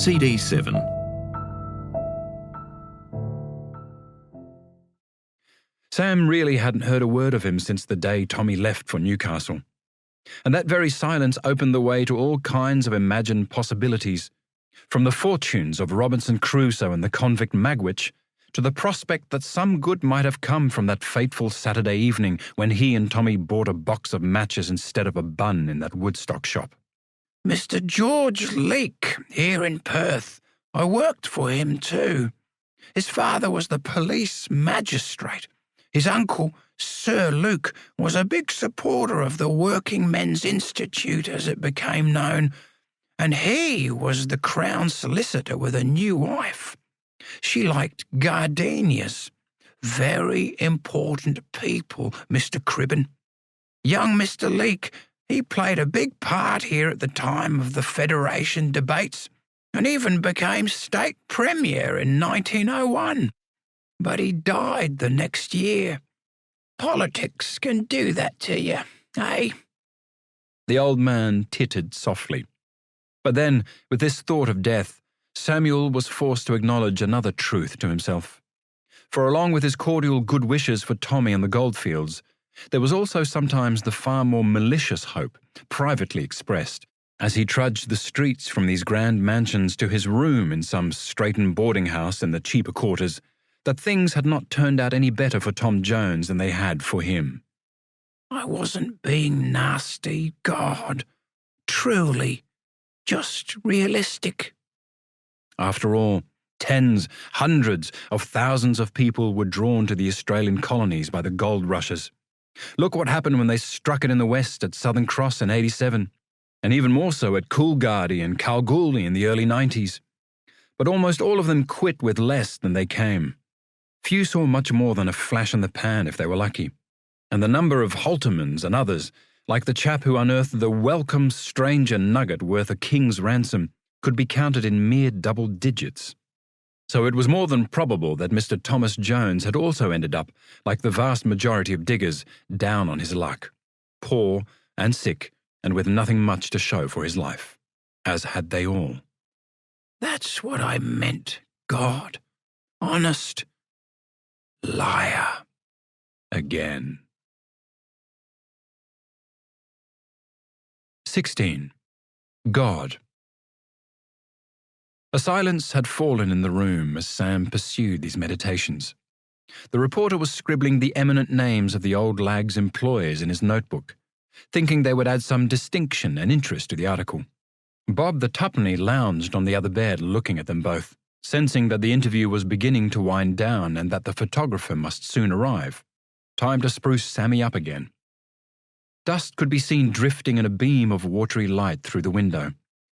CD 7. Sam really hadn't heard a word of him since the day Tommy left for Newcastle. And that very silence opened the way to all kinds of imagined possibilities, from the fortunes of Robinson Crusoe and the convict Magwitch to the prospect that some good might have come from that fateful Saturday evening when he and Tommy bought a box of matches instead of a bun in that Woodstock shop. Mr. George Leake, here in Perth. I worked for him too. His father was the police magistrate. His uncle, Sir Luke, was a big supporter of the Working Men's Institute as it became known, and he was the Crown solicitor with a new wife. She liked gardenias. Very important people, Mr. Cribben. Young Mr. Leake, he played a big part here at the time of the Federation debates, and even became state premier in 1901. But he died the next year. Politics can do that to you, eh? The old man tittered softly. But then, with this thought of death, Samuel was forced to acknowledge another truth to himself. For along with his cordial good wishes for Tommy and the goldfields, there was also sometimes the far more malicious hope, privately expressed, as he trudged the streets from these grand mansions to his room in some straitened boarding house in the cheaper quarters, that things had not turned out any better for Tom Jones than they had for him. I wasn't being nasty, God. Truly. Just realistic. After all, tens, hundreds of thousands of people were drawn to the Australian colonies by the gold rushes. Look what happened when they struck it in the West at Southern Cross in '87, and even more so at Coolgardie and Kalgoorlie in the early '90s. But almost all of them quit with less than they came. Few saw much more than a flash in the pan if they were lucky, and the number of Haltermans and others, like the chap who unearthed the welcome stranger nugget worth a king's ransom, could be counted in mere double digits. So it was more than probable that Mr. Thomas Jones had also ended up, like the vast majority of diggers, down on his luck, poor and sick, and with nothing much to show for his life, as had they all. That's what I meant, God. Honest. Liar. Again. 16. God. A silence had fallen in the room as Sam pursued these meditations. The reporter was scribbling the eminent names of the old lag's employers in his notebook, thinking they would add some distinction and interest to the article. Bob the tuppenny lounged on the other bed looking at them both, sensing that the interview was beginning to wind down and that the photographer must soon arrive. Time to spruce Sammy up again. Dust could be seen drifting in a beam of watery light through the window,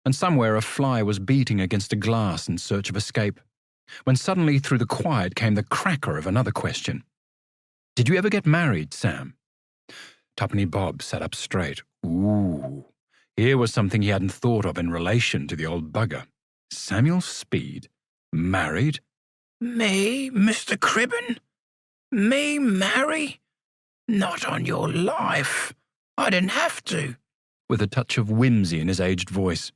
and somewhere a fly was beating against a glass in search of escape, when suddenly through the quiet came the cracker of another question. "Did you ever get married, Sam?" Tuppenny Bob sat up straight. Ooh, here was something he hadn't thought of in relation to the old bugger. Samuel Speed? Married? Me, Mr. Cribben? Me marry? Not on your life. I didn't have to. With a touch of whimsy in his aged voice.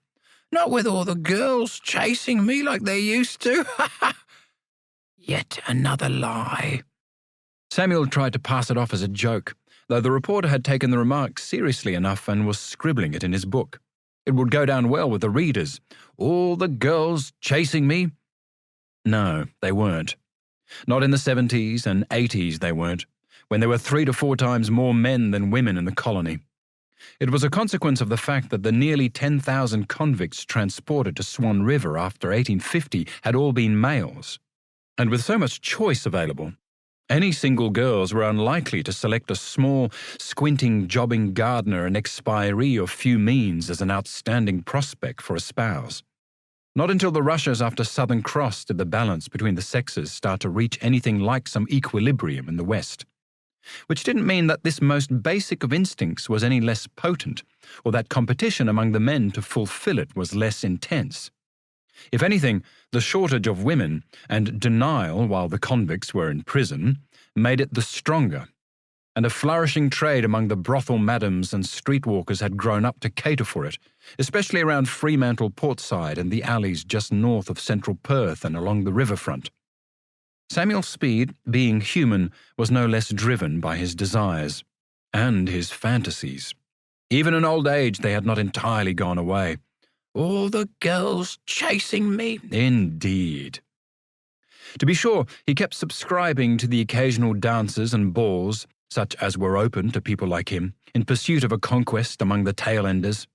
Not with all the girls chasing me like they used to. Yet another lie. Samuel tried to pass it off as a joke, though the reporter had taken the remark seriously enough and was scribbling it in his book. It would go down well with the readers. All the girls chasing me? No, they weren't. Not in the 70s and 80s they weren't, when there were 3 to 4 times more men than women in the colony. It was a consequence of the fact that the nearly 10,000 convicts transported to Swan River after 1850 had all been males. And with so much choice available, any single girls were unlikely to select a small, squinting, jobbing gardener and expiree of few means as an outstanding prospect for a spouse. Not until the rushes after Southern Cross did the balance between the sexes start to reach anything like some equilibrium in the West. Which didn't mean that this most basic of instincts was any less potent, or that competition among the men to fulfill it was less intense. If anything, the shortage of women, and denial while the convicts were in prison, made it the stronger. and a flourishing trade among the brothel madams and streetwalkers had grown up to cater for it, especially around Fremantle Portside and the alleys just north of central Perth and along the riverfront. Samuel Speed, being human, was no less driven by his desires and his fantasies. Even in old age, they had not entirely gone away. All the girls chasing me. Indeed. To be sure, he kept subscribing to the occasional dances and balls, such as were open to people like him, in pursuit of a conquest among the tail-enders.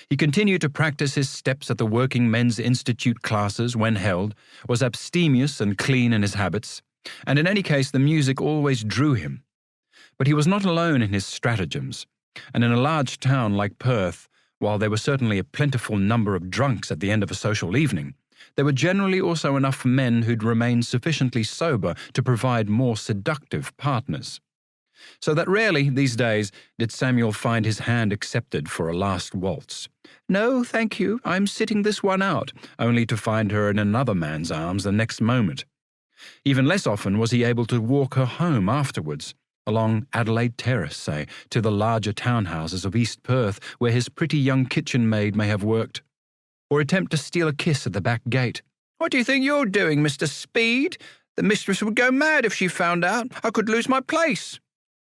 He continued to practice his steps at the Working Men's Institute classes when held, was abstemious and clean in his habits, and in any case the music always drew him. But he was not alone in his stratagems, and in a large town like Perth, while there were certainly a plentiful number of drunks at the end of a social evening, there were generally also enough men who'd remain sufficiently sober to provide more seductive partners. So that rarely, these days, did Samuel find his hand accepted for a last waltz. "No, thank you, I'm sitting this one out," only to find her in another man's arms the next moment. Even less often was he able to walk her home afterwards, along Adelaide Terrace, say, to the larger townhouses of East Perth where his pretty young kitchen maid may have worked, or attempt to steal a kiss at the back gate. "What do you think you're doing, Mr. Speed? The mistress would go mad if she found out. I could lose my place."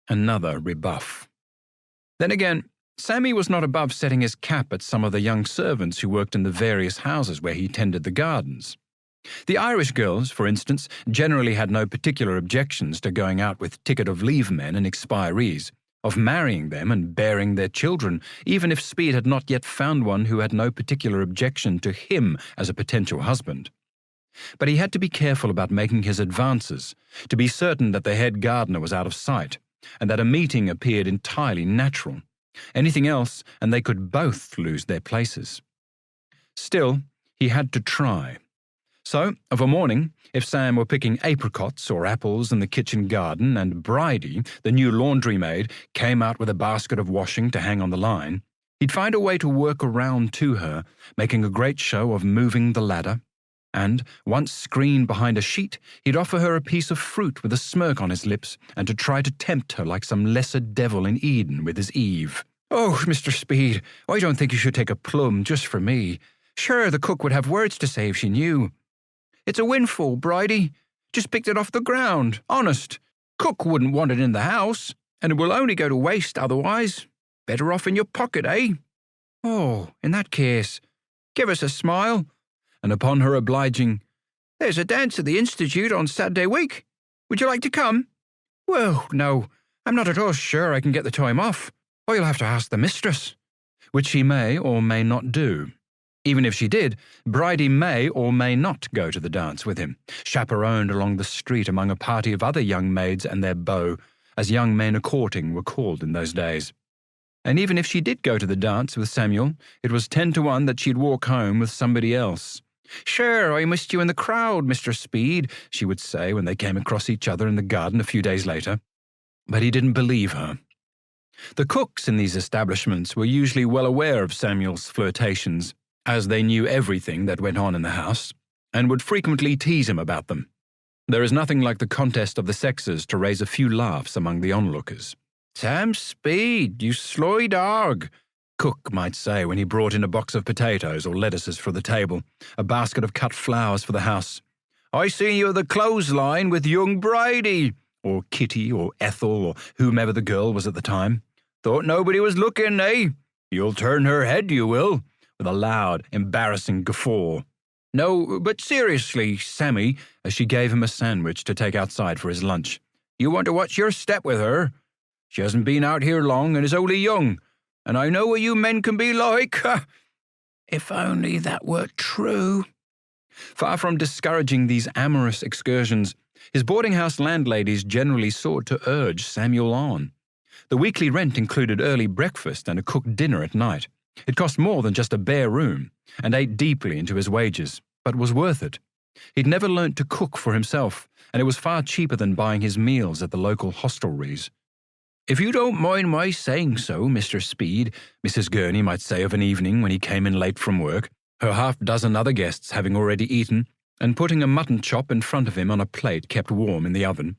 Another rebuff. Then again, Sammy was not above setting his cap at some of the young servants who worked in the various houses where he tended the gardens. The Irish girls, for instance, generally had no particular objections to going out with ticket-of-leave men and expirees, of marrying them and bearing their children, even if Speed had not yet found one who had no particular objection to him as a potential husband. But he had to be careful about making his advances, to be certain that the head gardener was out of sight, and that a meeting appeared entirely natural. Anything else, and they could both lose their places. Still, he had to try. So, of a morning, if Sam were picking apricots or apples in the kitchen garden and Bridie, the new laundry maid, came out with a basket of washing to hang on the line, he'd find a way to work around to her, making a great show of moving the ladder, and, once screened behind a sheet, he'd offer her a piece of fruit with a smirk on his lips and to try to tempt her like some lesser devil in Eden with his Eve. "Oh, Mr. Speed, I don't think you should take a plum just for me. Sure, the cook would have words to say if she knew. It's a windfall, Bridie. Just picked it off the ground, honest. Cook wouldn't want it in the house, and it will only go to waste otherwise. Better off in your pocket, eh? Oh, in that case, give us a smile." And upon her obliging, "There's a dance at the Institute on Saturday week. Would you like to come?" "Well, no, I'm not at all sure I can get the time off. I'll have to ask the mistress." Which she may or may not do. Even if she did, Bridie may or may not go to the dance with him, chaperoned along the street among a party of other young maids and their beaux, as young men a-courting were called in those days. And even if she did go to the dance with Samuel, it was 10 to 1 that she'd walk home with somebody else. "Sure, I missed you in the crowd, Mr. Speed," she would say when they came across each other in the garden a few days later. But he didn't believe her. The cooks in these establishments were usually well aware of Samuel's flirtations, as they knew everything that went on in the house, and would frequently tease him about them. There is nothing like the contest of the sexes to raise a few laughs among the onlookers. "Sam Speed, you sly dog," Cook might say when he brought in a box of potatoes or lettuces for the table, a basket of cut flowers for the house. "I seen you at the clothesline with young Bridie," or Kitty or Ethel or whomever the girl was at the time. "Thought nobody was looking, eh? You'll turn her head, you will," with a loud, embarrassing guffaw. "No, but seriously, Sammy," as she gave him a sandwich to take outside for his lunch, "you want to watch your step with her. She hasn't been out here long and is only young, and I know what you men can be like." If only that were true. Far from discouraging these amorous excursions, his boarding-house landladies generally sought to urge Samuel on. The weekly rent included early breakfast and a cooked dinner at night. It cost more than just a bare room, and ate deeply into his wages, but was worth it. He'd never learnt to cook for himself, and it was far cheaper than buying his meals at the local hostelries. "If you don't mind my saying so, Mr. Speed," Mrs. Gurney might say of an evening when he came in late from work, her half-dozen other guests having already eaten, and putting a mutton chop in front of him on a plate kept warm in the oven.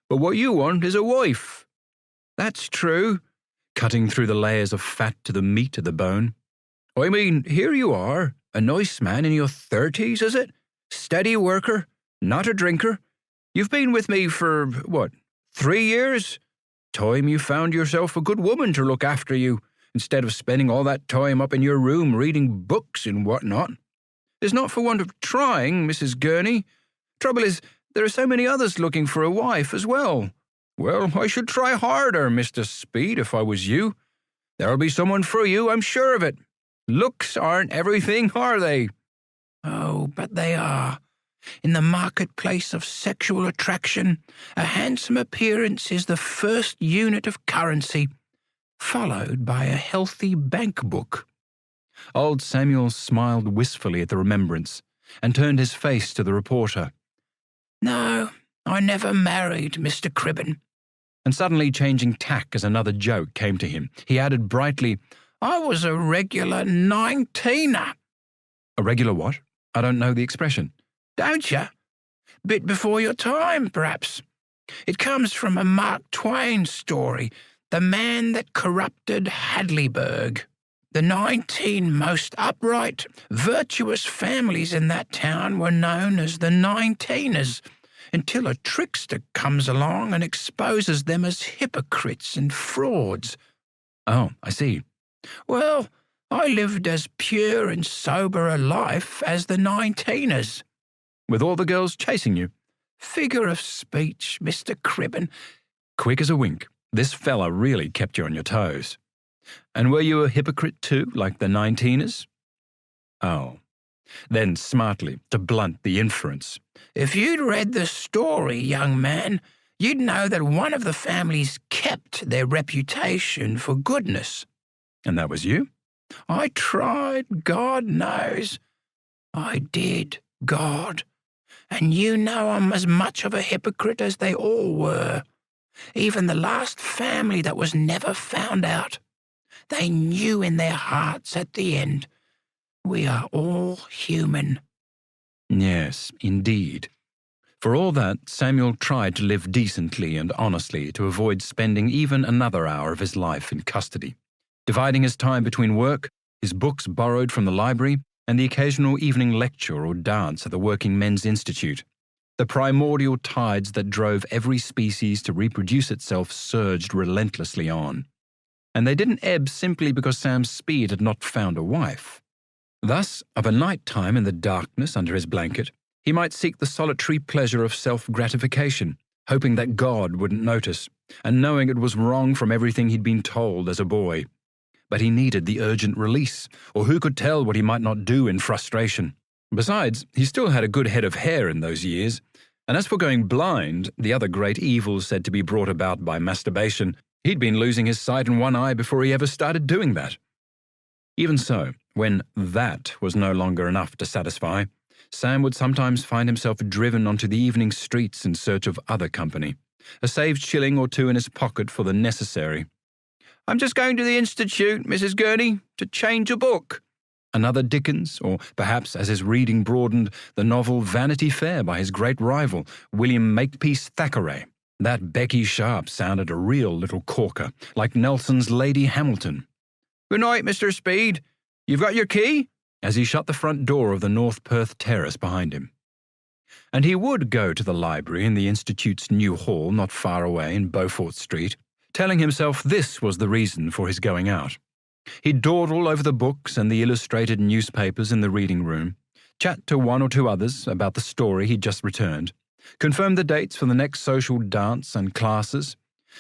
"But what you want is a wife." That's true, cutting through the layers of fat to the meat of the bone. I mean, here you are, a nice man in your 30s, is it? Steady worker, not a drinker. You've been with me for, 3 years? Time you found yourself a good woman to look after you, instead of spending all that time up in your room reading books and whatnot. It's not for want of trying, Mrs. Gurney. Trouble is, there are so many others looking for a wife as well. Well, I should try harder, Mr. Speed, if I was you. There'll be someone for you, I'm sure of it. Looks aren't everything, are they? Oh, but they are. In the marketplace of sexual attraction, a handsome appearance is the first unit of currency, followed by a healthy bank book. Old Samuel smiled wistfully at the remembrance and turned his face to the reporter. No, I never married, Mr. Cribben. And suddenly changing tack as another joke came to him, he added brightly, I was a regular 19er. A regular what? I don't know the expression. Don't you? Bit before your time, perhaps. It comes from a Mark Twain story, The Man That Corrupted Hadleyburg. The 19 most upright, virtuous families in that town were known as the 19ers, until a trickster comes along and exposes them as hypocrites and frauds. Oh, I see. Well, I lived as pure and sober a life as the 19ers. With all the girls chasing you? Figure of speech, Mr. Cribben. Quick as a wink, this fella really kept you on your toes. And were you a hypocrite too, like the 19ers? Oh. Then smartly, to blunt the inference. If you'd read the story, young man, you'd know that one of the families kept their reputation for goodness. And that was you? I tried, God knows. I did, God. And you know I'm as much of a hypocrite as they all were. Even the last family that was never found out. They knew in their hearts at the end, we are all human. Yes, indeed. For all that, Samuel tried to live decently and honestly to avoid spending even another hour of his life in custody, dividing his time between work, his books borrowed from the library, and the occasional evening lecture or dance at the Working Men's Institute. The primordial tides that drove every species to reproduce itself surged relentlessly on. And they didn't ebb simply because Sam Speed had not found a wife. Thus, of a night time in the darkness under his blanket, he might seek the solitary pleasure of self-gratification, hoping that God wouldn't notice, and knowing it was wrong from everything he'd been told as a boy. But he needed the urgent release, or who could tell what he might not do in frustration. Besides, he still had a good head of hair in those years, and as for going blind, the other great evil said to be brought about by masturbation, he'd been losing his sight in one eye before he ever started doing that. Even so, when that was no longer enough to satisfy, Sam would sometimes find himself driven onto the evening streets in search of other company, a saved shilling or two in his pocket for the necessary. I'm just going to the Institute, Mrs. Gurney, to change a book. Another Dickens, or perhaps, as his reading broadened, the novel Vanity Fair by his great rival, William Makepeace Thackeray. That Becky Sharp sounded a real little corker, like Nelson's Lady Hamilton. Good night, Mr. Speed. You've got your key? As he shut the front door of the North Perth terrace behind him. And he would go to the library in the Institute's new hall not far away in Beaufort Street, telling himself this was the reason for his going out. He'd dawdle over the books and the illustrated newspapers in the reading room, chat to one or two others about the story he'd just returned, confirm the dates for the next social dance and classes,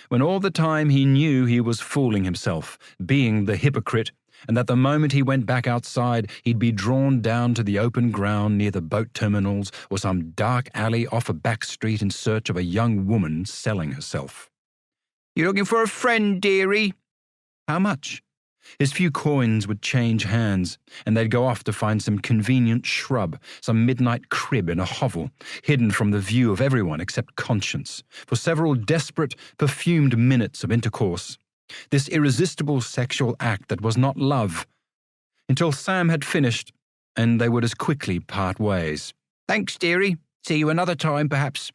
when all the time he knew he was fooling himself, being the hypocrite, and that the moment he went back outside he'd be drawn down to the open ground near the boat terminals or some dark alley off a back street in search of a young woman selling herself. You looking for a friend, dearie? How much? His few coins would change hands, and they'd go off to find some convenient shrub, some midnight crib in a hovel, hidden from the view of everyone except conscience, for several desperate, perfumed minutes of intercourse. This irresistible sexual act that was not love, until Sam had finished, and they would as quickly part ways. Thanks, dearie. See you another time, perhaps.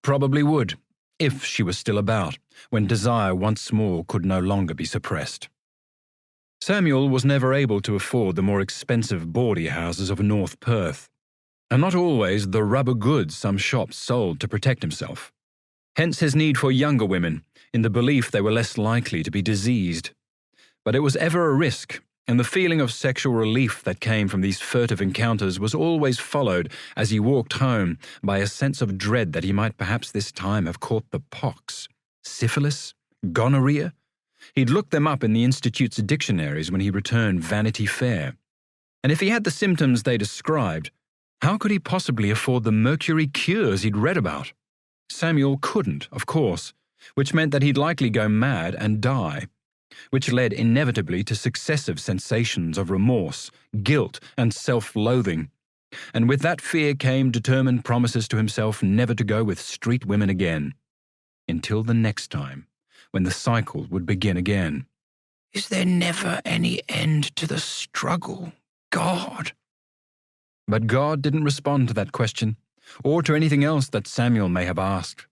Probably would, if she was still about, when desire once more could no longer be suppressed. Samuel was never able to afford the more expensive bawdy houses of North Perth, and not always the rubber goods some shops sold to protect himself. Hence his need for younger women, in the belief they were less likely to be diseased. But it was ever a risk, and the feeling of sexual relief that came from these furtive encounters was always followed, as he walked home, by a sense of dread that he might perhaps this time have caught the pox, syphilis, gonorrhea. He'd looked them up in the Institute's dictionaries when he returned Vanity Fair. And if he had the symptoms they described, how could he possibly afford the mercury cures he'd read about? Samuel couldn't, of course, which meant that he'd likely go mad and die, which led inevitably to successive sensations of remorse, guilt, and self-loathing. And with that fear came determined promises to himself never to go with street women again, until the next time, when the cycle would begin again. Is there never any end to the struggle, God? But God didn't respond to that question, or to anything else that Samuel may have asked.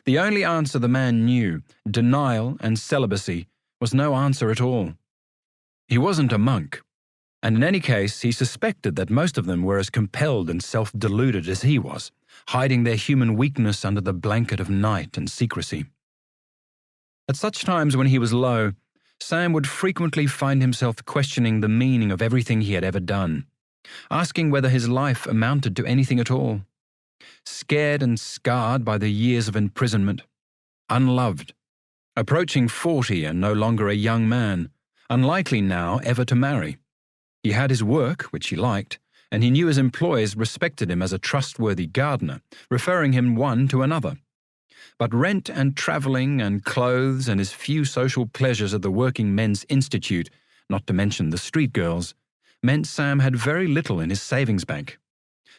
The only answer the man knew, denial and celibacy, was no answer at all. He wasn't a monk, and in any case he suspected that most of them were as compelled and self-deluded as he was, hiding their human weakness under the blanket of night and secrecy. At such times when he was low, Sam would frequently find himself questioning the meaning of everything he had ever done, asking whether his life amounted to anything at all. Scared and scarred by the years of imprisonment, unloved, approaching 40 and no longer a young man, unlikely now ever to marry. He had his work, which he liked, and he knew his employers respected him as a trustworthy gardener, referring him one to another. But rent and travelling and clothes and his few social pleasures at the Working Men's Institute, not to mention the street girls, meant Sam had very little in his savings bank.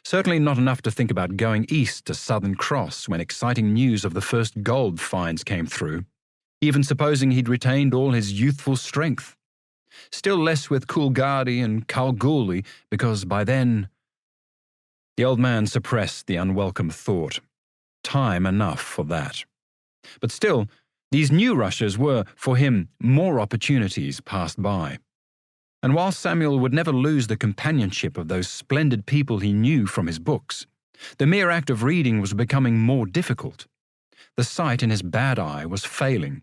Certainly not enough to think about going east to Southern Cross when exciting news of the first gold finds came through, even supposing he'd retained all his youthful strength. Still less with Coolgardie and Kalgoorlie, because by then... The old man suppressed the unwelcome thought. Time enough for that. But still, these new rushes were, for him, more opportunities passed by. And while Samuel would never lose the companionship of those splendid people he knew from his books, the mere act of reading was becoming more difficult. The sight in his bad eye was failing,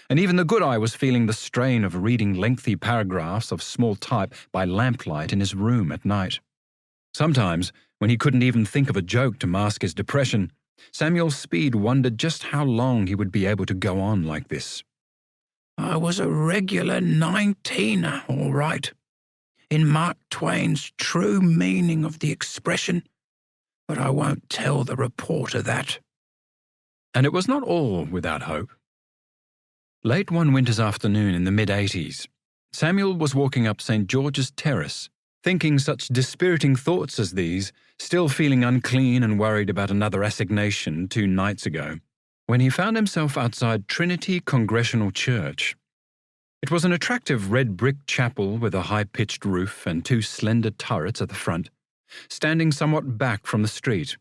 and even the good eye was feeling the strain of reading lengthy paragraphs of small type by lamplight in his room at night. Sometimes, when he couldn't even think of a joke to mask his depression, Samuel Speed wondered just how long he would be able to go on like this. I was a regular 19er, all right, in Mark Twain's true meaning of the expression, but I won't tell the reporter that. And it was not all without hope. Late one winter's afternoon in the mid-80s, Samuel was walking up St. George's Terrace, thinking such dispiriting thoughts as these, still feeling unclean and worried about another assignation 2 nights ago, when he found himself outside Trinity Congregational Church. It was an attractive red brick chapel with a high-pitched roof and 2 slender turrets at the front, standing somewhat back from the street.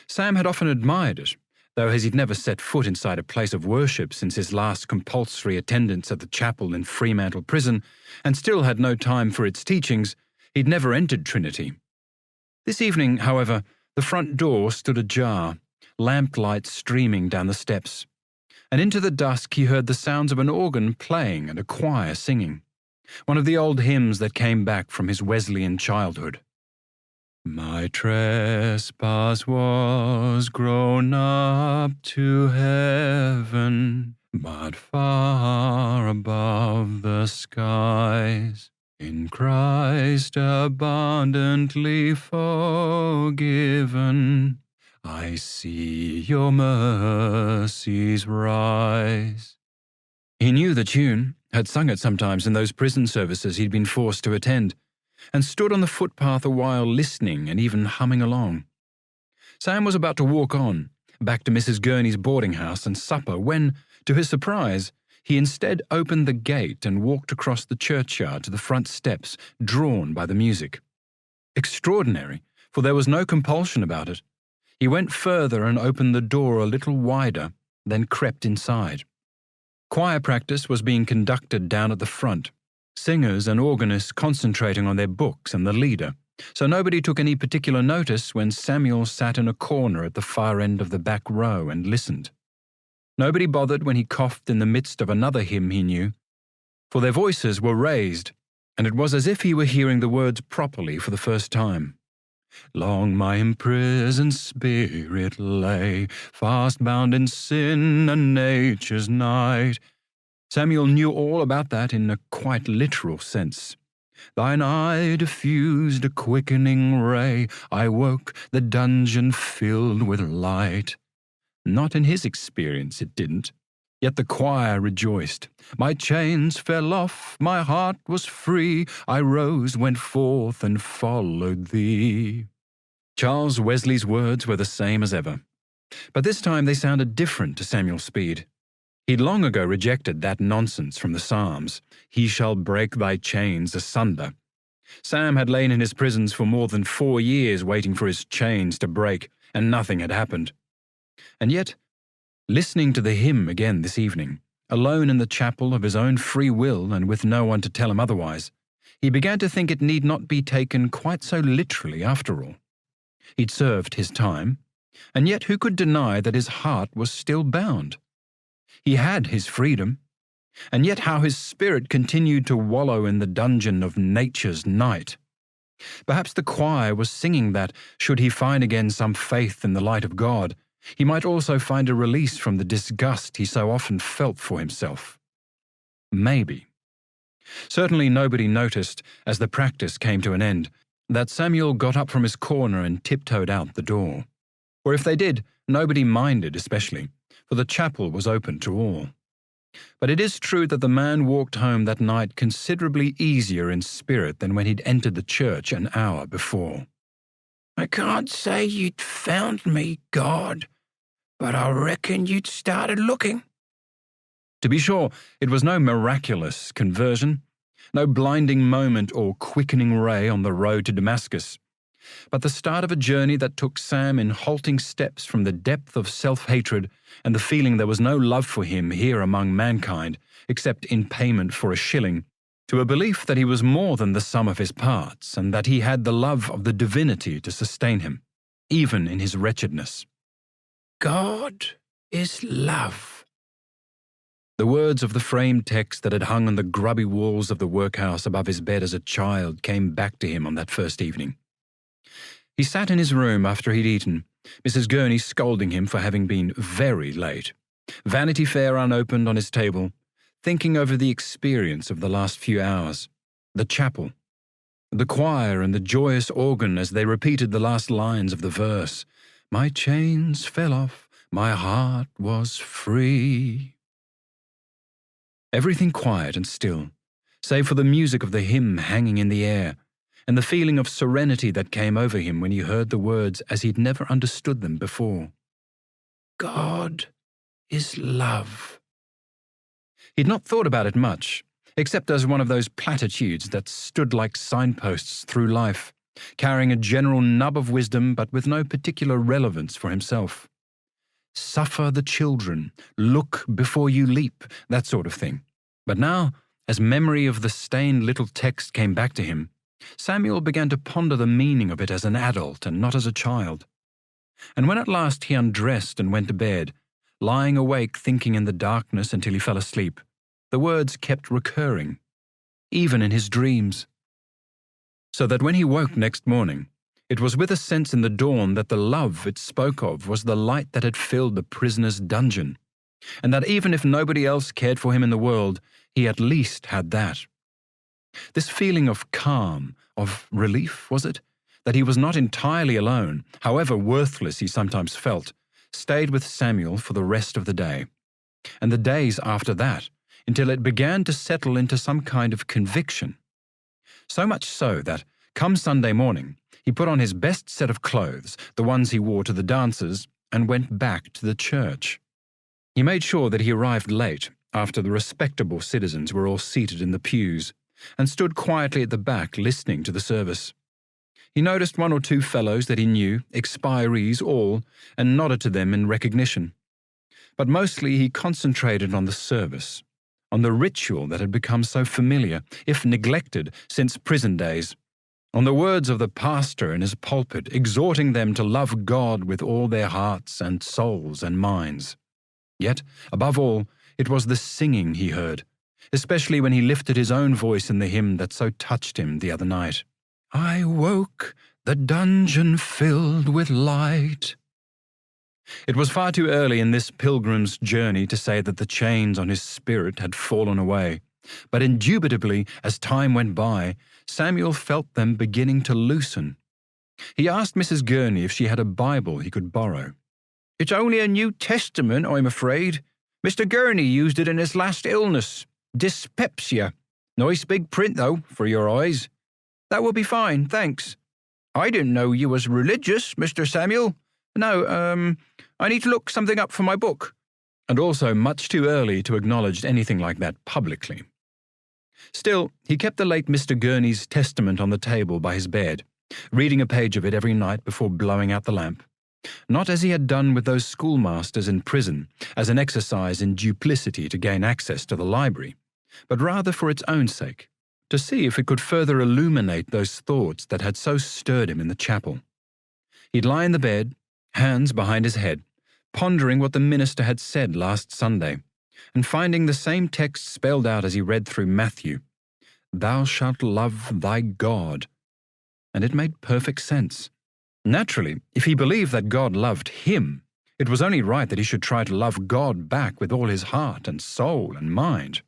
Sam had often admired it, though as he'd never set foot inside a place of worship since his last compulsory attendance at the chapel in Fremantle Prison, and still had no time for its teachings, he'd never entered Trinity. This evening, however, the front door stood ajar, lamplight streaming down the steps, and into the dusk he heard the sounds of an organ playing and a choir singing, one of the old hymns that came back from his Wesleyan childhood. My trespass was grown up to heaven, but far above the skies, in Christ abundantly forgiven, I see your mercies rise. He knew the tune, had sung it sometimes in those prison services he'd been forced to attend, and stood on the footpath a while listening and even humming along. Sam was about to walk on, back to Mrs. Gurney's boarding house and supper, when, to his surprise, he instead opened the gate and walked across the churchyard to the front steps, drawn by the music. Extraordinary, for there was no compulsion about it. He went further and opened the door a little wider, then crept inside. Choir practice was being conducted down at the front, singers and organists concentrating on their books and the leader, so nobody took any particular notice when Samuel sat in a corner at the far end of the back row and listened. Nobody bothered when he coughed in the midst of another hymn he knew, for their voices were raised, and it was as if he were hearing the words properly for the first time. Long my imprisoned spirit lay, fast bound in sin and nature's night. Samuel knew all about that in a quite literal sense. Thine eye diffused a quickening ray, I woke, the dungeon filled with light. Not in his experience it didn't, yet the choir rejoiced. My chains fell off, my heart was free, I rose, went forth, and followed thee. Charles Wesley's words were the same as ever, but this time they sounded different to Samuel Speed. He'd long ago rejected that nonsense from the Psalms, he shall break thy chains asunder. Sam had lain in his prisons for more than 4 years waiting for his chains to break, and nothing had happened. And yet, listening to the hymn again this evening, alone in the chapel of his own free will and with no one to tell him otherwise, he began to think it need not be taken quite so literally after all. He'd served his time, and yet who could deny that his heart was still bound? He had his freedom, and yet how his spirit continued to wallow in the dungeon of nature's night. Perhaps the choir was singing that, should he find again some faith in the light of God, he might also find a release from the disgust he so often felt for himself. Maybe. Certainly nobody noticed, as the practice came to an end, that Samuel got up from his corner and tiptoed out the door. Or if they did, nobody minded especially, for the chapel was open to all. But it is true that the man walked home that night considerably easier in spirit than when he'd entered the church an hour before. I can't say you'd found me, God, but I reckon you'd started looking. To be sure, it was no miraculous conversion, no blinding moment or quickening ray on the road to Damascus, but the start of a journey that took Sam in halting steps from the depth of self-hatred and the feeling there was no love for him here among mankind, except in payment for a shilling, to a belief that he was more than the sum of his parts and that he had the love of the divinity to sustain him, even in his wretchedness. God is love. The words of the framed text that had hung on the grubby walls of the workhouse above his bed as a child came back to him on that first evening. He sat in his room after he'd eaten, Mrs. Gurney scolding him for having been very late, Vanity Fair unopened on his table, thinking over the experience of the last few hours, the chapel, the choir and the joyous organ as they repeated the last lines of the verse, My chains fell off, my heart was free. Everything quiet and still, save for the music of the hymn hanging in the air, and the feeling of serenity that came over him when he heard the words as he'd never understood them before. God is love. He'd not thought about it much, except as one of those platitudes that stood like signposts through life, carrying a general nub of wisdom but with no particular relevance for himself. Suffer the children, look before you leap, that sort of thing. But now, as memory of the stained little text came back to him, Samuel began to ponder the meaning of it as an adult and not as a child. And when at last he undressed and went to bed, lying awake thinking in the darkness until he fell asleep, the words kept recurring, even in his dreams. So that when he woke next morning, it was with a sense in the dawn that the love it spoke of was the light that had filled the prisoner's dungeon, and that even if nobody else cared for him in the world, he at least had that. This feeling of calm, of relief, was it? That he was not entirely alone, however worthless he sometimes felt, stayed with Samuel for the rest of the day, and the days after that, until it began to settle into some kind of conviction. So much so that, come Sunday morning, he put on his best set of clothes, the ones he wore to the dances, and went back to the church. He made sure that he arrived late, after the respectable citizens were all seated in the pews, and stood quietly at the back listening to the service. He noticed 1 or 2 fellows that he knew, expirees all, and nodded to them in recognition. But mostly he concentrated on the service, on the ritual that had become so familiar, if neglected, since prison days, on the words of the pastor in his pulpit exhorting them to love God with all their hearts and souls and minds. Yet, above all, it was the singing he heard, especially when he lifted his own voice in the hymn that so touched him the other night. I woke, the dungeon filled with light. It was far too early in this pilgrim's journey to say that the chains on his spirit had fallen away, but indubitably, as time went by, Samuel felt them beginning to loosen. He asked Mrs. Gurney if she had a Bible he could borrow. It's only a New Testament, I'm afraid. Mr. Gurney used it in his last illness. Dyspepsia. Nice big print, though, for your eyes. That will be fine, thanks. I didn't know you was religious, Mr. Samuel. No, I need to look something up for my book. And also much too early to acknowledge anything like that publicly. Still, he kept the late Mr. Gurney's testament on the table by his bed, reading a page of it every night before blowing out the lamp. Not as he had done with those schoolmasters in prison, as an exercise in duplicity to gain access to the library, but rather for its own sake, to see if it could further illuminate those thoughts that had so stirred him in the chapel. He'd lie in the bed, hands behind his head, pondering what the minister had said last Sunday, and finding the same text spelled out as he read through Matthew. Thou shalt love thy God. And it made perfect sense. Naturally, if he believed that God loved him, it was only right that he should try to love God back with all his heart and soul and mind.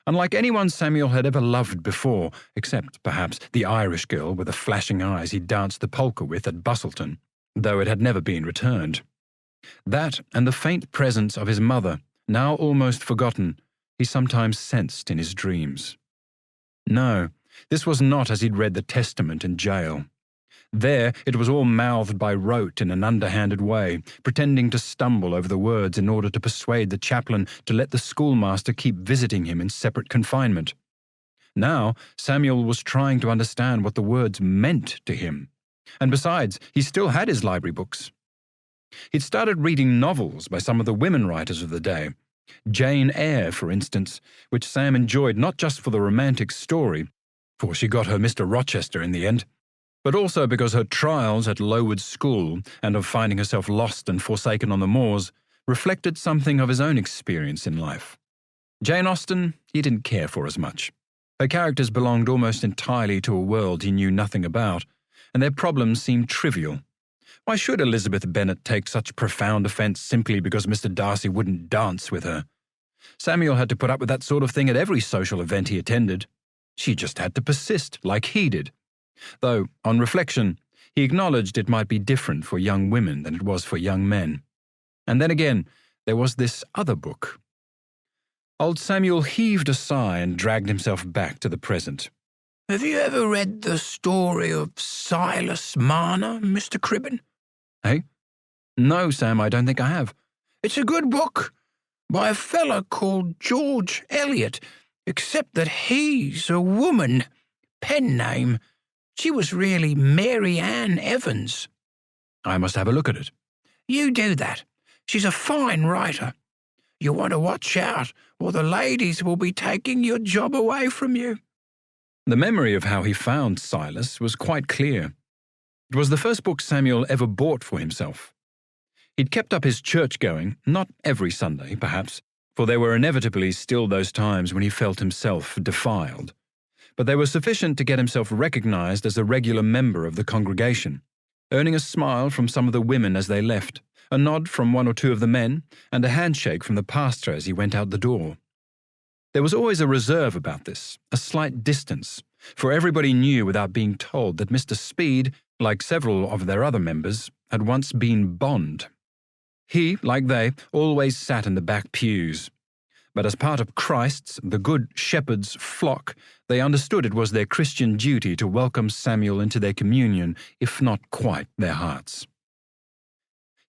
Unlike anyone Samuel had ever loved before, except, perhaps, the Irish girl with the flashing eyes he danced the polka with at Bustleton, though it had never been returned. That and the faint presence of his mother, now almost forgotten, he sometimes sensed in his dreams. No, this was not as he'd read the Testament in jail. There it was all mouthed by rote in an underhanded way, pretending to stumble over the words in order to persuade the chaplain to let the schoolmaster keep visiting him in separate confinement. Now Samuel was trying to understand what the words meant to him. And besides, he still had his library books. He'd started reading novels by some of the women writers of the day. Jane Eyre, for instance, which Sam enjoyed not just for the romantic story, for she got her Mr. Rochester in the end, but also because her trials at Lowood School and of finding herself lost and forsaken on the moors reflected something of his own experience in life. Jane Austen he didn't care for as much. Her characters belonged almost entirely to a world he knew nothing about, and their problems seemed trivial. Why should Elizabeth Bennet take such profound offence simply because Mr. Darcy wouldn't dance with her? Samuel had to put up with that sort of thing at every social event he attended. She just had to persist, like he did. Though, on reflection, he acknowledged it might be different for young women than it was for young men. And then again, there was this other book. Old Samuel heaved a sigh and dragged himself back to the present. Have you ever read the story of Silas Marner, Mr. Cribben? Hey? No, Sam, I don't think I have. It's a good book, by a fella called George Eliot, except that he's a woman. Pen name. She was really Mary Ann Evans. I must have a look at it. You do that. She's a fine writer. You want to watch out, or the ladies will be taking your job away from you. The memory of how he found Silas was quite clear. It was the first book Samuel ever bought for himself. He'd kept up his church-going, not every Sunday, perhaps, for there were inevitably still those times when he felt himself defiled. But they were sufficient to get himself recognized as a regular member of the congregation, earning a smile from some of the women as they left, a nod from one or two of the men, and a handshake from the pastor as he went out the door. There was always a reserve about this, a slight distance, for everybody knew without being told that Mr. Speed, like several of their other members, had once been Bond. He, like they, always sat in the back pews. But as part of Christ's, the Good Shepherd's flock, they understood it was their Christian duty to welcome Samuel into their communion, if not quite their hearts.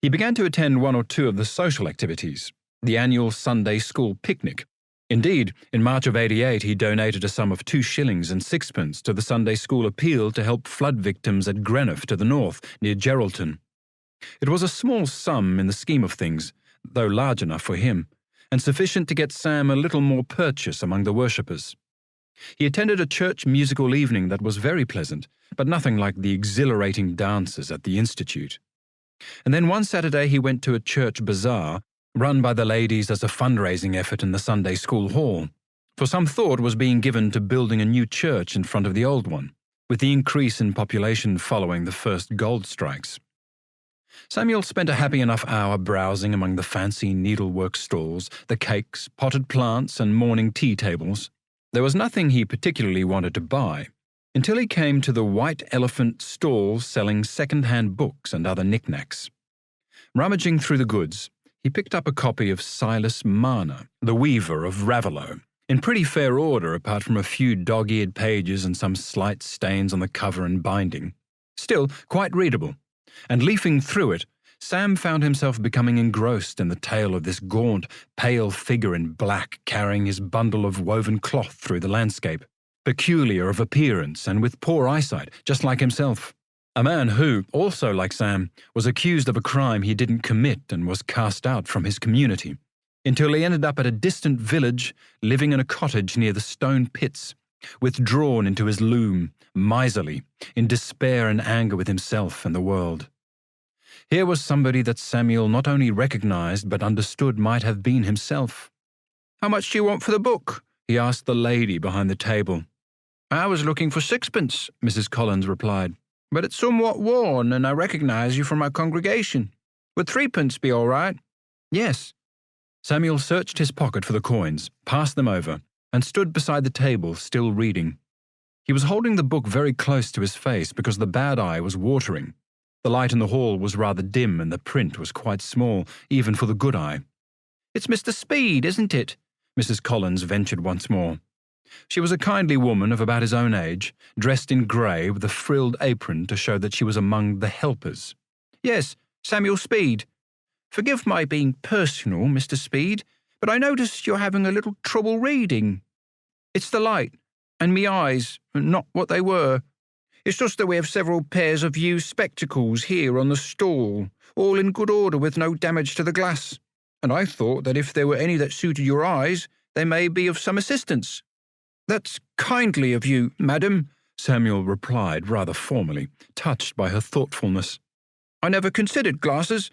He began to attend one or two of the social activities, the annual Sunday school picnic. Indeed, in March of '88 he donated a sum of 2 shillings and 6pence to the Sunday school appeal to help flood victims at Greenough to the north, near Geraldton. It was a small sum in the scheme of things, though large enough for him, and sufficient to get Sam a little more purchase among the worshippers. He attended a church musical evening that was very pleasant, but nothing like the exhilarating dances at the Institute. And then one Saturday he went to a church bazaar, run by the ladies as a fundraising effort in the Sunday school hall, for some thought was being given to building a new church in front of the old one, with the increase in population following the first gold strikes. Samuel spent a happy enough hour browsing among the fancy needlework stalls, the cakes, potted plants, and morning tea tables. There was nothing he particularly wanted to buy, until he came to the White Elephant stall selling second-hand books and other knickknacks. Rummaging through the goods, he picked up a copy of Silas Marner, the Weaver of Raveloe, in pretty fair order apart from a few dog-eared pages and some slight stains on the cover and binding. Still, quite readable, and leafing through it, Sam found himself becoming engrossed in the tale of this gaunt, pale figure in black carrying his bundle of woven cloth through the landscape, peculiar of appearance and with poor eyesight, just like himself. A man who, also like Sam, was accused of a crime he didn't commit and was cast out from his community, until he ended up at a distant village, living in a cottage near the stone pits, withdrawn into his loom, miserly, in despair and anger with himself and the world. Here was somebody that Samuel not only recognized but understood might have been himself. "How much do you want for the book?" he asked the lady behind the table. "I was looking for sixpence," Mrs. Collins replied, "but it's somewhat worn, and I recognize you from our congregation. Would threepence be all right?" "Yes." Samuel searched his pocket for the coins, passed them over, and stood beside the table, still reading. He was holding the book very close to his face because the bad eye was watering. The light in the hall was rather dim and the print was quite small, even for the good eye. "It's Mr. Speed, isn't it?" Mrs. Collins ventured once more. She was a kindly woman of about his own age, dressed in grey with a frilled apron to show that she was among the helpers. "Yes, Samuel Speed. Forgive my being personal, Mr. Speed, but I noticed you're having a little trouble reading. It's the light, and me eyes, not what they were. It's just that we have several pairs of used spectacles here on the stall, all in good order with no damage to the glass, and I thought that if there were any that suited your eyes, they may be of some assistance." "That's kindly of you, madam," Samuel replied rather formally, touched by her thoughtfulness. "I never considered glasses.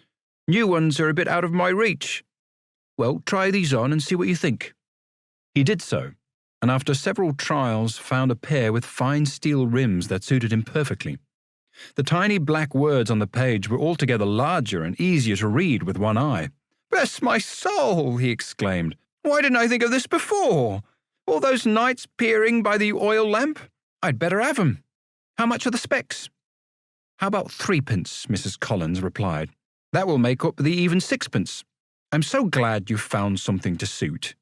New ones are a bit out of my reach. Well, try these on and see what you think." He did so, and after several trials found a pair with fine steel rims that suited him perfectly. The tiny black words on the page were altogether larger and easier to read with one eye. "Bless my soul!" he exclaimed. "Why didn't I think of this before? All those nights peering by the oil lamp? I'd better have 'em. How much are the specs?" "How about threepence?" Mrs. Collins replied. "That will make up the even sixpence. I'm so glad you've found something to suit."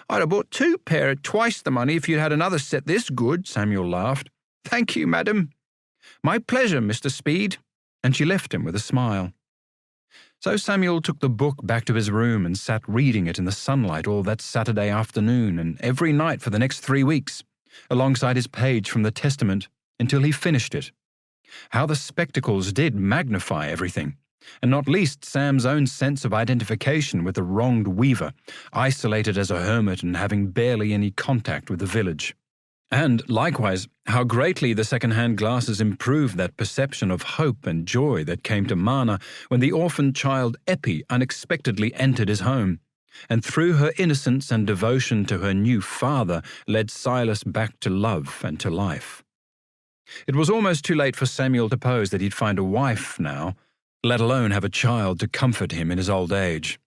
"I'd have bought 2 pair at twice the money if you'd had another set this good," Samuel laughed. "Thank you, madam." "My pleasure, Mr. Speed," and she left him with a smile. So Samuel took the book back to his room and sat reading it in the sunlight all that Saturday afternoon and every night for the next 3 weeks, alongside his page from the Testament, until he finished it. How the spectacles did magnify everything, and not least Sam's own sense of identification with the wronged weaver, isolated as a hermit and having barely any contact with the village. And, likewise, how greatly the second-hand glasses improved that perception of hope and joy that came to Marner when the orphan child Eppie unexpectedly entered his home, and through her innocence and devotion to her new father led Silas back to love and to life. It was almost too late for Samuel to pose that he'd find a wife now, let alone have a child to comfort him in his old age.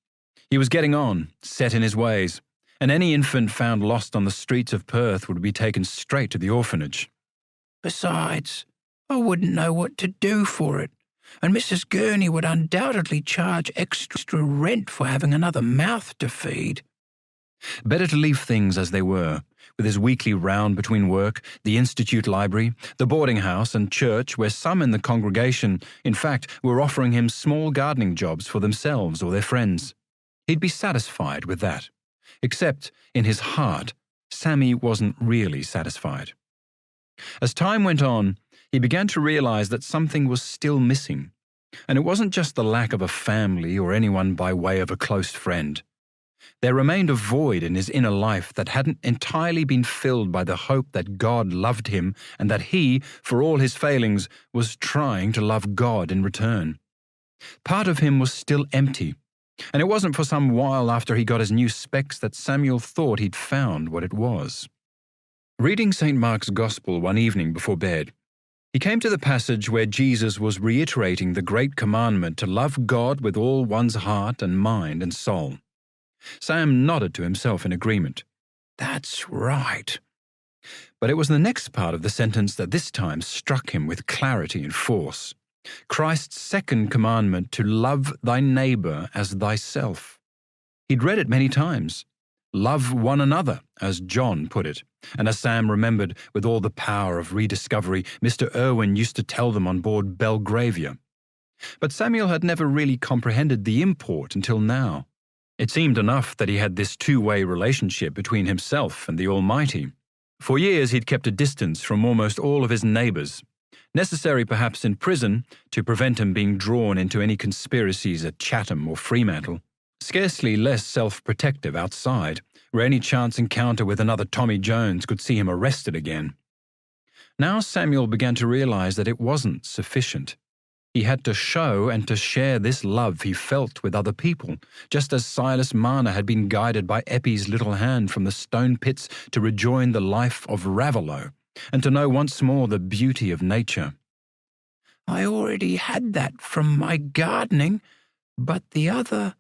He was getting on, set in his ways, and any infant found lost on the streets of Perth would be taken straight to the orphanage. "Besides, I wouldn't know what to do for it, and Mrs. Gurney would undoubtedly charge extra rent for having another mouth to feed." Better to leave things as they were, with his weekly round between work, the institute library, the boarding house and church, where some in the congregation, in fact, were offering him small gardening jobs for themselves or their friends. He'd be satisfied with that. Except, in his heart, Sammy wasn't really satisfied. As time went on, he began to realize that something was still missing, And it wasn't just the lack of a family or anyone by way of a close friend. There remained a void in his inner life that hadn't entirely been filled by the hope that God loved him and that he, for all his failings, was trying to love God in return. Part of him was still empty, and it wasn't for some while after he got his new specs that Samuel thought he'd found what it was. Reading St. Mark's Gospel one evening before bed, he came to the passage where Jesus was reiterating the great commandment to love God with all one's heart and mind and soul. Sam nodded to himself in agreement. That's right. But it was the next part of the sentence that this time struck him with clarity and force. Christ's second commandment to love thy neighbor as thyself. He'd read it many times. Love one another, as John put it, and as Sam remembered with all the power of rediscovery, Mr. Irwin used to tell them on board Belgravia. But Samuel had never really comprehended the import until now. It seemed enough that he had this two-way relationship between himself and the Almighty. For years he'd kept a distance from almost all of his neighbors, necessary perhaps in prison to prevent him being drawn into any conspiracies at Chatham or Fremantle, scarcely less self-protective outside, where any chance encounter with another Tommy Jones could see him arrested again. Now Samuel began to realize that it wasn't sufficient. He had to show and to share this love he felt with other people, just as Silas Marner had been guided by Eppie's little hand from the stone pits to rejoin the life of Raveloe, and to know once more the beauty of nature. I already had that from my gardening, but the other...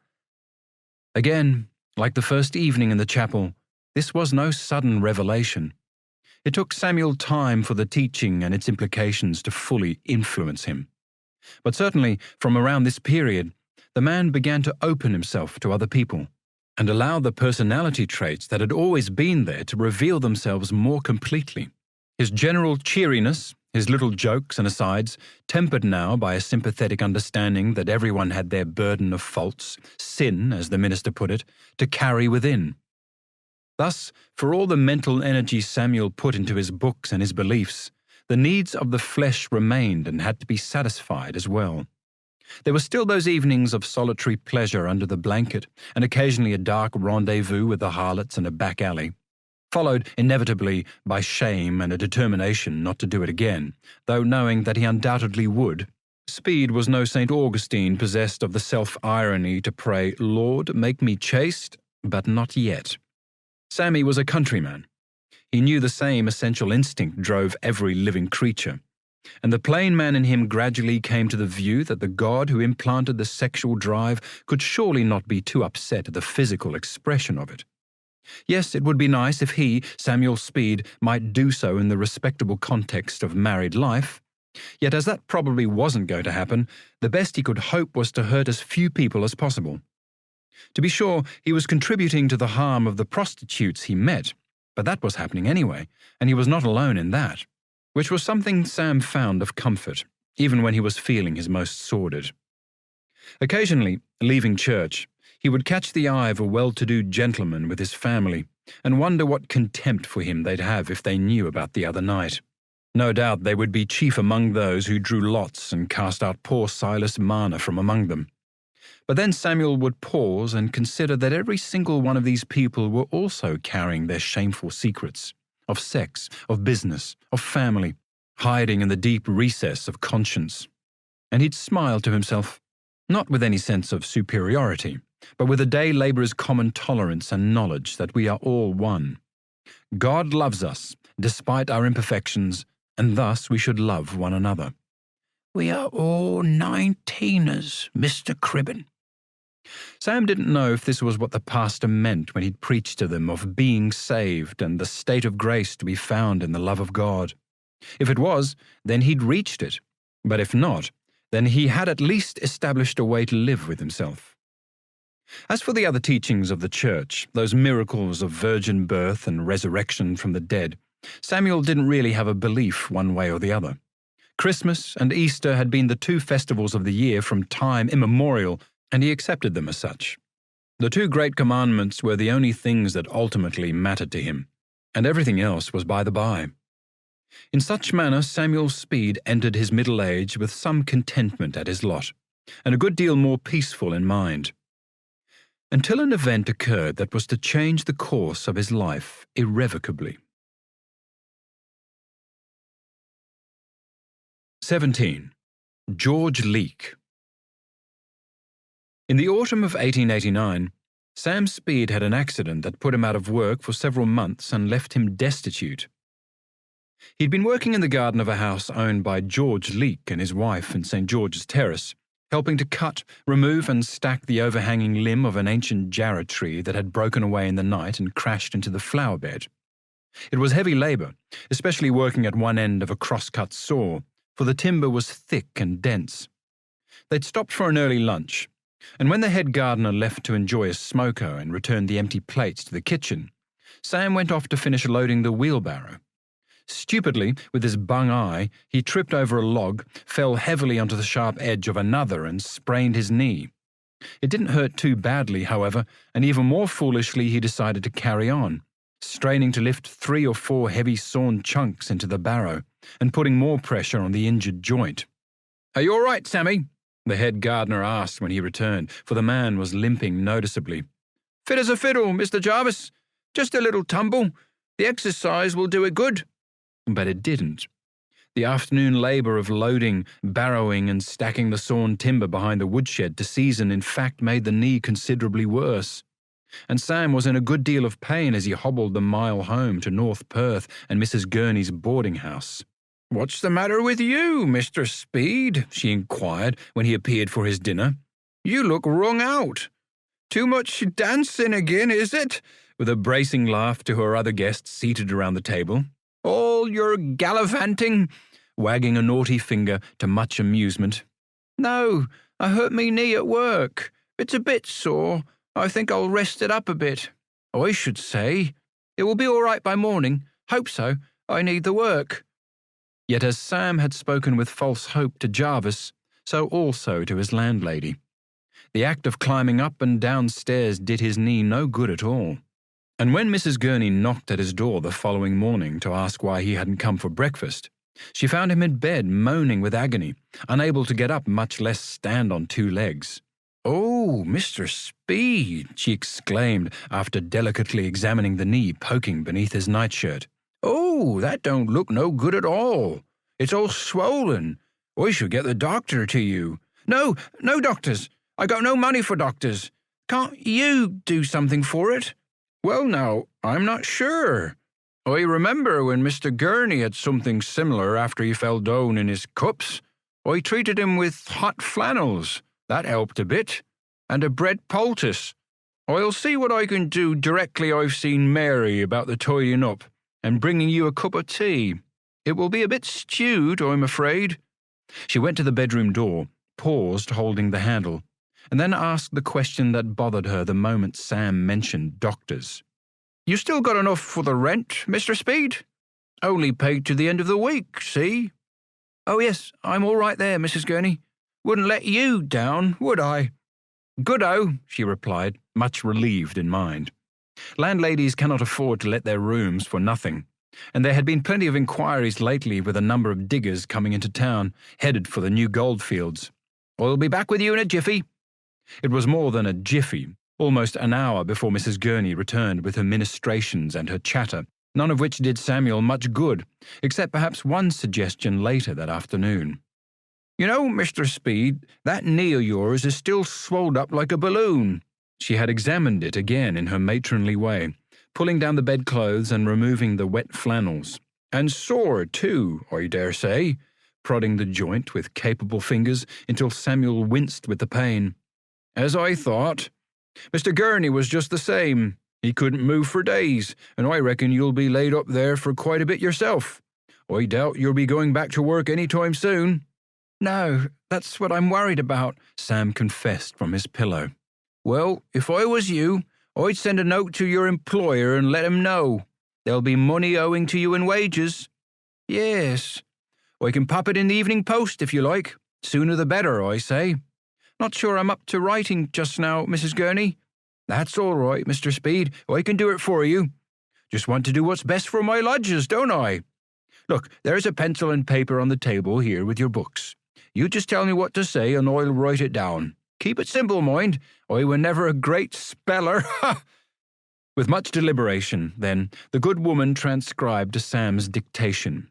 Again, like the first evening in the chapel, this was no sudden revelation. It took Samuel time for the teaching and its implications to fully influence him. But certainly, from around this period, the man began to open himself to other people and allow the personality traits that had always been there to reveal themselves more completely. His general cheeriness, his little jokes and asides, tempered now by a sympathetic understanding that everyone had their burden of faults, sin, as the minister put it, to carry within. Thus, for all the mental energy Samuel put into his books and his beliefs, the needs of the flesh remained and had to be satisfied as well. There were still those evenings of solitary pleasure under the blanket, and occasionally a dark rendezvous with the harlots in a back alley, followed inevitably by shame and a determination not to do it again, though knowing that he undoubtedly would. Speed was no St. Augustine possessed of the self-irony to pray, Lord, make me chaste, but not yet. Sammy was a countryman. He knew the same essential instinct drove every living creature, and the plain man in him gradually came to the view that the God who implanted the sexual drive could surely not be too upset at the physical expression of it. Yes, it would be nice if he, Samuel Speed, might do so in the respectable context of married life, yet as that probably wasn't going to happen, the best he could hope was to hurt as few people as possible. To be sure, he was contributing to the harm of the prostitutes he met, but that was happening anyway, and he was not alone in that, which was something Sam found of comfort, even when he was feeling his most sordid. Occasionally, leaving church, he would catch the eye of a well-to-do gentleman with his family and wonder what contempt for him they'd have if they knew about the other night. No doubt they would be chief among those who drew lots and cast out poor Silas Marner from among them. But then Samuel would pause and consider that every single one of these people were also carrying their shameful secrets of sex, of business, of family, hiding in the deep recess of conscience. And he'd smile to himself, not with any sense of superiority, but with a day labourer's common tolerance and knowledge that we are all one. God loves us, despite our imperfections, and thus we should love one another. We are all 19ers, Mr. Cribben. Sam didn't know if this was what the pastor meant when he'd preached to them of being saved and the state of grace to be found in the love of God. If it was, then he'd reached it, but if not, then he had at least established a way to live with himself. As for the other teachings of the church, those miracles of virgin birth and resurrection from the dead, Samuel didn't really have a belief one way or the other. Christmas and Easter had been the two festivals of the year from time immemorial, and he accepted them as such. The two great commandments were the only things that ultimately mattered to him, and everything else was by the by. In such manner Samuel Speed entered his middle age with some contentment at his lot, and a good deal more peaceful in mind, until an event occurred that was to change the course of his life irrevocably. 17. George Leake. In the autumn of 1889, Sam Speed had an accident that put him out of work for several months and left him destitute. He'd been working in the garden of a house owned by George Leake and his wife in St. George's Terrace, helping to cut, remove and stack the overhanging limb of an ancient jarrah tree that had broken away in the night and crashed into the flower bed. It was heavy labour, especially working at one end of a cross-cut saw, for the timber was thick and dense. They'd stopped for an early lunch, and when the head gardener left to enjoy a smoker and returned the empty plates to the kitchen, Sam went off to finish loading the wheelbarrow. Stupidly, with his bung eye, he tripped over a log, fell heavily onto the sharp edge of another and sprained his knee. It didn't hurt too badly, however, and even more foolishly he decided to carry on, straining to lift 3 or 4 heavy sawn chunks into the barrow and putting more pressure on the injured joint. "Are you all right, Sammy?" the head gardener asked when he returned, for the man was limping noticeably. "Fit as a fiddle, Mr. Jarvis. Just a little tumble. The exercise will do it good." But it didn't. The afternoon labour of loading, barrowing and stacking the sawn timber behind the woodshed to season in fact made the knee considerably worse, and Sam was in a good deal of pain as he hobbled the mile home to North Perth and Mrs. Gurney's boarding house. "What's the matter with you, Mr. Speed?" she inquired when he appeared for his dinner. "You look wrung out. Too much dancing again, is it?" with a bracing laugh to her other guests seated around the table. "All your gallivanting," wagging a naughty finger to much amusement. "No, I hurt me knee at work. It's a bit sore. I think I'll rest it up a bit. I should say. It will be all right by morning. Hope so. I need the work." Yet as Sam had spoken with false hope to Jarvis, so also to his landlady. The act of climbing up and down stairs did his knee no good at all. And when Mrs. Gurney knocked at his door the following morning to ask why he hadn't come for breakfast, she found him in bed moaning with agony, unable to get up, much less stand on 2 legs. "Oh, Mr. Speed," she exclaimed after delicately examining the knee poking beneath his nightshirt. "Oh, that don't look no good at all. It's all swollen. I should get the doctor to you." No doctors. I got no money for doctors. Can't you do something for it?" "Well, now, I'm not sure. I remember when Mr. Gurney had something similar after he fell down in his cups. I treated him with hot flannels. That helped a bit. And a bread poultice. I'll see what I can do directly I've seen Mary about the tidying up and bringing you a cup of tea. It will be a bit stewed, I'm afraid." She went to the bedroom door, paused holding the handle, and then asked the question that bothered her the moment Sam mentioned doctors. "You still got enough for the rent, Mr. Speed? Only paid to the end of the week, see?" "Oh, yes, I'm all right there, Mrs. Gurney. Wouldn't let you down, would I?" "Good-o," she replied, much relieved in mind. Landladies cannot afford to let their rooms for nothing, and there had been plenty of inquiries lately with a number of diggers coming into town, headed for the new goldfields. "I'll be back with you in a jiffy." It was more than a jiffy, almost an hour before Mrs. Gurney returned with her ministrations and her chatter, none of which did Samuel much good, except perhaps one suggestion later that afternoon. "You know, Mr. Speed, that knee of yours is still swelled up like a balloon." She had examined it again in her matronly way, pulling down the bedclothes and removing the wet flannels. "And sore, too, I dare say," prodding the joint with capable fingers until Samuel winced with the pain. "As I thought. Mr. Gurney was just the same. He couldn't move for days, and I reckon you'll be laid up there for quite a bit yourself. I doubt you'll be going back to work any time soon." "No, that's what I'm worried about," Sam confessed from his pillow. "Well, if I was you, I'd send a note to your employer and let him know. There'll be money owing to you in wages." "Yes. I can pop it in the Evening Post if you like. Sooner the better, I say. Not sure I'm up to writing just now, Mrs. Gurney." "That's all right, Mr. Speed. I can do it for you. Just want to do what's best for my lodgers, don't I? Look, there's a pencil and paper on the table here with your books. You just tell me what to say and I'll write it down. Keep it simple, mind. I were never a great speller. With much deliberation, then, the good woman transcribed Sam's dictation.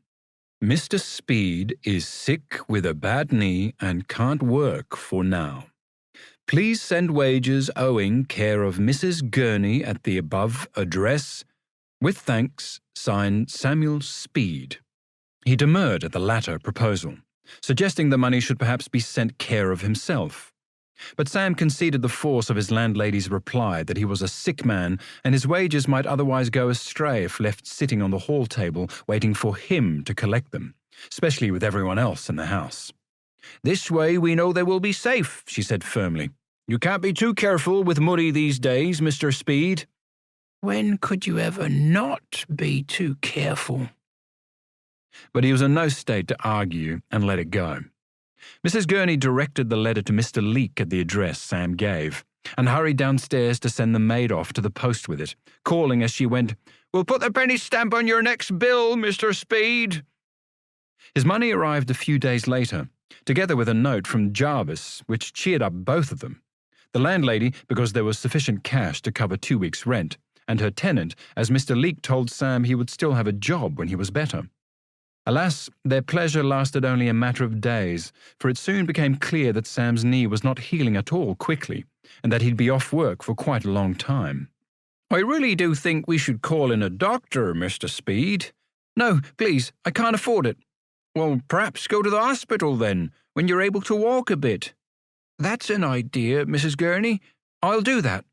Mr. Speed is sick with a bad knee and can't work for now. Please send wages owing care of Mrs. Gurney at the above address. With thanks, signed Samuel Speed. He demurred at the latter proposal, suggesting the money should perhaps be sent care of himself. But Sam conceded the force of his landlady's reply that he was a sick man and his wages might otherwise go astray if left sitting on the hall table waiting for him to collect them, especially with everyone else in the house. This way we know they will be safe, she said firmly. You can't be too careful with money these days, Mr. Speed. When could you ever not be too careful? But he was in no state to argue and let it go. Mrs. Gurney directed the letter to Mr. Leake at the address Sam gave, and hurried downstairs to send the maid off to the post with it, calling as she went, We'll put the penny stamp on your next bill, Mr. Speed. His money arrived a few days later, together with a note from Jarvis, which cheered up both of them. The landlady, because there was sufficient cash to cover 2 weeks' rent, and her tenant, as Mr. Leake told Sam he would still have a job when he was better. Alas, their pleasure lasted only a matter of days, for it soon became clear that Sam's knee was not healing at all quickly, and that he'd be off work for quite a long time. I really do think we should call in a doctor, Mr. Speed. No, please, I can't afford it. Well, perhaps go to the hospital then, when you're able to walk a bit. That's an idea, Mrs. Gurney. I'll do that.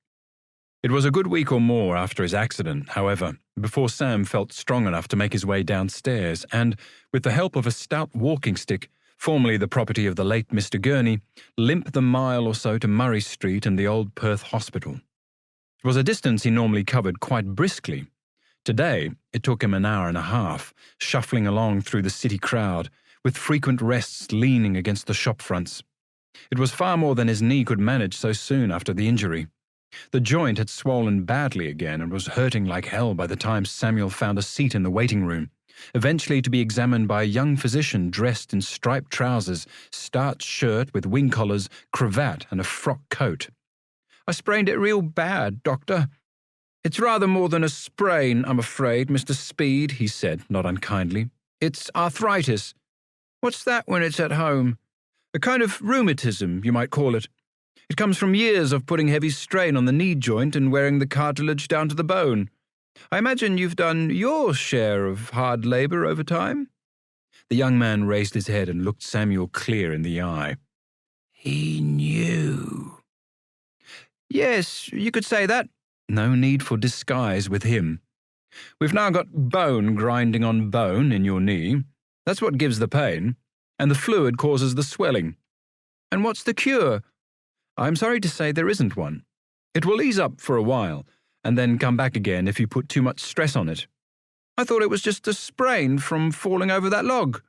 It was a good week or more after his accident, however, before Sam felt strong enough to make his way downstairs and, with the help of a stout walking stick, formerly the property of the late Mr. Gurney, limp the mile or so to Murray Street and the Old Perth Hospital. It was a distance he normally covered quite briskly. Today, it took him an hour and a half, shuffling along through the city crowd, with frequent rests leaning against the shop fronts. It was far more than his knee could manage so soon after the injury. The joint had swollen badly again and was hurting like hell by the time Samuel found a seat in the waiting room, eventually to be examined by a young physician dressed in striped trousers, starched shirt with wing collars, cravat, and a frock coat. I sprained it real bad, Doctor. It's rather more than a sprain, I'm afraid, Mr. Speed, he said, not unkindly. It's arthritis. What's that when it's at home? A kind of rheumatism, you might call it. It comes from years of putting heavy strain on the knee joint and wearing the cartilage down to the bone. I imagine you've done your share of hard labor over time? The young man raised his head and looked Samuel clear in the eye. He knew. Yes, you could say that. No need for disguise with him. We've now got bone grinding on bone in your knee. That's what gives the pain, and the fluid causes the swelling. And what's the cure? I'm sorry to say there isn't one. It will ease up for a while, and then come back again if you put too much stress on it. I thought it was just a sprain from falling over that log.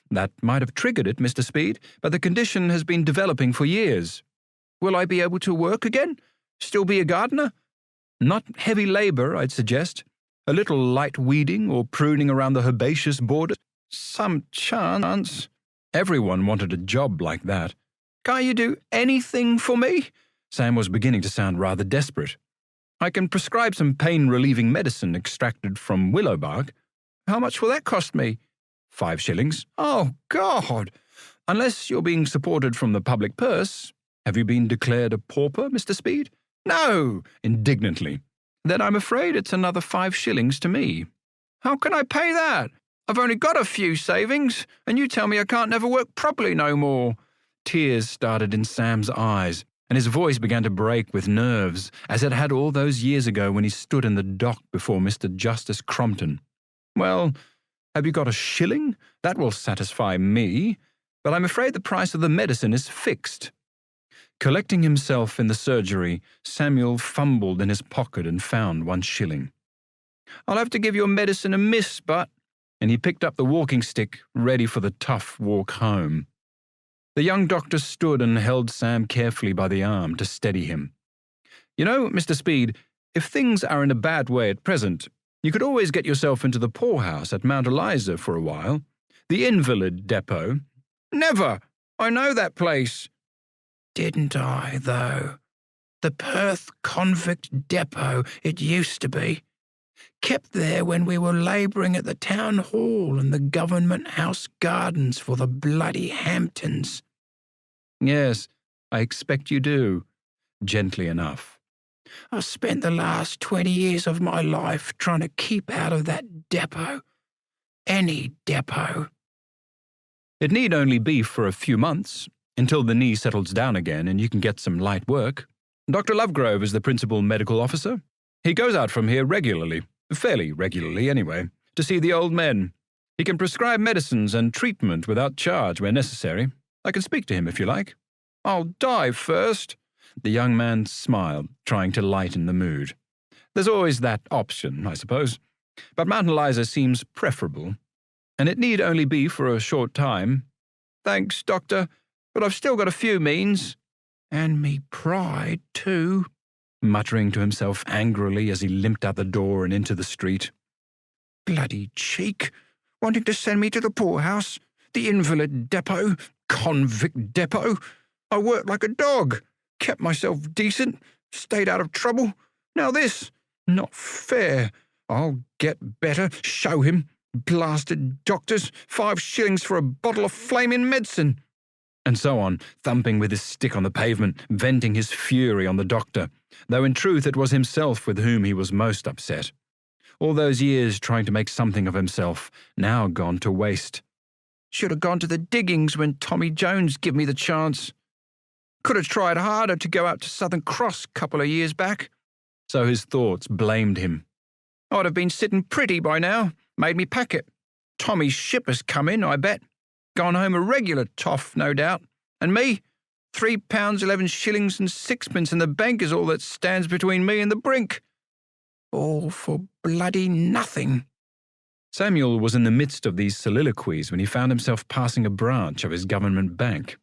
That might have triggered it, Mr. Speed, but the condition has been developing for years. Will I be able to work again? Still be a gardener? Not heavy labor, I'd suggest. A little light weeding or pruning around the herbaceous borders. Some chance. Everyone wanted a job like that. Can't you do anything for me? Sam was beginning to sound rather desperate. I can prescribe some pain-relieving medicine extracted from willow bark. How much will that cost me? 5 shillings. Oh, God! Unless you're being supported from the public purse. Have you been declared a pauper, Mr. Speed? No, indignantly. Then I'm afraid it's another 5 shillings to me. How can I pay that? I've only got a few savings, and you tell me I can't never work properly no more. Tears started in Sam's eyes, and his voice began to break with nerves, as it had all those years ago when he stood in the dock before Mr. Justice Crompton. Well, have you got a shilling? That will satisfy me, but I'm afraid the price of the medicine is fixed. Collecting himself in the surgery, Samuel fumbled in his pocket and found 1 shilling. I'll have to give your medicine a miss, but... And he picked up the walking stick, ready for the tough walk home. The young doctor stood and held Sam carefully by the arm to steady him. You know, Mr. Speed, if things are in a bad way at present, You could always get yourself into the poorhouse at Mount Eliza for a while. The invalid depot." "Never! I know that place." "Didn't I, though? The Perth convict depot it used to be. Kept there when we were labouring at the town hall and the government house gardens for the bloody Hamptons." "Yes, I expect you do," gently enough. "I've spent the last 20 years of my life trying to keep out of that depot. Any depot." "It need only be for a few months, until the knee settles down again and you can get some light work. Dr. Lovegrove is the principal medical officer. He goes out from here regularly, fairly regularly anyway, to see the old men. He can prescribe medicines and treatment without charge where necessary. I can speak to him if you like." "I'll die first." The young man smiled, trying to lighten the mood. "There's always that option, I suppose. But Mount Eliza seems preferable. And it need only be for a short time." "Thanks, Doctor, but I've still got a few means. And me pride, too," muttering to himself angrily as he limped out the door and into the street. "Bloody cheek, wanting to send me to the poorhouse, the invalid depot, convict depot. I worked like a dog, kept myself decent, stayed out of trouble. Now this, not fair. I'll get better, show him. Blasted doctors, 5 shillings for a bottle of flaming medicine." And so on, thumping with his stick on the pavement, venting his fury on the doctor, though in truth it was himself with whom he was most upset. All those years trying to make something of himself, now gone to waste. "Should have gone to the diggings when Tommy Jones give me the chance. Could have tried harder to go out to Southern Cross a couple of years back." So his thoughts blamed him. "I'd have been sitting pretty by now, made me packet. Tommy's ship has come in, I bet. Gone home a regular toff, no doubt. And me, £3 11 shillings and sixpence in the bank is all that stands between me and the brink. All for bloody nothing." Samuel was in the midst of these soliloquies when he found himself passing a branch of his government bank.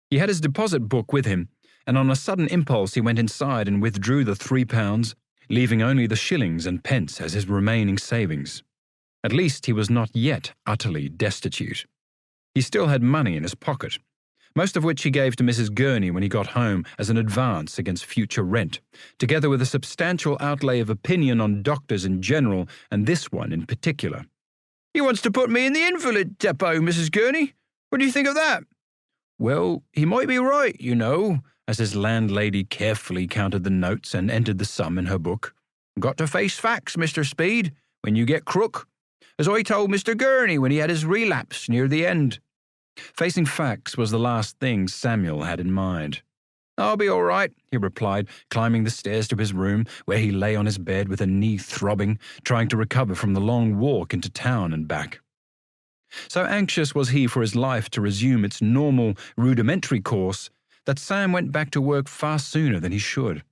He had his deposit book with him, and on a sudden impulse he went inside and withdrew the £3, leaving only the shillings and pence as his remaining savings. At least he was not yet utterly destitute. He still had money in his pocket, most of which he gave to Mrs. Gurney when he got home as an advance against future rent, together with a substantial outlay of opinion on doctors in general and this one in particular. "He wants to put me in the invalid depot, Mrs. Gurney. What do you think of that?" "Well, he might be right, you know," as his landlady carefully counted the notes and entered the sum in her book. "Got to face facts, Mr. Speed, when you get crook, as I told Mr. Gurney when he had his relapse near the end." Facing facts was the last thing Samuel had in mind. "I'll be all right," he replied, climbing the stairs to his room, where he lay on his bed with a knee throbbing, trying to recover from the long walk into town and back. So anxious was he for his life to resume its normal, rudimentary course that Sam went back to work far sooner than he should,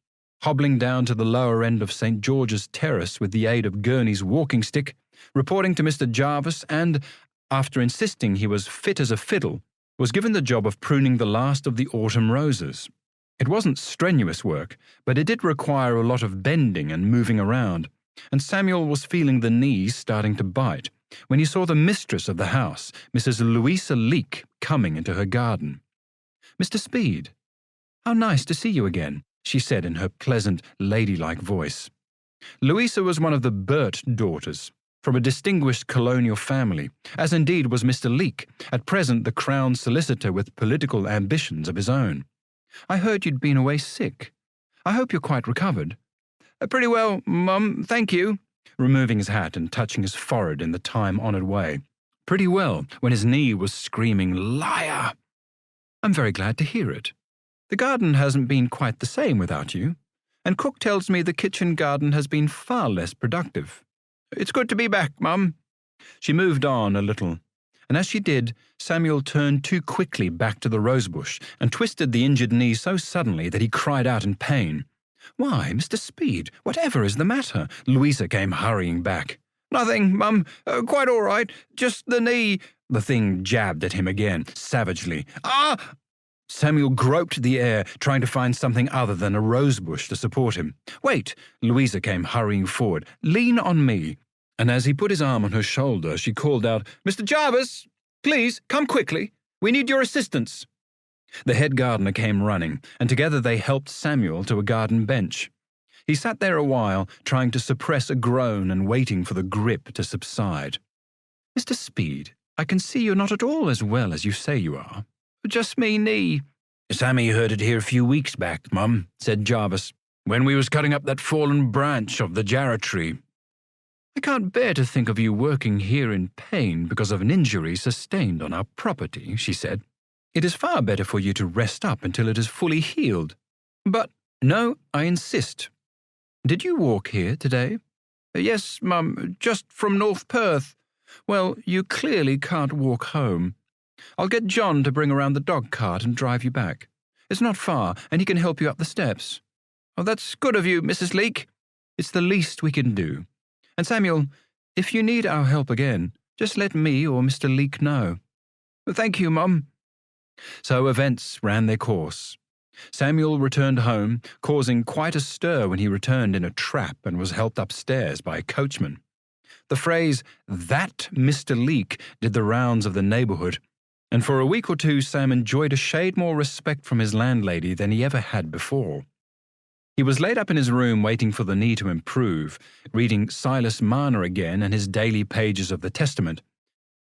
hobbling down to the lower end of St. George's Terrace with the aid of Gurney's walking stick, reporting to Mr. Jarvis and, after insisting he was fit as a fiddle, was given the job of pruning the last of the autumn roses. It wasn't strenuous work, but it did require a lot of bending and moving around, and Samuel was feeling the knees starting to bite when he saw the mistress of the house, Mrs. Louisa Leake, coming into her garden. "Mr. Speed, how nice to see you again," she said in her pleasant, ladylike voice. Louisa was one of the Burt daughters, from a distinguished colonial family, as indeed was Mr. Leake, at present the Crown Solicitor with political ambitions of his own. "I heard you'd been away sick. I hope you're quite recovered." Pretty well, Mum, thank you," removing his hat and touching his forehead in the time-honoured way. Pretty well, when his knee was screaming, "Liar!" "I'm very glad to hear it. The garden hasn't been quite the same without you, and cook tells me the kitchen garden has been far less productive." "It's good to be back, Mum." She moved on a little, and as she did, Samuel turned too quickly back to the rosebush and twisted the injured knee so suddenly that he cried out in pain. "Why, Mr. Speed, whatever is the matter?" Louisa came hurrying back. "Nothing, Mum. Quite all right. Just the knee." The thing jabbed at him again, savagely. "Ah!" Samuel groped the air, trying to find something other than a rosebush to support him. "Wait!" Louisa came hurrying forward. "Lean on me." And as he put his arm on her shoulder, she called out, "Mr. Jarvis, please, come quickly. We need your assistance." The head gardener came running, and together they helped Samuel to a garden bench. He sat there a while, trying to suppress a groan and waiting for the grip to subside. "Mr. Speed, I can see you're not at all as well as you say you are. Just me knee." "Sammy heard it here a few weeks back, Mum," said Jarvis, "when we was cutting up that fallen branch of the jarrah tree." "I can't bear to think of you working here in pain because of an injury sustained on our property," she said. "It is far better for you to rest up until it is fully healed. But no, I insist. Did you walk here today?" "Yes, Mum, just from North Perth." "Well, you clearly can't walk home. I'll get John to bring around the dog cart and drive you back. It's not far, and he can help you up the steps." "Oh, that's good of you, Mrs. Leake." "It's the least we can do. And Samuel, if you need our help again, just let me or Mr. Leake know." "Thank you, Mum." So events ran their course. Samuel returned home, causing quite a stir when he returned in a trap and was helped upstairs by a coachman. The phrase, "that Mr. Leake," did the rounds of the neighbourhood, and for a week or two Sam enjoyed a shade more respect from his landlady than he ever had before. He was laid up in his room waiting for the knee to improve, reading Silas Marner again and his daily pages of the Testament,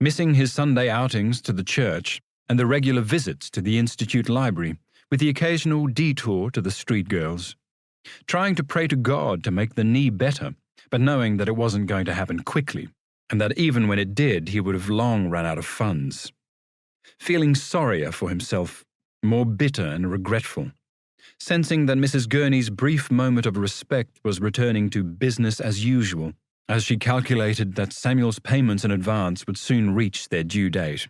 missing his Sunday outings to the church and the regular visits to the Institute Library, with the occasional detour to the street girls, trying to pray to God to make the knee better, but knowing that it wasn't going to happen quickly, and that even when it did, he would have long run out of funds. Feeling sorrier for himself, more bitter and regretful, sensing that Mrs. Gurney's brief moment of respect was returning to business as usual, as she calculated that Samuel's payments in advance would soon reach their due date,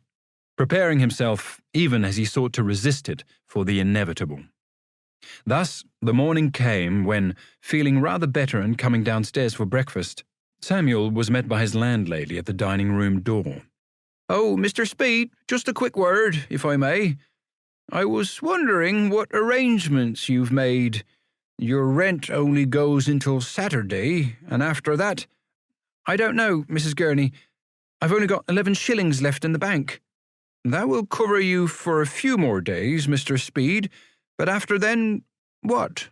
preparing himself, even as he sought to resist it, for the inevitable. Thus, the morning came when, feeling rather better and coming downstairs for breakfast, Samuel was met by his landlady at the dining-room door. "Oh, Mr. Speed, just a quick word, if I may. I was wondering what arrangements you've made. Your rent only goes until Saturday, and after that—" "I don't know, Mrs. Gurney. I've only got 11 shillings left in the bank." "That will cover you for a few more days, Mr. Speed, but after then, what?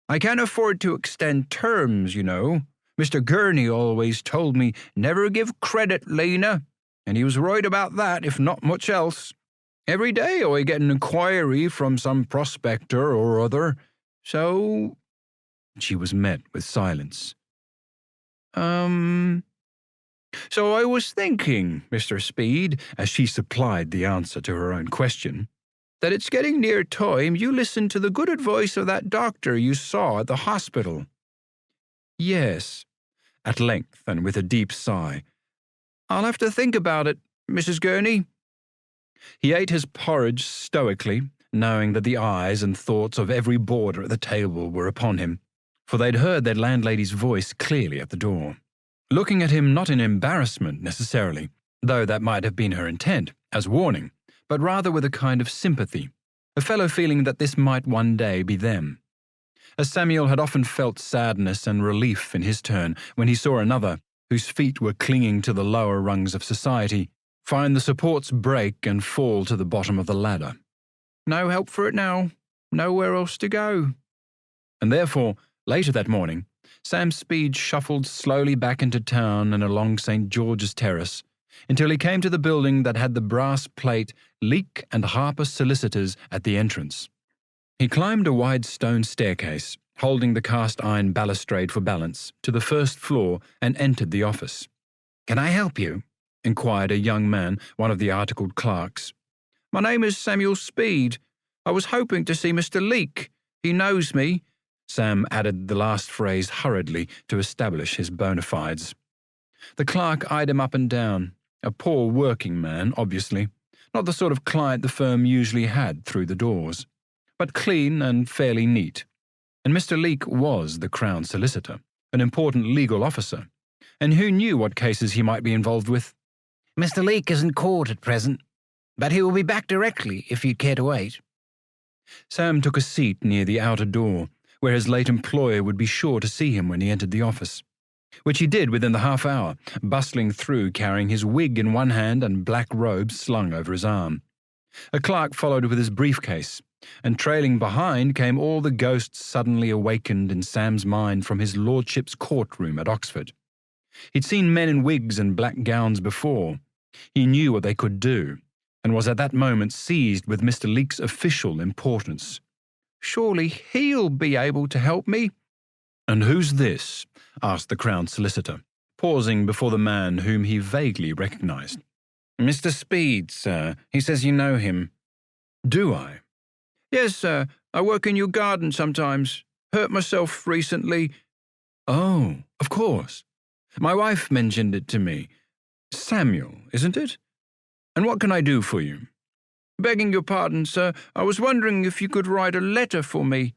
I can't afford to extend terms, you know. Mr. Gurney always told me never give credit, Lena, and he was right about that, if not much else. Every day I get an inquiry from some prospector or other, so—" She was met with silence. So I was thinking, Mr. Speed," as she supplied the answer to her own question, "that it's getting near time you listened to the good advice of that doctor you saw at the hospital." "Yes," at length and with a deep sigh. "I'll have to think about it, Mrs. Gurney." He ate his porridge stoically, knowing that the eyes and thoughts of every boarder at the table were upon him, for they'd heard their landlady's voice clearly at the door, looking at him not in embarrassment necessarily, though that might have been her intent, as warning, but rather with a kind of sympathy, a fellow feeling that this might one day be them. As Samuel had often felt sadness and relief in his turn when he saw another, whose feet were clinging to the lower rungs of society, find the supports break and fall to the bottom of the ladder. No help for it now, nowhere else to go. And therefore, later that morning, Sam Speed shuffled slowly back into town and along St. George's Terrace until he came to the building that had the brass plate Leake and Harper Solicitors at the entrance. He climbed a wide stone staircase, holding the cast-iron balustrade for balance, to the first floor and entered the office. "Can I help you?" inquired a young man, one of the articled clerks. "My name is Samuel Speed. I was hoping to see Mr. Leake. He knows me." Sam added the last phrase hurriedly to establish his bona fides. The clerk eyed him up and down. A poor working man, obviously, not the sort of client the firm usually had through the doors, but clean and fairly neat. And Mr. Leake was the Crown Solicitor, an important legal officer, and who knew what cases he might be involved with? "Mr. Leake is in court at present, but he will be back directly if you'd care to wait." Sam took a seat near the outer door, where his late employer would be sure to see him when he entered the office, which he did within the half hour, bustling through carrying his wig in one hand and black robe slung over his arm. A clerk followed with his briefcase, and trailing behind came all the ghosts suddenly awakened in Sam's mind from his lordship's courtroom at Oxford. He'd seen men in wigs and black gowns before. He knew what they could do, and was at that moment seized with Mr. Leake's official importance. Surely he'll be able to help me. And who's this? Asked the Crown Solicitor, pausing before the man whom he vaguely recognised. Mr. Speed, sir. He says you know him. Do I? Yes, sir. I work in your garden sometimes. Hurt myself recently. Oh, of course. My wife mentioned it to me. Samuel, isn't it? And what can I do for you? Begging your pardon, sir, I was wondering if you could write a letter for me.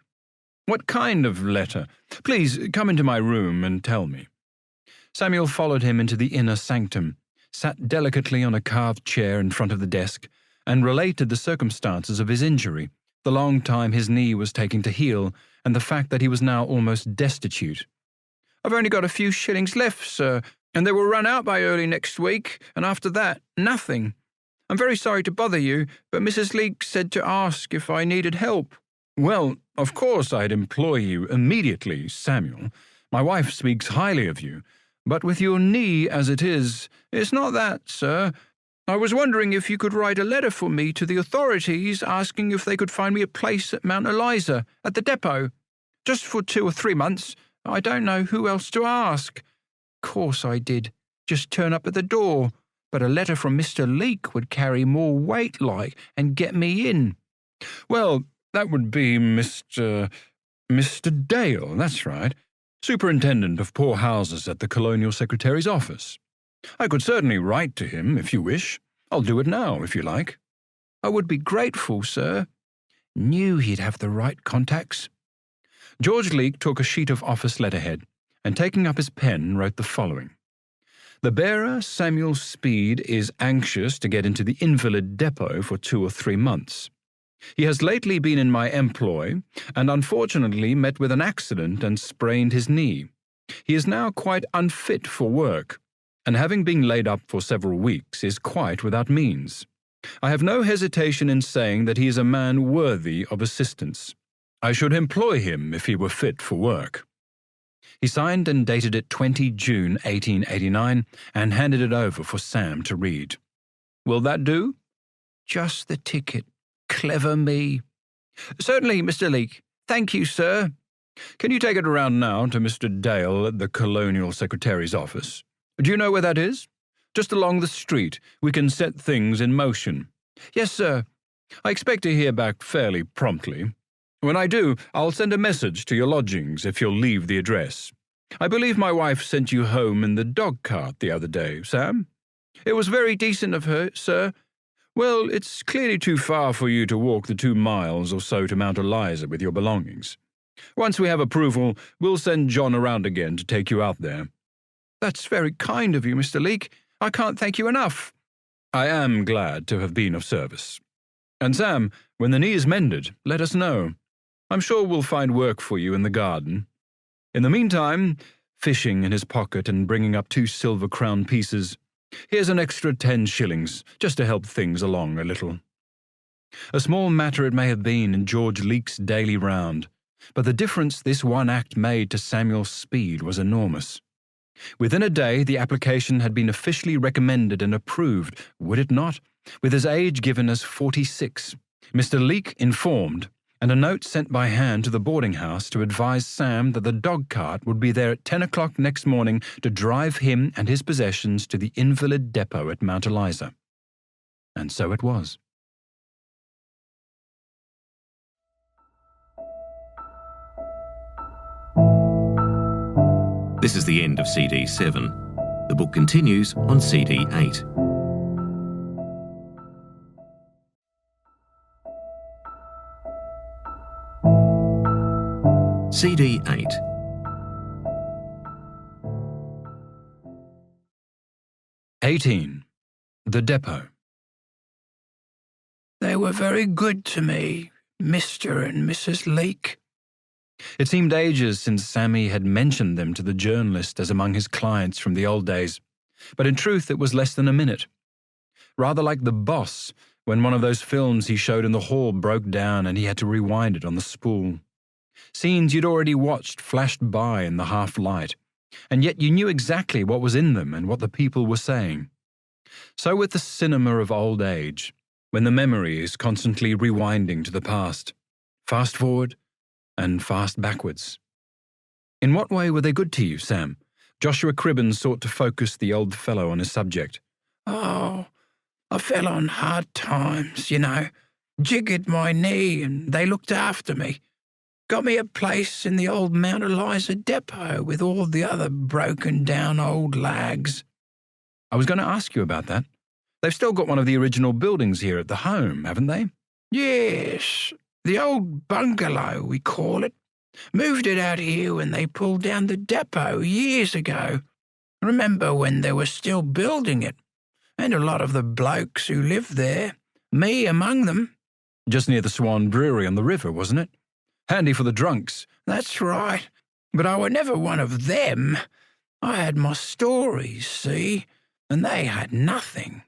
What kind of letter? Please come into my room and tell me. Samuel followed him into the inner sanctum, sat delicately on a carved chair in front of the desk, and related the circumstances of his injury, the long time his knee was taking to heal, and the fact that he was now almost destitute. I've only got a few shillings left, sir, and they will run out by early next week, and after that, nothing. I'm very sorry to bother you, but Mrs. Leake said to ask if I needed help. Well, of course I'd employ you immediately, Samuel. My wife speaks highly of you, but with your knee as it is, it's not that, sir. I was wondering if you could write a letter for me to the authorities asking if they could find me a place at Mount Eliza, at the depot. Just for 2 or 3 months. I don't know who else to ask. Course I did. Just turn up at the door. But a letter from Mr. Leake would carry more weight like and get me in. Well, that would be Mr. Dale, that's right. Superintendent of Poor Houses at the Colonial Secretary's office. I could certainly write to him if you wish. I'll do it now, if you like. I would be grateful, sir. Knew he'd have the right contacts. George Leake took a sheet of office letterhead, and taking up his pen, wrote the following. The bearer, Samuel Speed, is anxious to get into the invalid depot for 2 or 3 months. He has lately been in my employ, and unfortunately met with an accident and sprained his knee. He is now quite unfit for work, and having been laid up for several weeks, is quite without means. I have no hesitation in saying that he is a man worthy of assistance. I should employ him if he were fit for work. He signed and dated it 20 June 1889 and handed it over for Sam to read. Will that do? Just the ticket. Clever me. Certainly, Mr. Leake. Thank you, sir. Can you take it around now to Mr. Dale at the Colonial Secretary's office? Do you know where that is? Just along the street. We can set things in motion. Yes, sir. I expect to hear back fairly promptly. When I do, I'll send a message to your lodgings if you'll leave the address. I believe my wife sent you home in the dog-cart the other day, Sam? It was very decent of her, sir. Well, it's clearly too far for you to walk the 2 miles or so to Mount Eliza with your belongings. Once we have approval, we'll send John around again to take you out there. That's very kind of you, Mr. Leake. I can't thank you enough. I am glad to have been of service. And Sam, when the knee is mended, let us know. I'm sure we'll find work for you in the garden. In the meantime, fishing in his pocket and bringing up 2 silver crown pieces, here's an extra 10 shillings, just to help things along a little. A small matter it may have been in George Leake's daily round, but the difference this one act made to Samuel Speed was enormous. Within a day, the application had been officially recommended and approved, would it not, with his age given as 46. Mr. Leake informed, and a note sent by hand to the boarding-house to advise Sam that the dog-cart would be there at 10 o'clock next morning to drive him and his possessions to the invalid depot at Mount Eliza. And so it was. This is the end of CD 7. The book continues on CD 8. CD 8. The depot. They were very good to me, Mr. and Mrs. Leake. It seemed ages since Sammy had mentioned them to the journalist as among his clients from the old days, but in truth it was less than a minute. Rather like The Boss, when one of those films he showed in the hall broke down and he had to rewind it on the spool. Scenes you'd already watched flashed by in the half-light, and yet you knew exactly what was in them and what the people were saying. So with the cinema of old age, when the memory is constantly rewinding to the past, fast forward and fast backwards. In what way were they good to you, Sam? Joshua Cribben sought to focus the old fellow on his subject. Oh, I fell on hard times, jiggered my knee and they looked after me. Got me a place in the old Mount Eliza depot with all the other broken-down old lags. I was going to ask you about that. They've still got one of the original buildings here at the home, haven't they? Yes, the old bungalow, we call it. Moved it out here when they pulled down the depot years ago. Remember when they were still building it? And a lot of the blokes who lived there, me among them. Just near the Swan Brewery on the river, wasn't it? Handy for the drunks. That's right. But I were never one of them. I had my stories, see? And they had nothing.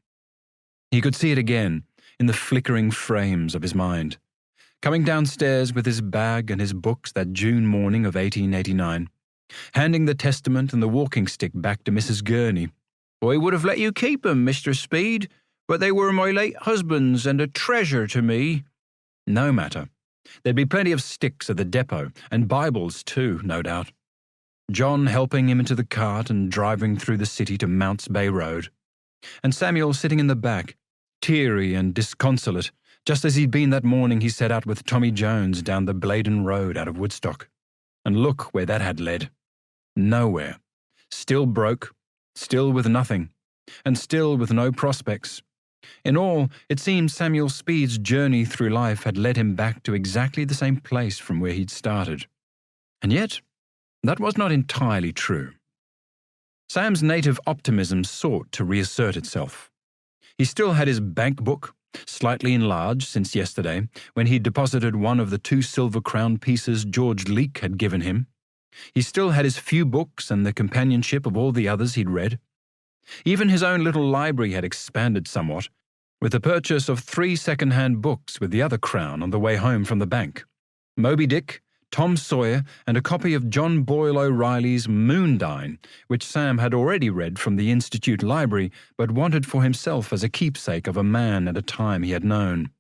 He could see it again, in the flickering frames of his mind. Coming downstairs with his bag and his books that June morning of 1889, handing the Testament and the walking stick back to Mrs. Gurney. I would have let you keep 'em, Mr. Speed, but they were my late husband's and a treasure to me. No matter. There'd be plenty of sticks at the depot, and Bibles too, no doubt. John helping him into the cart and driving through the city to Mounts Bay Road. And Samuel sitting in the back, teary and disconsolate, just as he'd been that morning he set out with Tommy Jones down the Bladen Road out of Woodstock. And look where that had led. Nowhere. Still broke, still with nothing, and still with no prospects. In all, it seemed Samuel Speed's journey through life had led him back to exactly the same place from where he'd started. And yet, that was not entirely true. Sam's native optimism sought to reassert itself. He still had his bank book, slightly enlarged since yesterday, when he deposited one of the 2 silver crown pieces George Leake had given him. He still had his few books and the companionship of all the others he'd read. Even his own little library had expanded somewhat, with the purchase of 3 second-hand books with the other crown on the way home from the bank. Moby Dick, Tom Sawyer, and a copy of John Boyle O'Reilly's Moondine, which Sam had already read from the Institute Library, but wanted for himself as a keepsake of a man at a time he had known.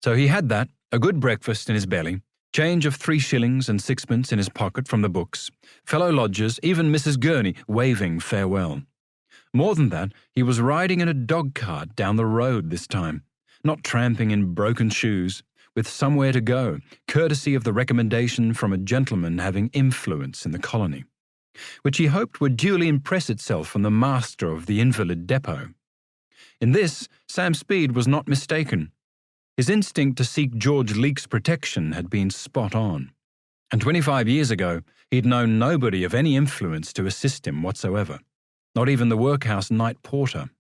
So he had that, a good breakfast in his belly, change of 3 shillings and 6pence in his pocket from the books, fellow lodgers, even Mrs. Gurney, waving farewell. More than that, he was riding in a dog-cart down the road this time, not tramping in broken shoes, with somewhere to go, courtesy of the recommendation from a gentleman having influence in the colony, which he hoped would duly impress itself on the master of the invalid depot. In this, Sam Speed was not mistaken. His instinct to seek George Leake's protection had been spot on, and 25 years ago he'd known nobody of any influence to assist him whatsoever, not even the workhouse night porter.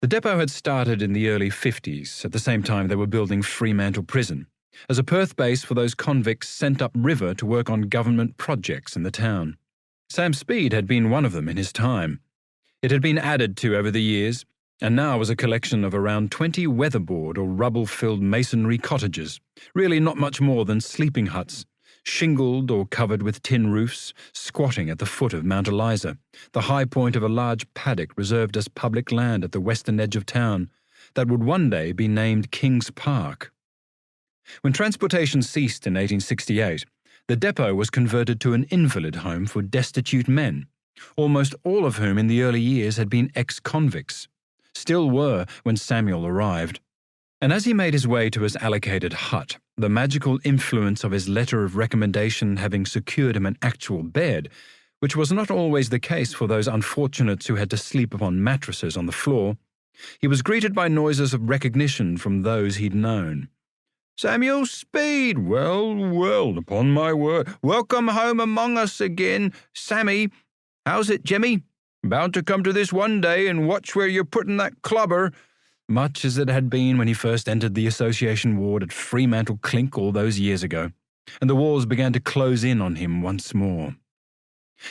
The depot had started in the early 50s, at the same time they were building Fremantle Prison, as a Perth base for those convicts sent upriver to work on government projects in the town. Sam Speed had been one of them in his time. It had been added to over the years, and now was a collection of around 20 weatherboard or rubble-filled masonry cottages, really not much more than sleeping huts, shingled or covered with tin roofs, squatting at the foot of Mount Eliza, the high point of a large paddock reserved as public land at the western edge of town, that would one day be named King's Park. When transportation ceased in 1868, the depot was converted to an invalid home for destitute men, almost all of whom in the early years had been ex-convicts, still were when Samuel arrived. And as he made his way to his allocated hut, the magical influence of his letter of recommendation having secured him an actual bed, which was not always the case for those unfortunates who had to sleep upon mattresses on the floor, he was greeted by noises of recognition from those he'd known. "Samuel Speed! Well, well, upon my word. Welcome home among us again. Sammy, how's it, Jimmy? Bound to come to this one day and watch where you're putting that clobber. much as it had been when he first entered the association ward at Fremantle Clink all those years ago, and the walls began to close in on him once more.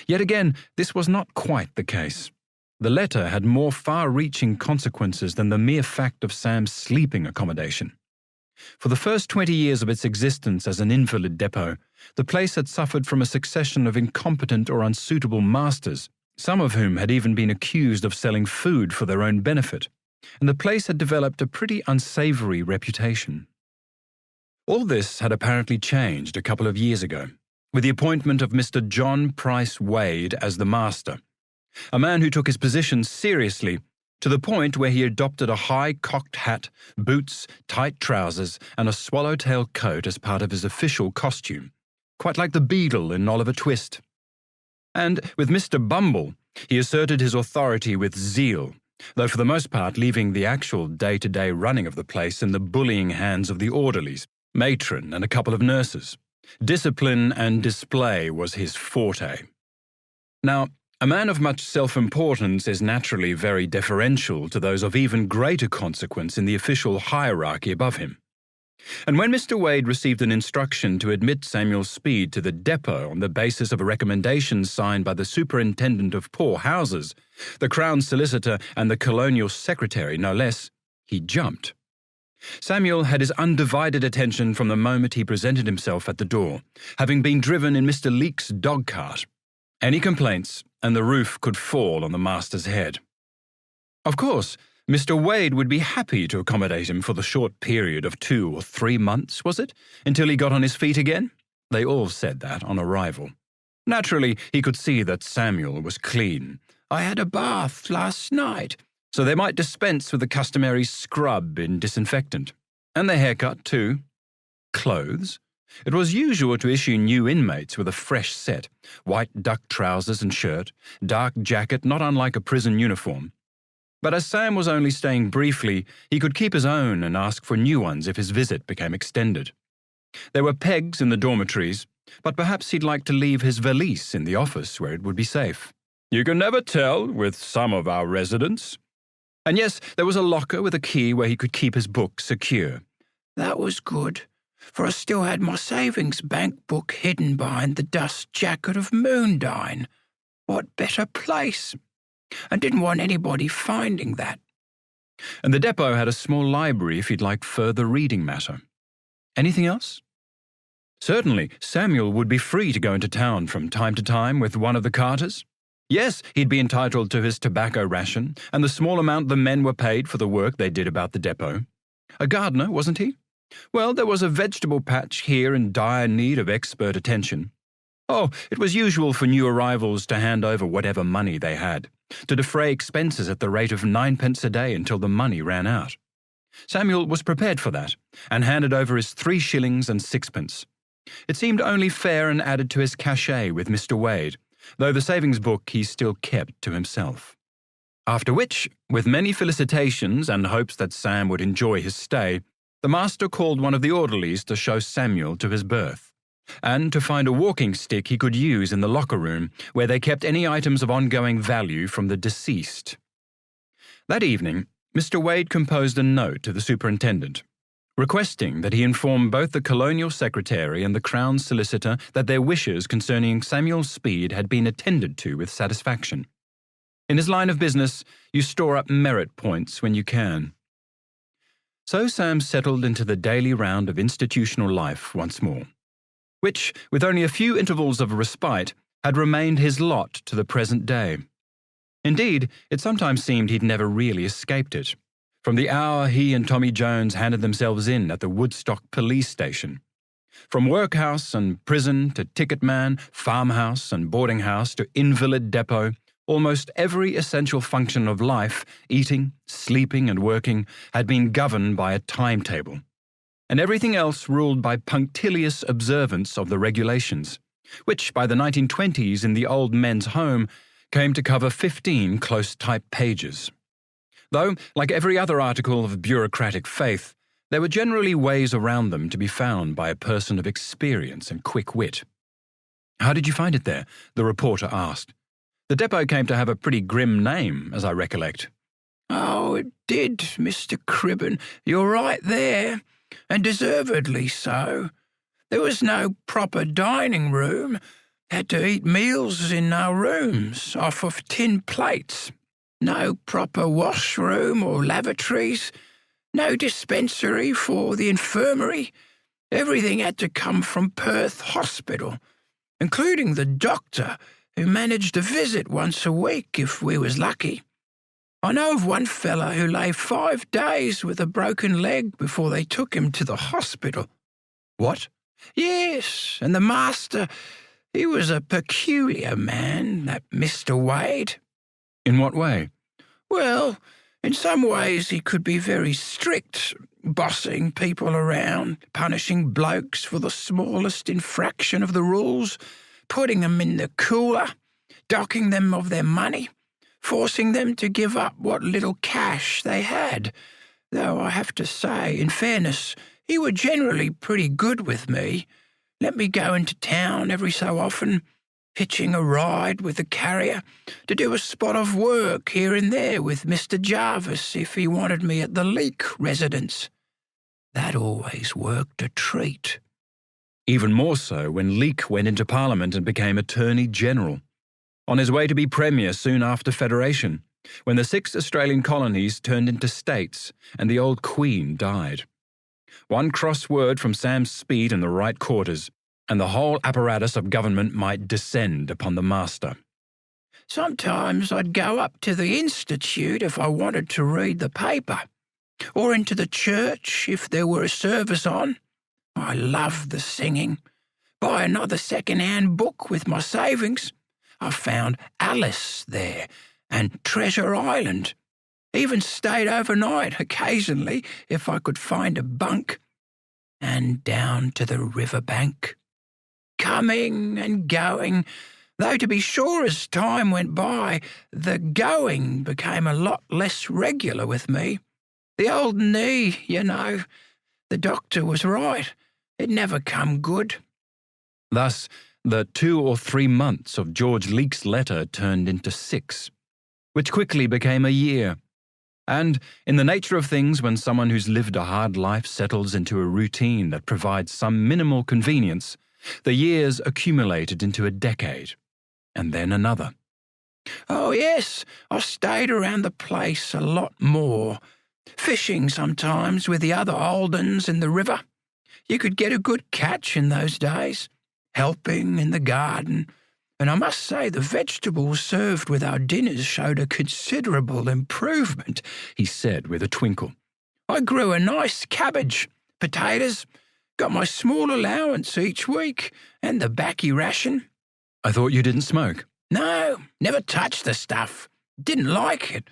Yet again, this was not quite the case. The letter had more far-reaching consequences than the mere fact of Sam's sleeping accommodation. For the first 20 years of its existence as an invalid depot, the place had suffered from a succession of incompetent or unsuitable masters, some of whom had even been accused of selling food for their own benefit, and the place had developed a pretty unsavoury reputation. All this had apparently changed a couple of years ago, with the appointment of Mr. John Price Wade as the master, a man who took his position seriously to the point where he adopted a high cocked hat, boots, tight trousers, and a swallowtail coat as part of his official costume, quite like the Beadle in Oliver Twist. And with Mr. Bumble, he asserted his authority with zeal, though for the most part leaving the actual day-to-day running of the place in the bullying hands of the orderlies, matron, and a couple of nurses. Discipline and display was his forte. Now, a man of much self-importance is naturally very deferential to those of even greater consequence in the official hierarchy above him. And when Mr. Wade received an instruction to admit Samuel Speed to the depot on the basis of a recommendation signed by the superintendent of poor houses, the Crown Solicitor, and the Colonial Secretary, no less, he jumped. Samuel had his undivided attention from the moment he presented himself at the door, having been driven in Mr. Leake's dog-cart. Any complaints, and the roof could fall on the master's head. Of course, Mr. Wade would be happy to accommodate him for the short period of 2 or 3 months, was it, until he got on his feet again? They all said that on arrival. Naturally, he could see that Samuel was clean. "I had a bath last night," so they might dispense with the customary scrub in disinfectant. And the haircut, too. Clothes. It was usual to issue new inmates with a fresh set, white duck trousers and shirt, dark jacket not unlike a prison uniform. But as Sam was only staying briefly, he could keep his own and ask for new ones if his visit became extended. There were pegs in the dormitories, but perhaps he'd like to leave his valise in the office where it would be safe. You can never tell with some of our residents. And yes, there was a locker with a key where he could keep his books secure. That was good, for I still had my savings bank book hidden behind the dust jacket of Moondine. What better place? And didn't want anybody finding that. And the depot had a small library if he'd like further reading matter. Anything else? Certainly, Samuel would be free to go into town from time to time with one of the carters. Yes, he'd be entitled to his tobacco ration and the small amount the men were paid for the work they did about the depot. A gardener, wasn't he? Well, there was a vegetable patch here in dire need of expert attention. Oh, it was usual for new arrivals to hand over whatever money they had, to defray expenses at the rate of 9p a day until the money ran out. Samuel was prepared for that, and handed over his 3 shillings and 6p. It seemed only fair and added to his cachet with Mr. Wade, though the savings book he still kept to himself. After which, with many felicitations and hopes that Sam would enjoy his stay, the master called one of the orderlies to show Samuel to his berth, and to find a walking stick he could use in the locker room where they kept any items of ongoing value from the deceased. That evening, Mr. Wade composed a note to the superintendent, requesting that he inform both the Colonial Secretary and the Crown Solicitor that their wishes concerning Samuel Speed had been attended to with satisfaction. In his line of business, you store up merit points when you can. So Sam settled into the daily round of institutional life once more, which, with only a few intervals of respite, had remained his lot to the present day. Indeed, it sometimes seemed he'd never really escaped it, from the hour he and Tommy Jones handed themselves in at the Woodstock police station. From workhouse and prison to ticket man, farmhouse and boarding house to invalid depot, almost every essential function of life, eating, sleeping and working, had been governed by a timetable, and everything else ruled by punctilious observance of the regulations, which by the 1920s in the old men's home came to cover 15 close-type pages. Though, like every other article of bureaucratic faith, there were generally ways around them to be found by a person of experience and quick wit. "How did you find it there?" the reporter asked. "The depot came to have a pretty grim name, as I recollect." Oh, it did, Mr. Cribben. You're right there, and deservedly so. There was no proper dining room. Had to eat meals in our rooms off of tin plates. No proper washroom or lavatories. No dispensary for the infirmary. Everything had to come from Perth Hospital, including the doctor, who managed a visit once a week if we was lucky. I know of one fella who lay 5 days with a broken leg before they took him to the hospital. What? Yes, and the master, he was a peculiar man, that Mr. Wade. In what way? Well, in some ways he could be very strict, bossing people around, punishing blokes for the smallest infraction of the rules, putting them in the cooler, docking them of their money, forcing them to give up what little cash they had. Though I have to say, in fairness, he were generally pretty good with me. Let me go into town every so often, hitching a ride with the carrier, to do a spot of work here and there with Mr. Jarvis if he wanted me at the Leake residence. That always worked a treat. Even more so when Leake went into Parliament and became Attorney General, on his way to be Premier soon after Federation, when the 6 Australian colonies turned into states and the old Queen died. One cross word from Sam Speed in the right quarters, and the whole apparatus of government might descend upon the master. Sometimes I'd go up to the Institute if I wanted to read the paper, or into the church if there were a service on. I loved the singing. Buy another second-hand book with my savings. I found Alice there and Treasure Island. Even stayed overnight occasionally if I could find a bunk. And down to the riverbank. Coming and going, though to be sure as time went by, the going became a lot less regular with me. The old knee, you know, the doctor was right. It never come good. Thus, the 2 or 3 months of George Leake's letter turned into 6, which quickly became a year. And, in the nature of things, when someone who's lived a hard life settles into a routine that provides some minimal convenience, the years accumulated into a decade, and then another. Oh, yes, I stayed around the place a lot more, fishing sometimes with the other old uns in the river. You could get a good catch in those days, helping in the garden, and I must say the vegetables served with our dinners showed a considerable improvement, he said with a twinkle. I grew a nice cabbage, potatoes, got my small allowance each week, and the baccy ration. I thought you didn't smoke. No, never touched the stuff. Didn't like it.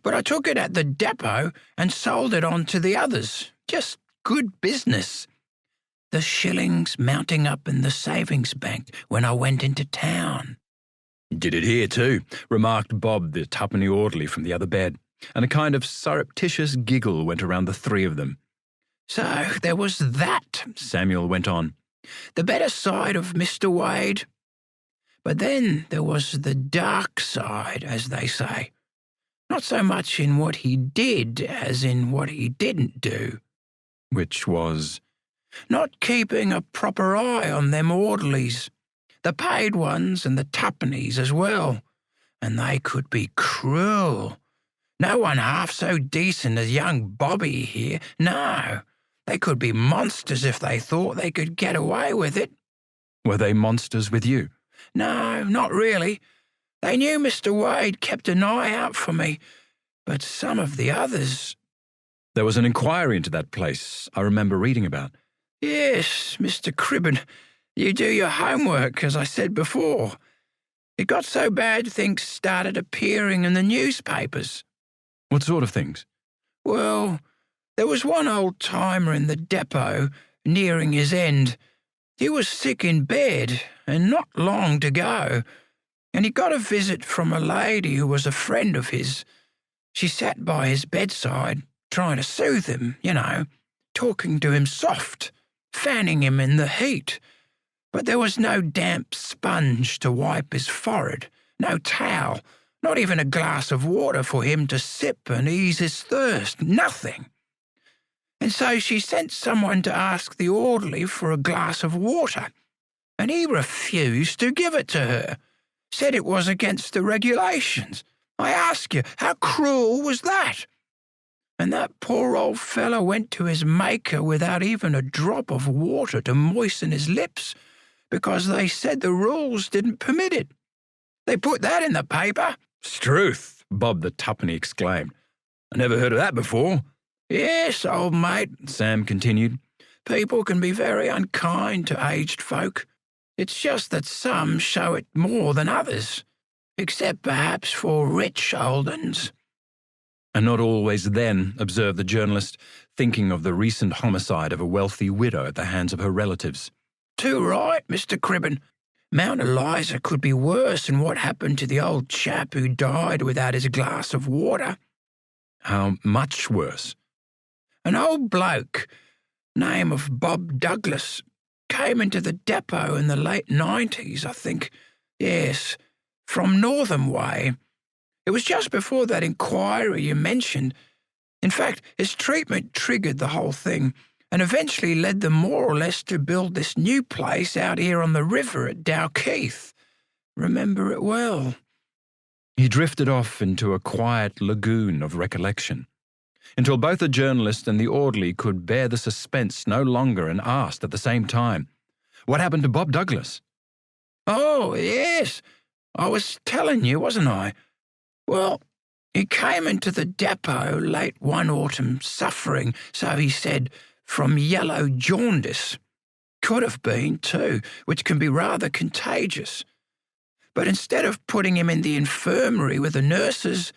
But I took it at the depot and sold it on to the others. Just good business. The shillings mounting up in the savings bank when I went into town. Did it here too, remarked Bob, the twopenny orderly from the other bed, and a kind of surreptitious giggle went around the 3 of them. So there was that, Samuel went on. The better side of Mr. Wade. But then there was the dark side, as they say. Not so much in what he did as in what he didn't do. Which was? Not keeping a proper eye on them orderlies, the paid ones and the twopennies as well. And they could be cruel. No one half so decent as young Bobby here, no. They could be monsters if they thought they could get away with it. Were they monsters with you? No, not really. They knew Mr. Wade kept an eye out for me, but some of the others... There was an inquiry into that place I remember reading about. Yes, Mr. Cribben, you do your homework, as I said before. It got so bad things started appearing in the newspapers. What sort of things? Well, there was one old-timer in the depot, nearing his end. He was sick in bed, and not long to go, and he got a visit from a lady who was a friend of his. She sat by his bedside, trying to soothe him, you know, talking to him soft, fanning him in the heat. But there was no damp sponge to wipe his forehead, no towel, Not even a glass of water for him to sip and ease his thirst. Nothing. And so she sent someone to ask the orderly for a glass of water, and he refused to give it to her. Said it was against the regulations. I ask you, how cruel was that? And that poor old fellow went to his maker without even a drop of water to moisten his lips, because they said the rules didn't permit it. They put that in the paper. "Struth," Bob the Tuppenny exclaimed. "I never heard of that before." "Yes, old mate," Sam continued. "People can be very unkind to aged folk. It's just that some show it more than others, except perhaps for rich old uns." "And not always then," observed the journalist, thinking of the recent homicide of a wealthy widow at the hands of her relatives. "Too right, Mr. Cribben. Mount Eliza could be worse than what happened to the old chap who died without his glass of water." "How much worse?" "An old bloke, name of Bob Douglas, came into the depot in the late 90s, I think. Yes, from Northam way. It was just before that inquiry you mentioned. In fact, his treatment triggered the whole thing, and eventually led them more or less to build this new place out here on the river at Dalkeith. Remember it well." He drifted off into a quiet lagoon of recollection, until both the journalist and the orderly could bear the suspense no longer and asked at the same time, "What happened to Bob Douglas?" "Oh, yes, I was telling you, wasn't I? Well, he came into the depot late one autumn suffering, so he said, from yellow jaundice. Could have been, too, which can be rather contagious. But instead of putting him in the infirmary with the nurses,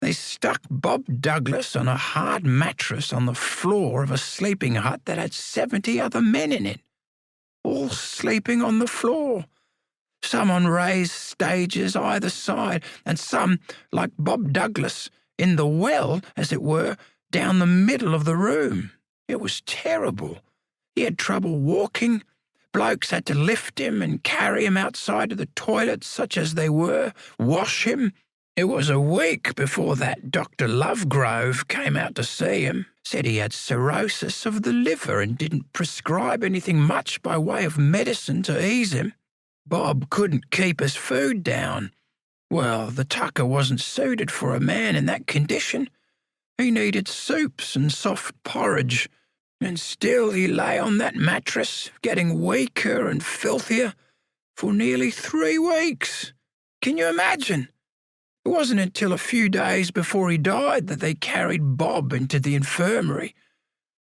they stuck Bob Douglas on a hard mattress on the floor of a sleeping hut that had 70 other men in it, all sleeping on the floor. Some on raised stages either side, and some, like Bob Douglas, in the well, as it were, down the middle of the room. It was terrible. He had trouble walking. Blokes had to lift him and carry him outside to the toilets, such as they were, wash him. It was a week before that Dr. Lovegrove came out to see him, said he had cirrhosis of the liver and didn't prescribe anything much by way of medicine to ease him. Bob couldn't keep his food down. Well, the tucker wasn't suited for a man in that condition. He needed soups and soft porridge, and still he lay on that mattress, getting weaker and filthier, for nearly 3 weeks. Can you imagine? It wasn't until a few days before he died that they carried Bob into the infirmary,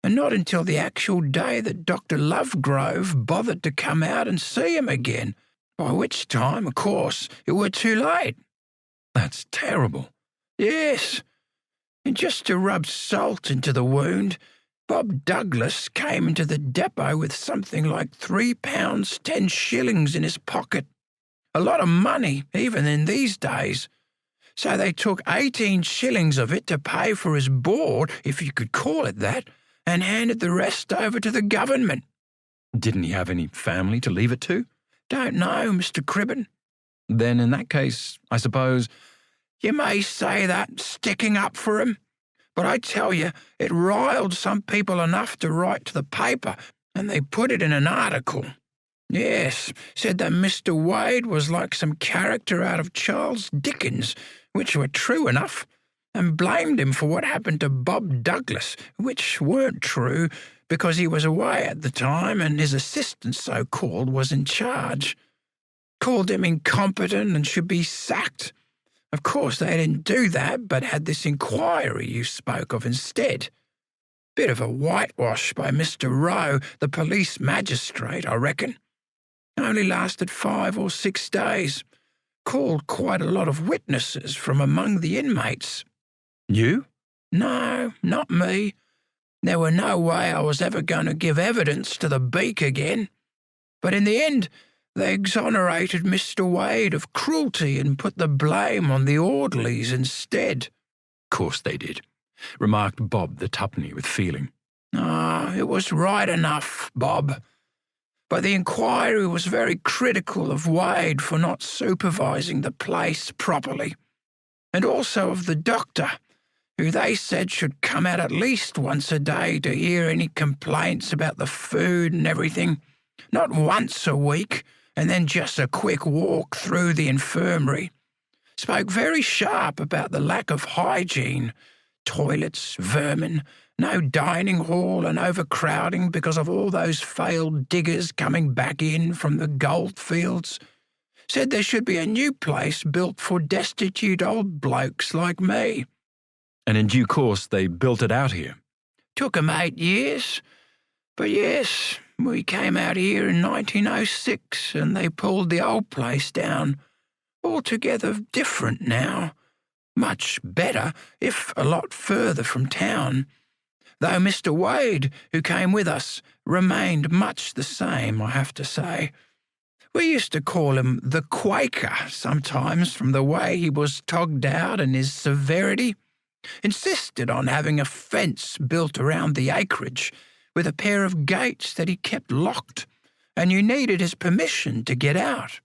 and not until the actual day that Dr. Lovegrove bothered to come out and see him again, by which time, of course, it were too late. "That's terrible." "Yes, and just to rub salt into the wound, Bob Douglas came into the depot with something like £3 10 in his pocket. A lot of money, even in these days. So they took 18 shillings of it to pay for his board, if you could call it that, and handed the rest over to the government." "Didn't he have any family to leave it to?" "Don't know, Mr. Cribben." "Then in that case, I suppose—" "You may say that, sticking up for him. But I tell you, it riled some people enough to write to the paper, and they put it in an article. Yes, said that Mr. Wade was like some character out of Charles Dickens, which were true enough, and blamed him for what happened to Bob Douglas, which weren't true, because he was away at the time and his assistant, so-called, was in charge. Called him incompetent and should be sacked. Of course, they didn't do that, but had this inquiry you spoke of instead. Bit of a whitewash by Mr. Rowe, the police magistrate, I reckon. Only lasted 5 or 6 days. Called quite a lot of witnesses from among the inmates." "You?" "No, not me. There were no way I was ever going to give evidence to the beak again. But in the end, they exonerated Mr. Wade of cruelty and put the blame on the orderlies instead." "Course they did," remarked Bob the Tuppenny with feeling. "Ah, it was right enough, Bob. But the inquiry was very critical of Wade for not supervising the place properly. and also of the doctor, who they said should come out at least once a day to hear any complaints about the food and everything, not once a week and then just a quick walk through the infirmary. Spoke very sharp about the lack of hygiene, toilets, vermin, no dining hall and overcrowding because of all those failed diggers coming back in from the goldfields. Said there should be a new place built for destitute old blokes like me. And in due course they built it out here. Took 'em 8 years. But yes, we came out here in 1906 and they pulled the old place down. Altogether different now. Much better, if a lot further from town. Though Mr. Wade, who came with us, remained much the same, I have to say. We used to call him the Quaker sometimes from the way he was togged out and his severity. Insisted on having a fence built around the acreage with a pair of gates that he kept locked, and you needed his permission to get out.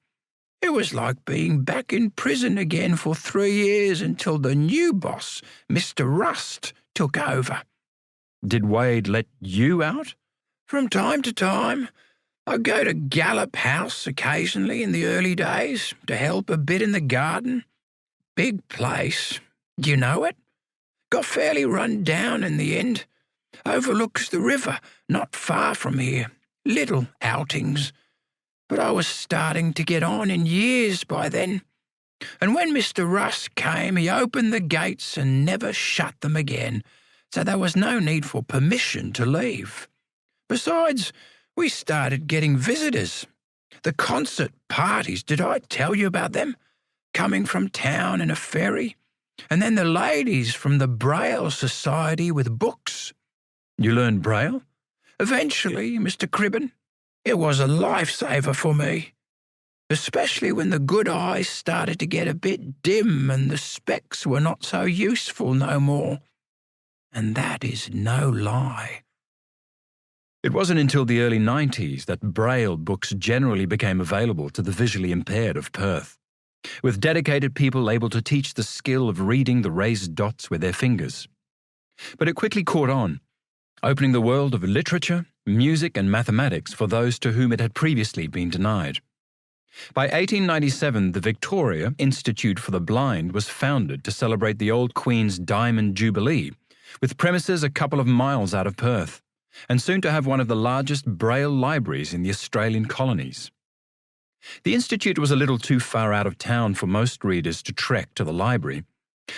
It was like being back in prison again for 3 years until the new boss, Mr. Rust, took over. Did Wade let you out? From time to time. I'd go to Gallop House occasionally in the early days to help a bit in the garden. Big place. Do you know it? Got fairly run down in the end. Overlooks the river, not far from here. Little outings. But I was starting to get on in years by then. And when Mr. Russ came, he opened the gates and never shut them again, so there was no need for permission to leave. Besides, we started getting visitors. The concert parties, did I tell you about them? Coming from town in a ferry. And then the ladies from the Braille Society with books. You learned Braille? Eventually, Mr. Cribben. It was a lifesaver for me, especially when the good eyes started to get a bit dim and the specs were not so useful no more. And that is no lie. It wasn't until the early 90s that Braille books generally became available to the visually impaired of Perth, with dedicated people able to teach the skill of reading the raised dots with their fingers. But it quickly caught on, opening the world of literature, music and mathematics for those to whom it had previously been denied. By 1897, the Victoria Institute for the Blind was founded to celebrate the old Queen's Diamond Jubilee, with premises a couple of miles out of Perth, and soon to have one of the largest Braille libraries in the Australian colonies. The Institute was a little too far out of town for most readers to trek to the library,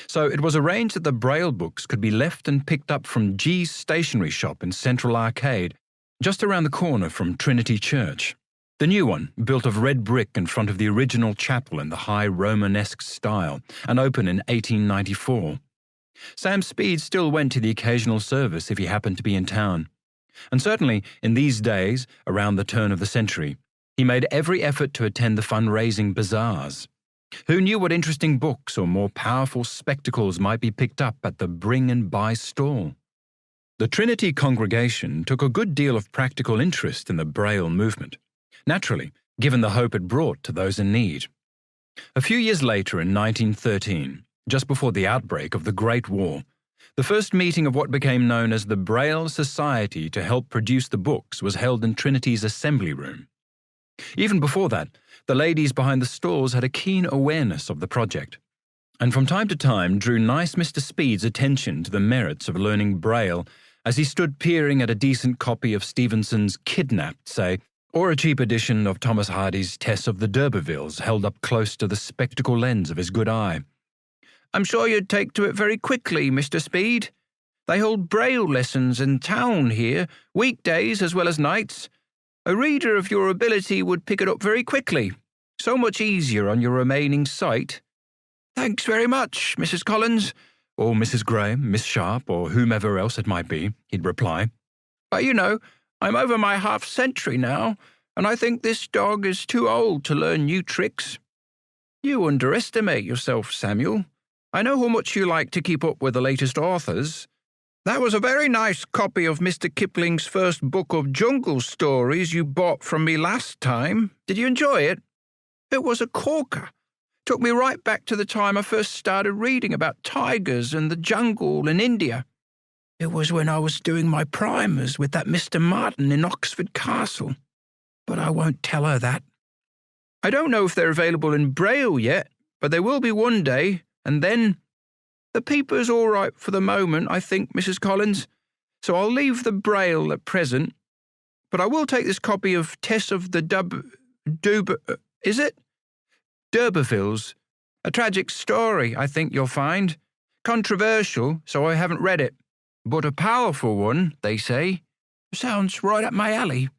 so it was arranged that the Braille books could be left and picked up from G's stationery shop in Central Arcade, just around the corner from Trinity Church. The new one, built of red brick in front of the original chapel in the high Romanesque style, and opened in 1894. Sam Speed still went to the occasional service if he happened to be in town. And certainly, in these days, around the turn of the century, he made every effort to attend the fundraising bazaars. Who knew what interesting books or more powerful spectacles might be picked up at the bring and buy stall? The Trinity congregation took a good deal of practical interest in the Braille movement, naturally, given the hope it brought to those in need. A few years later, in 1913, just before the outbreak of the Great War, the first meeting of what became known as the Braille Society to help produce the books was held in Trinity's assembly room. Even before that, the ladies behind the stalls had a keen awareness of the project, and from time to time drew nice Mr. Speed's attention to the merits of learning Braille as he stood peering at a decent copy of Stevenson's Kidnapped, say, or a cheap edition of Thomas Hardy's Tess of the D'Urbervilles held up close to the spectacle lens of his good eye. "I'm sure you'd take to it very quickly, Mr. Speed. They hold Braille lessons in town here, weekdays as well as nights. A reader of your ability would pick it up very quickly. So much easier on your remaining sight." "Thanks very much, Mrs. Collins," or Mrs. Graham, Miss Sharp, or whomever else it might be, he'd reply. "But you know, I'm over my half-century now, and I think this dog is too old to learn new tricks." "You underestimate yourself, Samuel. I know how much you like to keep up with the latest authors. That was a very nice copy of Mr. Kipling's first book of jungle stories you bought from me last time. Did you enjoy it?" "It was a corker. Took me right back to the time I first started reading about tigers and the jungle in India. It was when I was doing my primers with that Mr. Martin in Oxford Castle. But I won't tell her that. I don't know if they're available in Braille yet, but they will be one day, and then... The paper's all right for the moment, I think, Mrs. Collins, so I'll leave the Braille at present. But I will take this copy of Tess of the D'Urbervilles. A tragic story, I think you'll find. Controversial, so I haven't read it. But a powerful one, they say. Sounds right up my alley.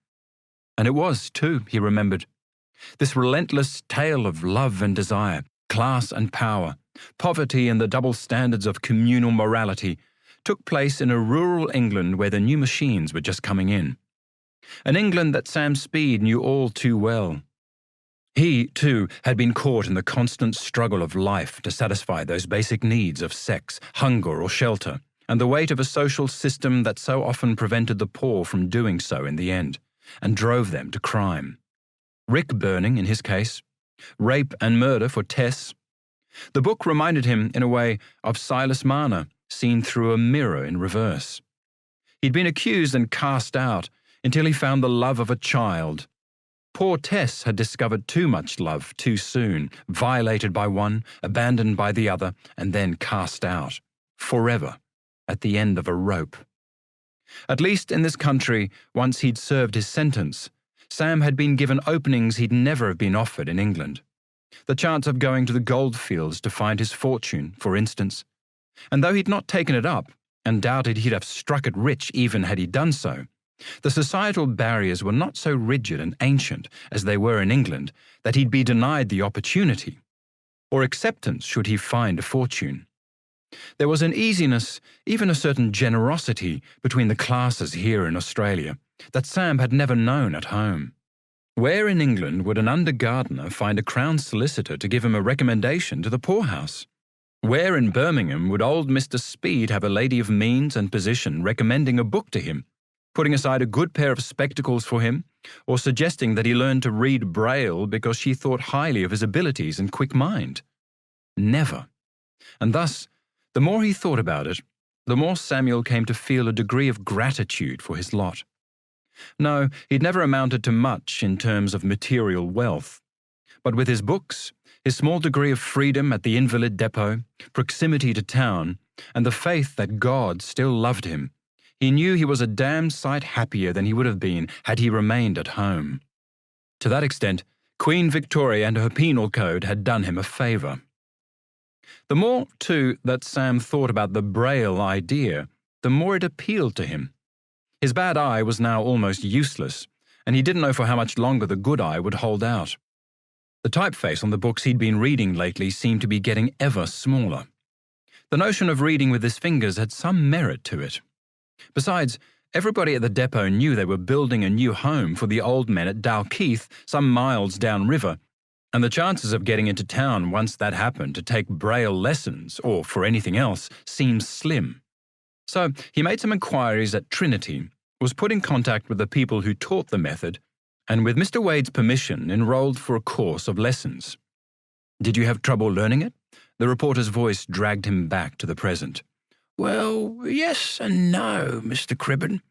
And it was, too, he remembered. This relentless tale of love and desire, class and power, poverty and the double standards of communal morality took place in a rural England where the new machines were just coming in. An England that Sam Speed knew all too well. He, too, had been caught in the constant struggle of life to satisfy those basic needs of sex, hunger or shelter, and the weight of a social system that so often prevented the poor from doing so in the end, and drove them to crime. Rick burning, in his case, rape and murder for Tess. The book reminded him, in a way, of Silas Marner, seen through a mirror in reverse. He'd been accused and cast out until he found the love of a child. Poor Tess had discovered too much love too soon, violated by one, abandoned by the other, and then cast out, forever, at the end of a rope. At least in this country, once he'd served his sentence, Sam had been given openings he'd never have been offered in England. The chance of going to the goldfields to find his fortune, for instance. And though he'd not taken it up, and doubted he'd have struck it rich even had he done so, the societal barriers were not so rigid and ancient as they were in England that he'd be denied the opportunity, or acceptance should he find a fortune. There was an easiness, even a certain generosity, between the classes here in Australia that Sam had never known at home. Where in England would an under-gardener find a Crown solicitor to give him a recommendation to the poorhouse? Where in Birmingham would old Mr. Speed have a lady of means and position recommending a book to him, putting aside a good pair of spectacles for him, or suggesting that he learn to read Braille because she thought highly of his abilities and quick mind? Never. And thus, the more he thought about it, the more Samuel came to feel a degree of gratitude for his lot. No, he'd never amounted to much in terms of material wealth. But with his books, his small degree of freedom at the invalid depot, proximity to town, and the faith that God still loved him, he knew he was a damn sight happier than he would have been had he remained at home. To that extent, Queen Victoria and her penal code had done him a favour. The more, too, that Sam thought about the Braille idea, the more it appealed to him. His bad eye was now almost useless, and he didn't know for how much longer the good eye would hold out. The typeface on the books he'd been reading lately seemed to be getting ever smaller. The notion of reading with his fingers had some merit to it. Besides, everybody at the depot knew they were building a new home for the old men at Dalkeith, some miles downriver, and the chances of getting into town once that happened to take Braille lessons, or for anything else, seemed slim. So he made some inquiries at Trinity, was put in contact with the people who taught the method, and with Mr. Wade's permission enrolled for a course of lessons. "Did you have trouble learning it?" The reporter's voice dragged him back to the present. "Well, yes and no, Mr. Cribben.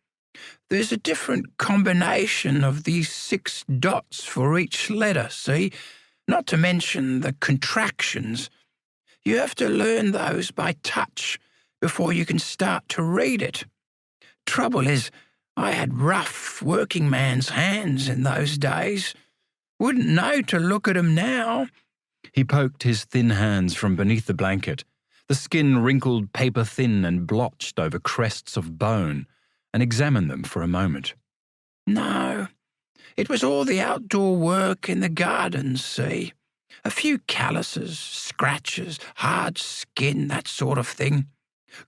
There's a different combination of these 6 dots for each letter, see? Not to mention the contractions. You have to learn those by touch before you can start to read it. Trouble is, I had rough working man's hands in those days. Wouldn't know to look at 'em now." He poked his thin hands from beneath the blanket, the skin wrinkled paper-thin and blotched over crests of bone, and examined them for a moment. "No, it was all the outdoor work in the gardens, see? A few calluses, scratches, hard skin, that sort of thing.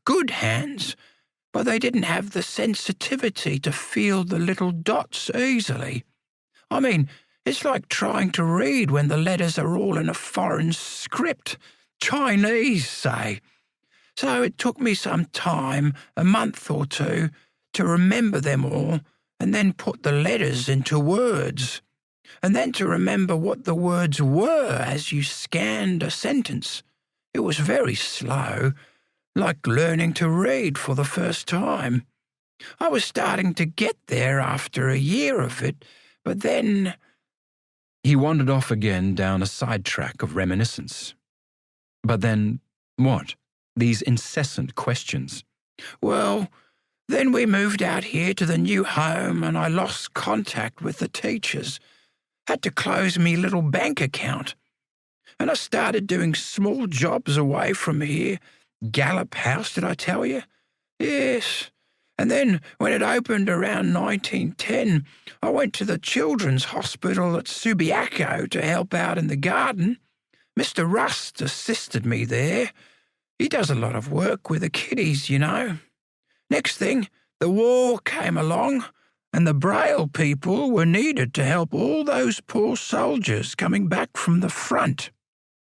Good hands, but they didn't have the sensitivity to feel the little dots easily. I mean, it's like trying to read when the letters are all in a foreign script, Chinese, say. So it took me some time, a month or two, to remember them all and then put the letters into words. and then to remember what the words were as you scanned a sentence. It was very slow, like learning to read for the first time. I was starting to get there after a year of it, but then He wandered off again down a sidetrack of reminiscence. But then, what? These incessant questions. Well, then we moved out here to the new home and I lost contact with the teachers. Had to close me little bank account. And I started doing small jobs away from here. Gallup House, did I tell you? Yes. And then, when it opened around 1910, I went to the children's hospital at Subiaco to help out in the garden. Mr. Rust assisted me there. He does a lot of work with the kiddies, you know. Next thing, the war came along, and the Braille people were needed to help all those poor soldiers coming back from the front.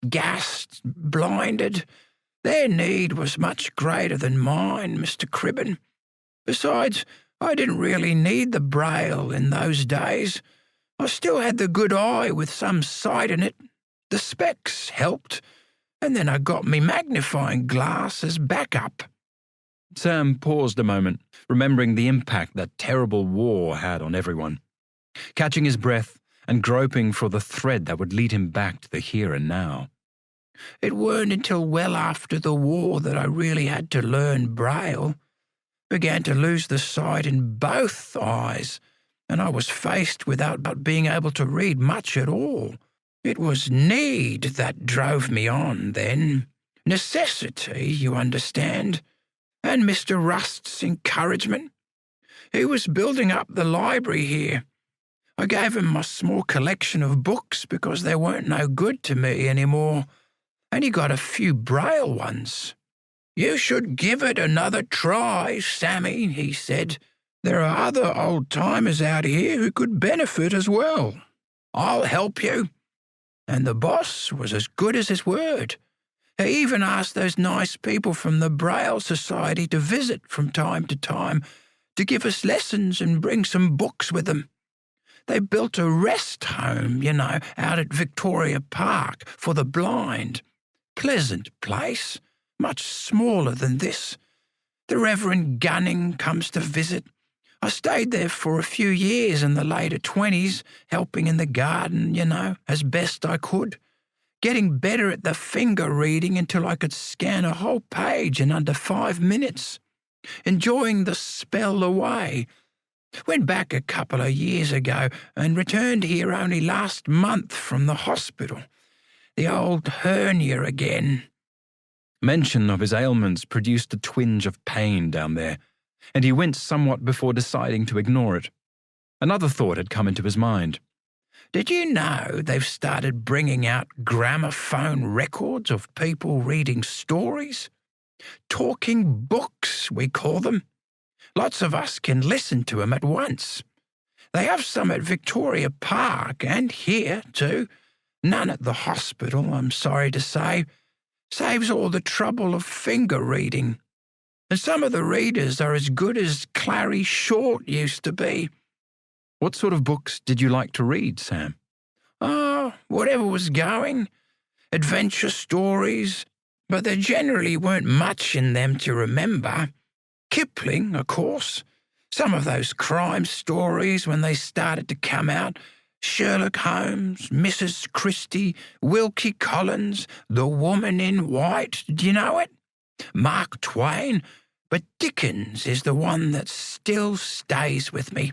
Gassed, blinded. Their need was much greater than mine, Mr. Cribben. Besides, I didn't really need the Braille in those days. I still had the good eye with some sight in it. The specs helped, and then I got me magnifying glass as backup. Sam paused a moment, remembering the impact that terrible war had on everyone. Catching his breath and groping for the thread that would lead him back to the here and now. It weren't until well after the war that I really had to learn Braille. Began to lose the sight in both eyes, and I was faced without being able to read much at all. It was need that drove me on then. Necessity, you understand. And Mr. Rust's encouragement. He was building up the library here. I gave him my small collection of books because they weren't no good to me anymore, and he got a few Braille ones. You should give it another try, Sammy, he said. There are other old-timers out here who could benefit as well. I'll help you. And the boss was as good as his word. He even asked those nice people from the Braille Society to visit from time to time to give us lessons and bring some books with them. They built a rest home, you know, out at Victoria Park for the blind. Pleasant place. Much smaller than this. The Reverend Gunning comes to visit. I stayed there for a few years in the later 20s, helping in the garden, you know, as best I could. Getting better at the finger reading until I could scan a whole page in under 5 minutes. Enjoying the spell away. Went back a couple of years ago and returned here only last month from the hospital. The old hernia again. Mention of his ailments produced a twinge of pain down there, and he winced somewhat before deciding to ignore it. Another thought had come into his mind. Did you know they've started bringing out gramophone records of people reading stories? Talking books, we call them. Lots of us can listen to them at once. They have some at Victoria Park and here, too. None at the hospital, I'm sorry to say. Saves all the trouble of finger reading. And some of the readers are as good as Clary Short used to be. What sort of books did you like to read, Sam? Oh, whatever was going. Adventure stories, but there generally weren't much in them to remember. Kipling, of course. Some of those crime stories when they started to come out. Sherlock Holmes, Mrs. Christie, Wilkie Collins, The Woman in White, do you know it? Mark Twain, but Dickens is the one that still stays with me.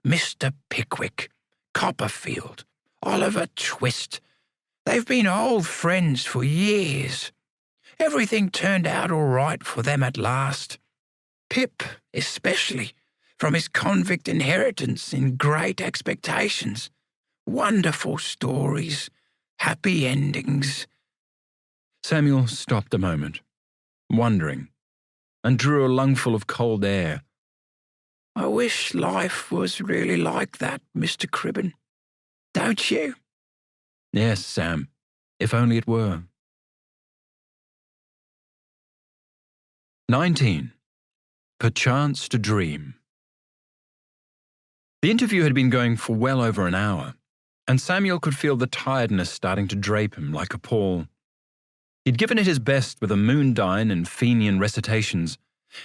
Mr. Pickwick, Copperfield, Oliver Twist. They've been old friends for years. Everything turned out all right for them at last. Pip, especially, from his convict inheritance in Great Expectations. Wonderful stories, happy endings. Samuel stopped a moment, wondering, and drew a lungful of cold air. I wish life was really like that, Mr. Cribben. Don't you? Yes, Sam, if only it were. 19. Perchance to dream. The interview had been going for well over an hour, and Samuel could feel the tiredness starting to drape him like a pall. He'd given it his best with a Moondyne and Fenian recitations,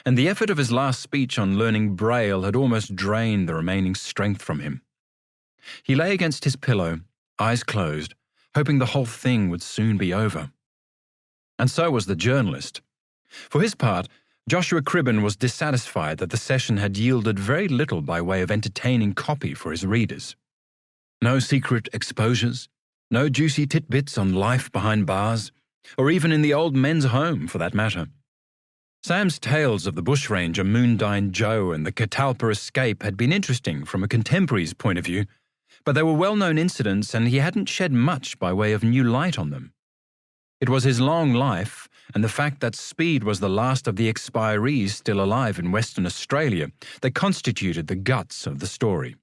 and the effort of his last speech on learning Braille had almost drained the remaining strength from him. He lay against his pillow, eyes closed, hoping the whole thing would soon be over. And so was the journalist. For his part, Joshua Cribben was dissatisfied that the session had yielded very little by way of entertaining copy for his readers. No secret exposures, no juicy titbits on life behind bars, or even in the old men's home for that matter. Sam's tales of the bushranger Moondyne Joe and the Catalpa escape had been interesting from a contemporary's point of view, but they were well-known incidents and he hadn't shed much by way of new light on them. It was his long life and the fact that Speed was the last of the expirees still alive in Western Australia that constituted the guts of the story.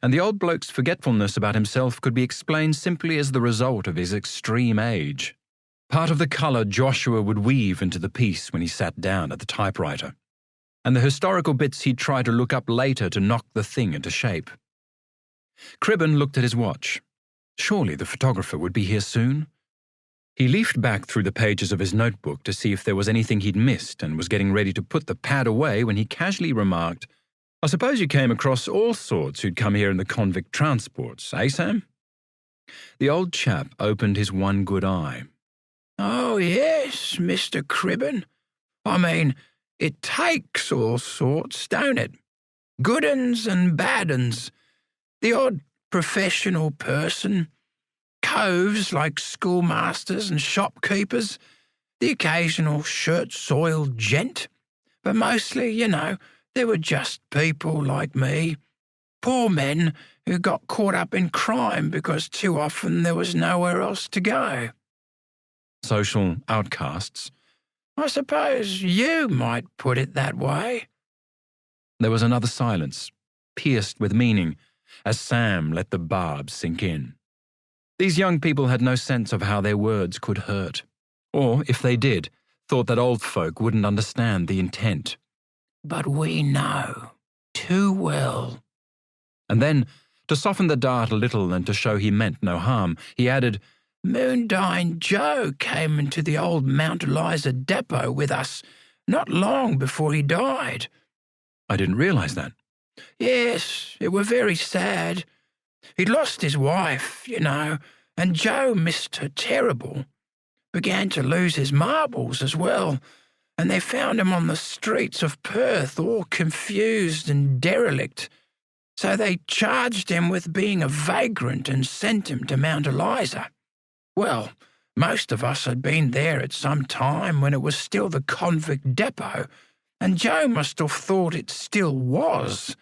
And the old bloke's forgetfulness about himself could be explained simply as the result of his extreme age. Part of the colour Joshua would weave into the piece when he sat down at the typewriter, and the historical bits he'd try to look up later to knock the thing into shape. Cribben looked at his watch. Surely the photographer would be here soon. He leafed back through the pages of his notebook to see if there was anything he'd missed and was getting ready to put the pad away when he casually remarked, "I suppose you came across all sorts who'd come here in the convict transports, eh, Sam?" The old chap opened his one good eye. "Oh, yes, Mr. Cribben. I mean, it takes all sorts, don't it? Good uns and bad uns. The odd professional person, coves like schoolmasters and shopkeepers, the occasional shirt-soiled gent. But mostly, there were just people like me, poor men who got caught up in crime because too often there was nowhere else to go." Social outcasts. "I suppose you might put it that way." There was another silence, pierced with meaning, as Sam let the barb sink in. These young people had no sense of how their words could hurt, or, if they did, thought that old folk wouldn't understand the intent. "But we know too well." And then, to soften the dart a little and to show he meant no harm, he added, "Moondyne Joe came into the old Mount Eliza depot with us not long before he died." "I didn't realise that." "Yes, it were very sad. He'd lost his wife, and Joe missed her terrible. Began to lose his marbles as well, and they found him on the streets of Perth all confused and derelict. So they charged him with being a vagrant and sent him to Mount Eliza. Well, most of us had been there at some time when it was still the convict depot, and Joe must have thought it still was.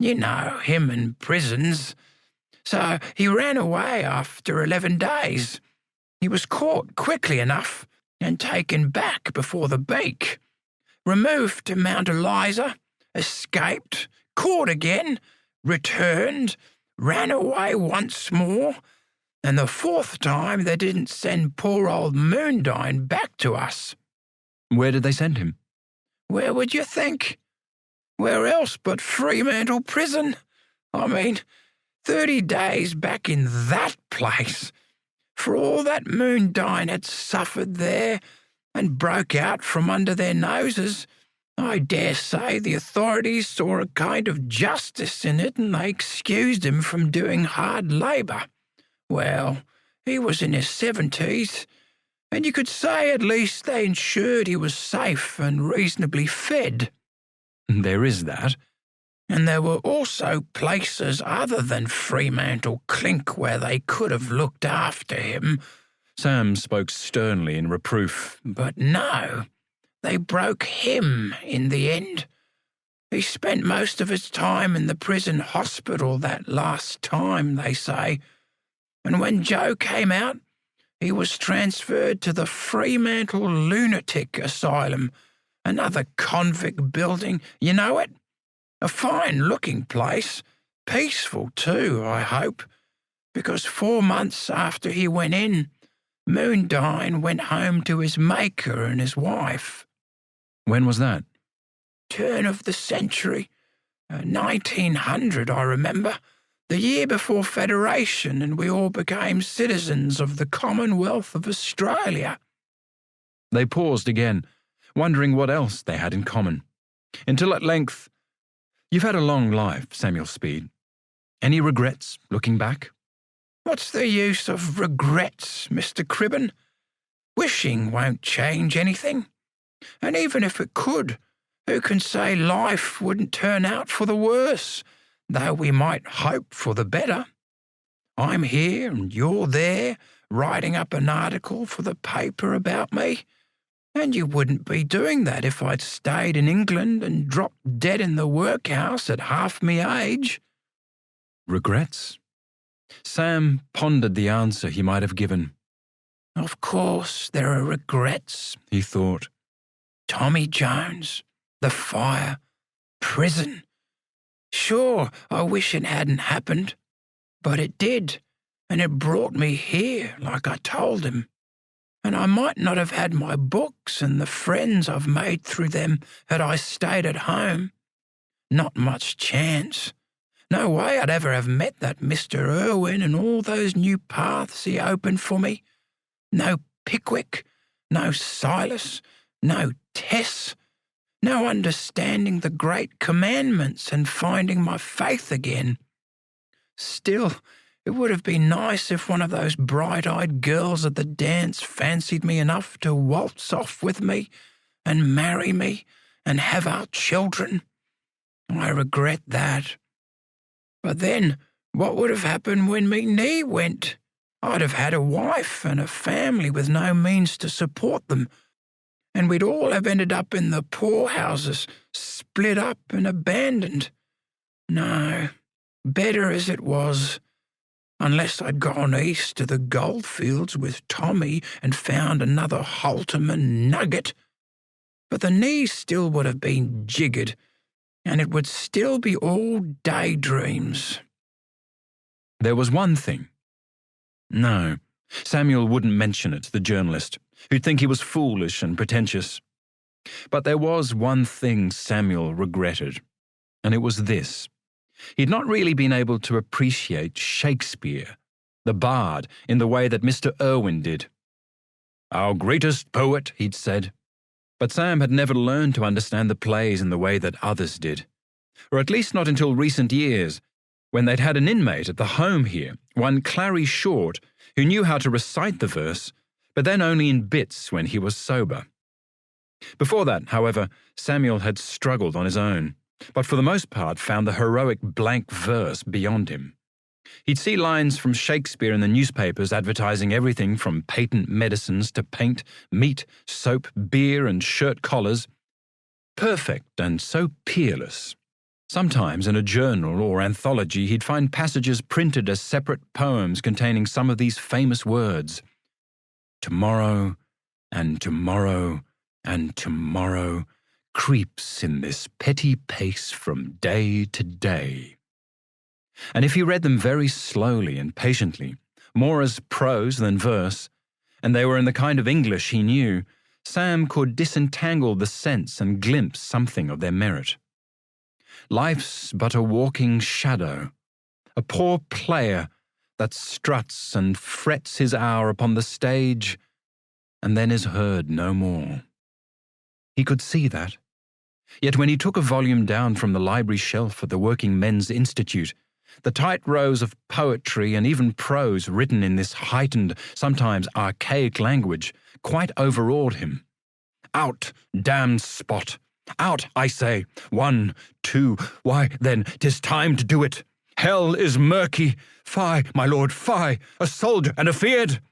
Him and prisons. So he ran away after 11 days. He was caught quickly enough and taken back before the beak. Removed to Mount Eliza, escaped, caught again, returned, ran away once more, and the fourth time they didn't send poor old Moondyne back to us." "Where did they send him?" "Where would you think? Where else but Fremantle Prison? 30 days back in that place. For all that Moondyne had suffered there and broke out from under their noses, I dare say the authorities saw a kind of justice in it and they excused him from doing hard labour. Well, he was in his 70s, and you could say at least they ensured he was safe and reasonably fed." "There is that." "And there were also places other than Fremantle Clink where they could have looked after him." Sam spoke sternly in reproof. "But no, they broke him in the end. He spent most of his time in the prison hospital that last time, they say, and when Joe came out, he was transferred to the Fremantle Lunatic Asylum, another convict building. You know it? A fine-looking place, peaceful too, I hope, because 4 months after he went in, Moondyne went home to his maker and his wife." "When was that?" "Turn of the century, 1900, I remember. The year before Federation, and we all became citizens of the Commonwealth of Australia." They paused again, wondering what else they had in common, until at length, "You've had a long life, Samuel Speed. Any regrets, looking back?" "What's the use of regrets, Mr. Cribben? Wishing won't change anything. And even if it could, who can say life wouldn't turn out for the worse, though we might hope for the better? I'm here and you're there, writing up an article for the paper about me, and you wouldn't be doing that if I'd stayed in England and dropped dead in the workhouse at half me age." Regrets? Sam pondered the answer he might have given. "Of course there are regrets," he thought. "Tommy Jones, the fire, prison. Sure, I wish it hadn't happened, but it did, and it brought me here, like I told him. And I might not have had my books and the friends I've made through them had I stayed at home. Not much chance. No way I'd ever have met that Mr. Irwin and all those new paths he opened for me. No Pickwick, no Silas, no Tess, no understanding the great commandments and finding my faith again. Still, it would have been nice if one of those bright-eyed girls at the dance fancied me enough to waltz off with me and marry me and have our children. I regret that. But then, what would have happened when me knee went? I'd have had a wife and a family with no means to support them, and we'd all have ended up in the poorhouses, split up and abandoned. No, better as it was, unless I'd gone east to the goldfields with Tommy and found another Halterman nugget. But the knee still would have been jiggered, and it would still be all daydreams." There was one thing. No, Samuel wouldn't mention it to the journalist, who'd think he was foolish and pretentious. But there was one thing Samuel regretted, and it was this. He'd not really been able to appreciate Shakespeare, the bard, in the way that Mr. Irwin did. "Our greatest poet," he'd said. But Sam had never learned to understand the plays in the way that others did, or at least not until recent years, when they'd had an inmate at the home here, one Clary Short, who knew how to recite the verse, but then only in bits when he was sober. Before that, however, Samuel had struggled on his own, but for the most part found the heroic blank verse beyond him. He'd see lines from Shakespeare in the newspapers advertising everything from patent medicines to paint, meat, soap, beer, and shirt collars. Perfect and so peerless. Sometimes in a journal or anthology he'd find passages printed as separate poems containing some of these famous words. "Tomorrow, and tomorrow, and tomorrow creeps in this petty pace from day to day." And if he read them very slowly and patiently, more as prose than verse, and they were in the kind of English he knew, Sam could disentangle the sense and glimpse something of their merit. Life's but a walking shadow, a poor player that struts and frets his hour upon the stage and then is heard no more. He could see that. Yet when he took a volume down from the library shelf at the Working Men's Institute, the tight rows of poetry and even prose written in this heightened, sometimes archaic language quite overawed him. "Out, damned spot! Out, I say! 1, 2, why, then, 'tis time to do it! Hell is murky! Fie, my lord, fie! A soldier and afeard!"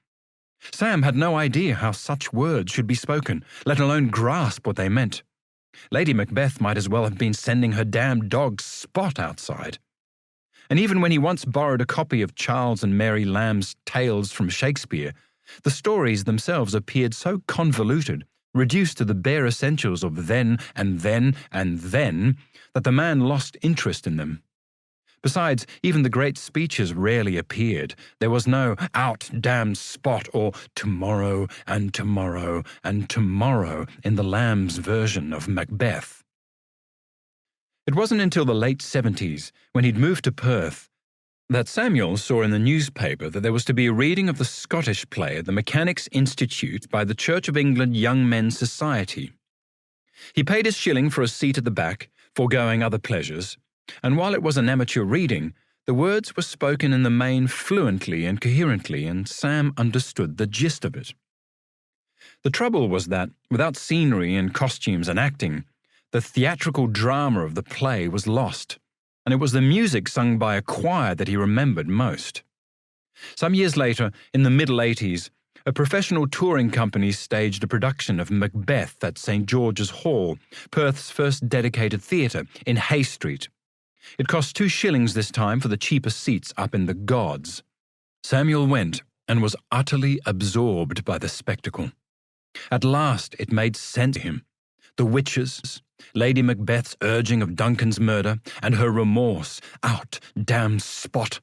Sam had no idea how such words should be spoken, let alone grasp what they meant. Lady Macbeth might as well have been sending her damned dog Spot outside. And even when he once borrowed a copy of Charles and Mary Lamb's Tales from Shakespeare, the stories themselves appeared so convoluted, reduced to the bare essentials of then and then and then, that the man lost interest in them. Besides, even the great speeches rarely appeared. There was no "out, damned spot" or "tomorrow and tomorrow and tomorrow" in the Lamb's version of Macbeth. It wasn't until the late 70s, when he'd moved to Perth, that Samuel saw in the newspaper that there was to be a reading of the Scottish play at the Mechanics' Institute by the Church of England Young Men's Society. He paid his shilling for a seat at the back, foregoing other pleasures, and while it was an amateur reading, the words were spoken in the main fluently and coherently, and Sam understood the gist of it. The trouble was that, without scenery and costumes and acting, the theatrical drama of the play was lost, and it was the music sung by a choir that he remembered most. Some years later, in the middle 80s, a professional touring company staged a production of Macbeth at St. George's Hall, Perth's first dedicated theatre, in Hay Street. It cost 2 shillings this time for the cheaper seats up in the gods. Samuel went and was utterly absorbed by the spectacle. At last it made sense to him. The witches, Lady Macbeth's urging of Duncan's murder, and her remorse. Out, damned spot!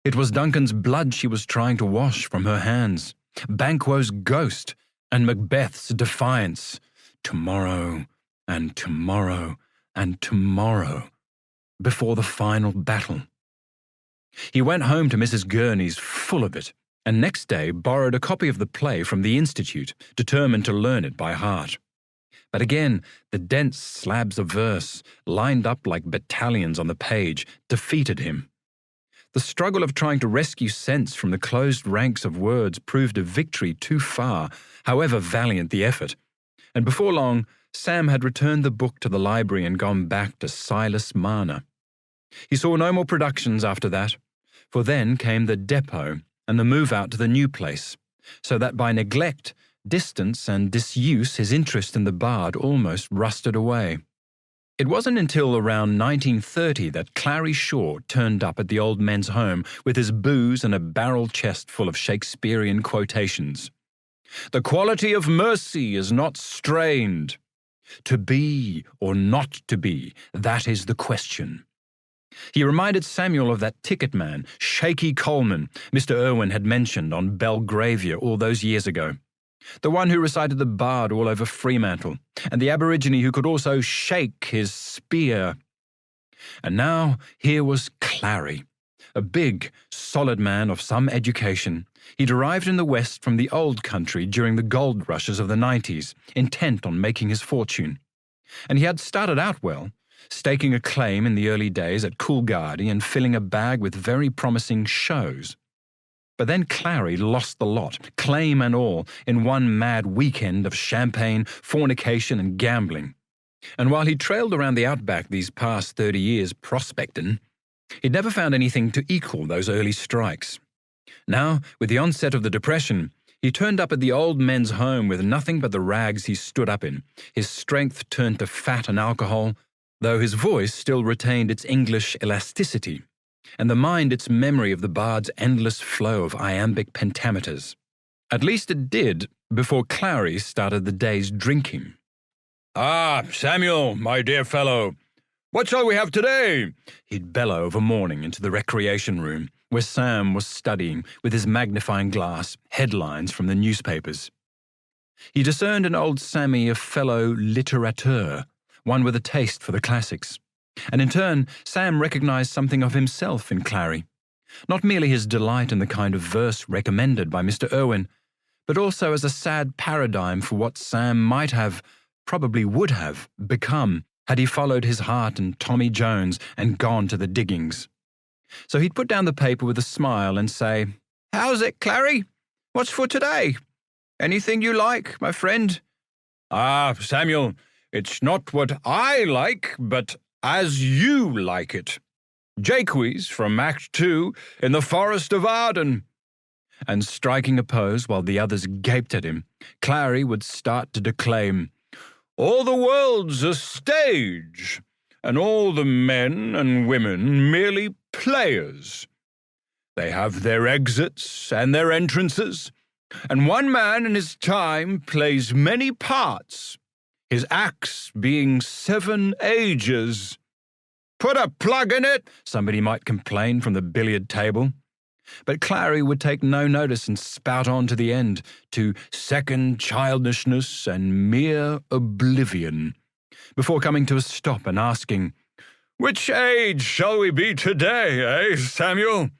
It was Duncan's blood she was trying to wash from her hands. Banquo's ghost, and Macbeth's defiance. Tomorrow, and tomorrow, and tomorrow, before the final battle. He went home to Mrs. Gurney's full of it, and next day borrowed a copy of the play from the Institute, determined to learn it by heart. But again, the dense slabs of verse, lined up like battalions on the page, defeated him. The struggle of trying to rescue sense from the closed ranks of words proved a victory too far, however valiant the effort, and before long, Sam had returned the book to the library and gone back to Silas Marner. He saw no more productions after that, for then came the depot and the move out to the new place, so that by neglect, distance and disuse his interest in the bard almost rusted away. It wasn't until around 1930 that Clary Shaw turned up at the old men's home with his booze and a barrel chest full of Shakespearean quotations. The quality of mercy is not strained. To be or not to be, that is the question. He reminded Samuel of that ticket man, Shaky Coleman, Mr. Irwin had mentioned on Belgravia all those years ago. The one who recited the bard all over Fremantle, and the Aborigine who could also shake his spear. And now here was Clary, a big, solid man of some education. He'd arrived in the West from the old country during the gold rushes of the 90s, intent on making his fortune. And he had started out well, staking a claim in the early days at Coolgardie and filling a bag with very promising shows. But then Clary lost the lot, claim and all, in one mad weekend of champagne, fornication and gambling. And while he trailed around the outback these past 30 years prospecting, he'd never found anything to equal those early strikes. Now, with the onset of the Depression, he turned up at the old men's home with nothing but the rags he stood up in, his strength turned to fat and alcohol, though his voice still retained its English elasticity, and the mind its memory of the bard's endless flow of iambic pentameters. At least it did before Clary started the day's drinking. "Ah, Samuel, my dear fellow, what shall we have today?" he'd bellow of a morning into the recreation room, where Sam was studying, with his magnifying glass, headlines from the newspapers. He discerned in old Sammy a fellow litterateur, one with a taste for the classics. And in turn, Sam recognized something of himself in Clary. Not merely his delight in the kind of verse recommended by Mr. Irwin, but also as a sad paradigm for what Sam might have, probably would have, become had he followed his heart and Tommy Jones and gone to the diggings. So he'd put down the paper with a smile and say, "How's it, Clary? What's for today? Anything you like, my friend?" "Ah, Samuel, it's not what I like, but as you like it. Jaques from Act 2 in the Forest of Arden." And striking a pose while the others gaped at him, Clary would start to declaim, "All the world's a stage, and all the men and women merely players. They have their exits and their entrances, and one man in his time plays many parts, his acts being 7 ages. Put a plug in it," somebody might complain from the billiard table. But Clary would take no notice and spout on to the end, to second childishness and mere oblivion, before coming to a stop and asking, "Which age shall we be today, eh, Samuel?"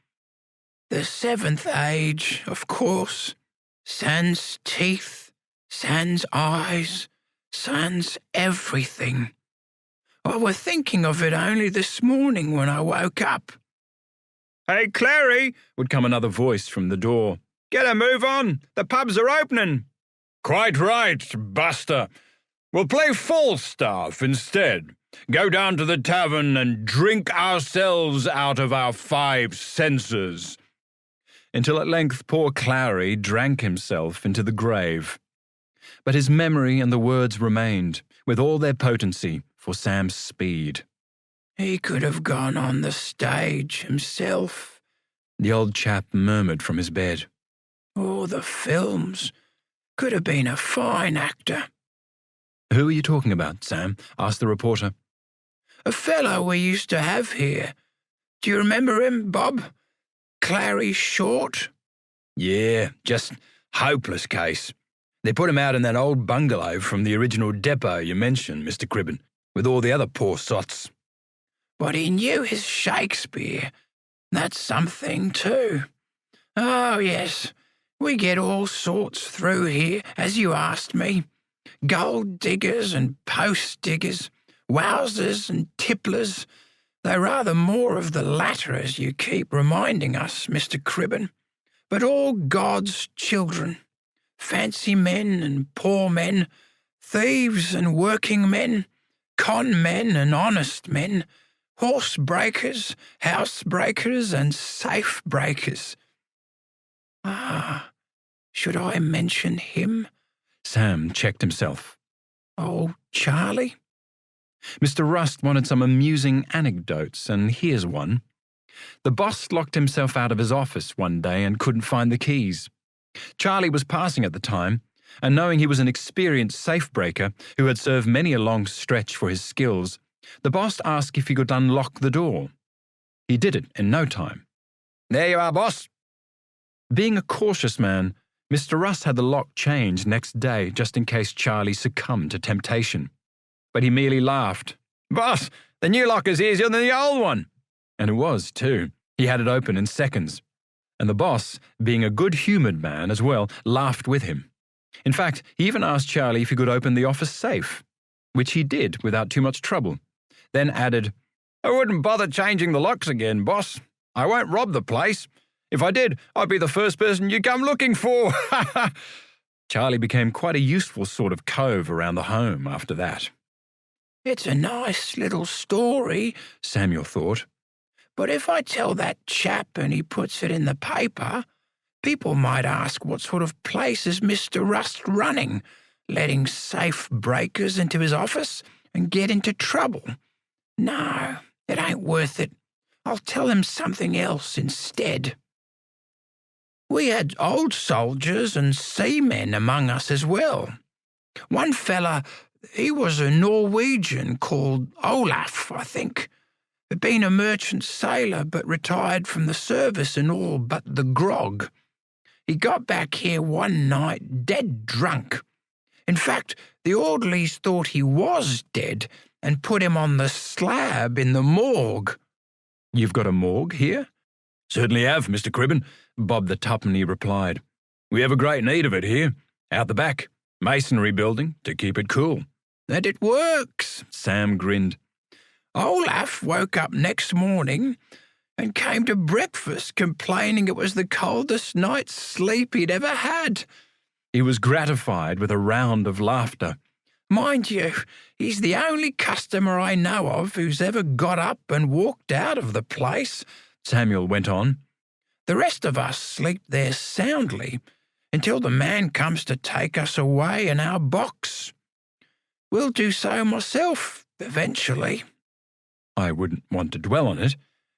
The seventh age, of course. Sans teeth, sans eyes, sans everything. I was thinking of it only this morning when I woke up. "Hey, Clary," would come another voice from the door. "Get a move on. The pubs are opening." "Quite right, Buster. We'll play Falstaff instead. Go down to the tavern and drink ourselves out of our 5 senses." Until at length poor Clary drank himself into the grave. But his memory and the words remained, with all their potency, for Sam's speed. He could have gone on the stage himself, the old chap murmured from his bed. Or the films. Could have been a fine actor. "Who are you talking about, Sam?" asked the reporter. A fellow we used to have here. Do you remember him, Bob? Clary Short? "Yeah, just hopeless case. They put him out in that old bungalow from the original depot you mentioned, Mr. Cribben, with all the other poor sots." But he knew his Shakespeare. That's something, too. Oh, yes, we get all sorts through here, as you asked me. Gold diggers and post diggers, wowsers and tipplers, though rather more of the latter as you keep reminding us, Mr. Cribben. But all God's children, fancy men and poor men, thieves and working men, con men and honest men, horse breakers, house breakers and safe breakers. Ah, should I mention him? Sam checked himself. Oh, Charlie? Mr. Rust wanted some amusing anecdotes, and here's one. The boss locked himself out of his office one day and couldn't find the keys. Charlie was passing at the time, and knowing he was an experienced safe-breaker who had served many a long stretch for his skills, the boss asked if he could unlock the door. He did it in no time. "There you are, boss." Being a cautious man, Mr. Rust had the lock changed next day just in case Charlie succumbed to temptation. But he merely laughed. "Boss, the new lock is easier than the old one." And it was, too. He had it open in seconds. And the boss, being a good-humoured man as well, laughed with him. In fact, he even asked Charlie if he could open the office safe, which he did without too much trouble. Then added, "I wouldn't bother changing the locks again, boss. I won't rob the place. If I did, I'd be the first person you'd come looking for." Charlie became quite a useful sort of cove around the home after that. It's a nice little story, Samuel thought. But if I tell that chap and he puts it in the paper, people might ask what sort of place is Mr. Rust running, letting safe breakers into his office and get into trouble. No, it ain't worth it. I'll tell him something else instead. We had old soldiers and seamen among us as well. One fella, he was a Norwegian called Olaf, I think. Had been a merchant sailor but retired from the service and all but the grog. He got back here one night dead drunk. In fact, the orderlies thought he was dead and put him on the slab in the morgue. "You've got a morgue here?" "Certainly have, Mr. Cribben," Bob the Tuppenny replied. "We have a great need of it here, out the back. Masonry building, to keep it cool." "And it works," Sam grinned. Olaf woke up next morning and came to breakfast complaining it was the coldest night's sleep he'd ever had. He was gratified with a round of laughter. Mind you, he's the only customer I know of who's ever got up and walked out of the place, Samuel went on. The rest of us sleep there soundly until the man comes to take us away in our box. We'll do so myself, eventually. I wouldn't want to dwell on it.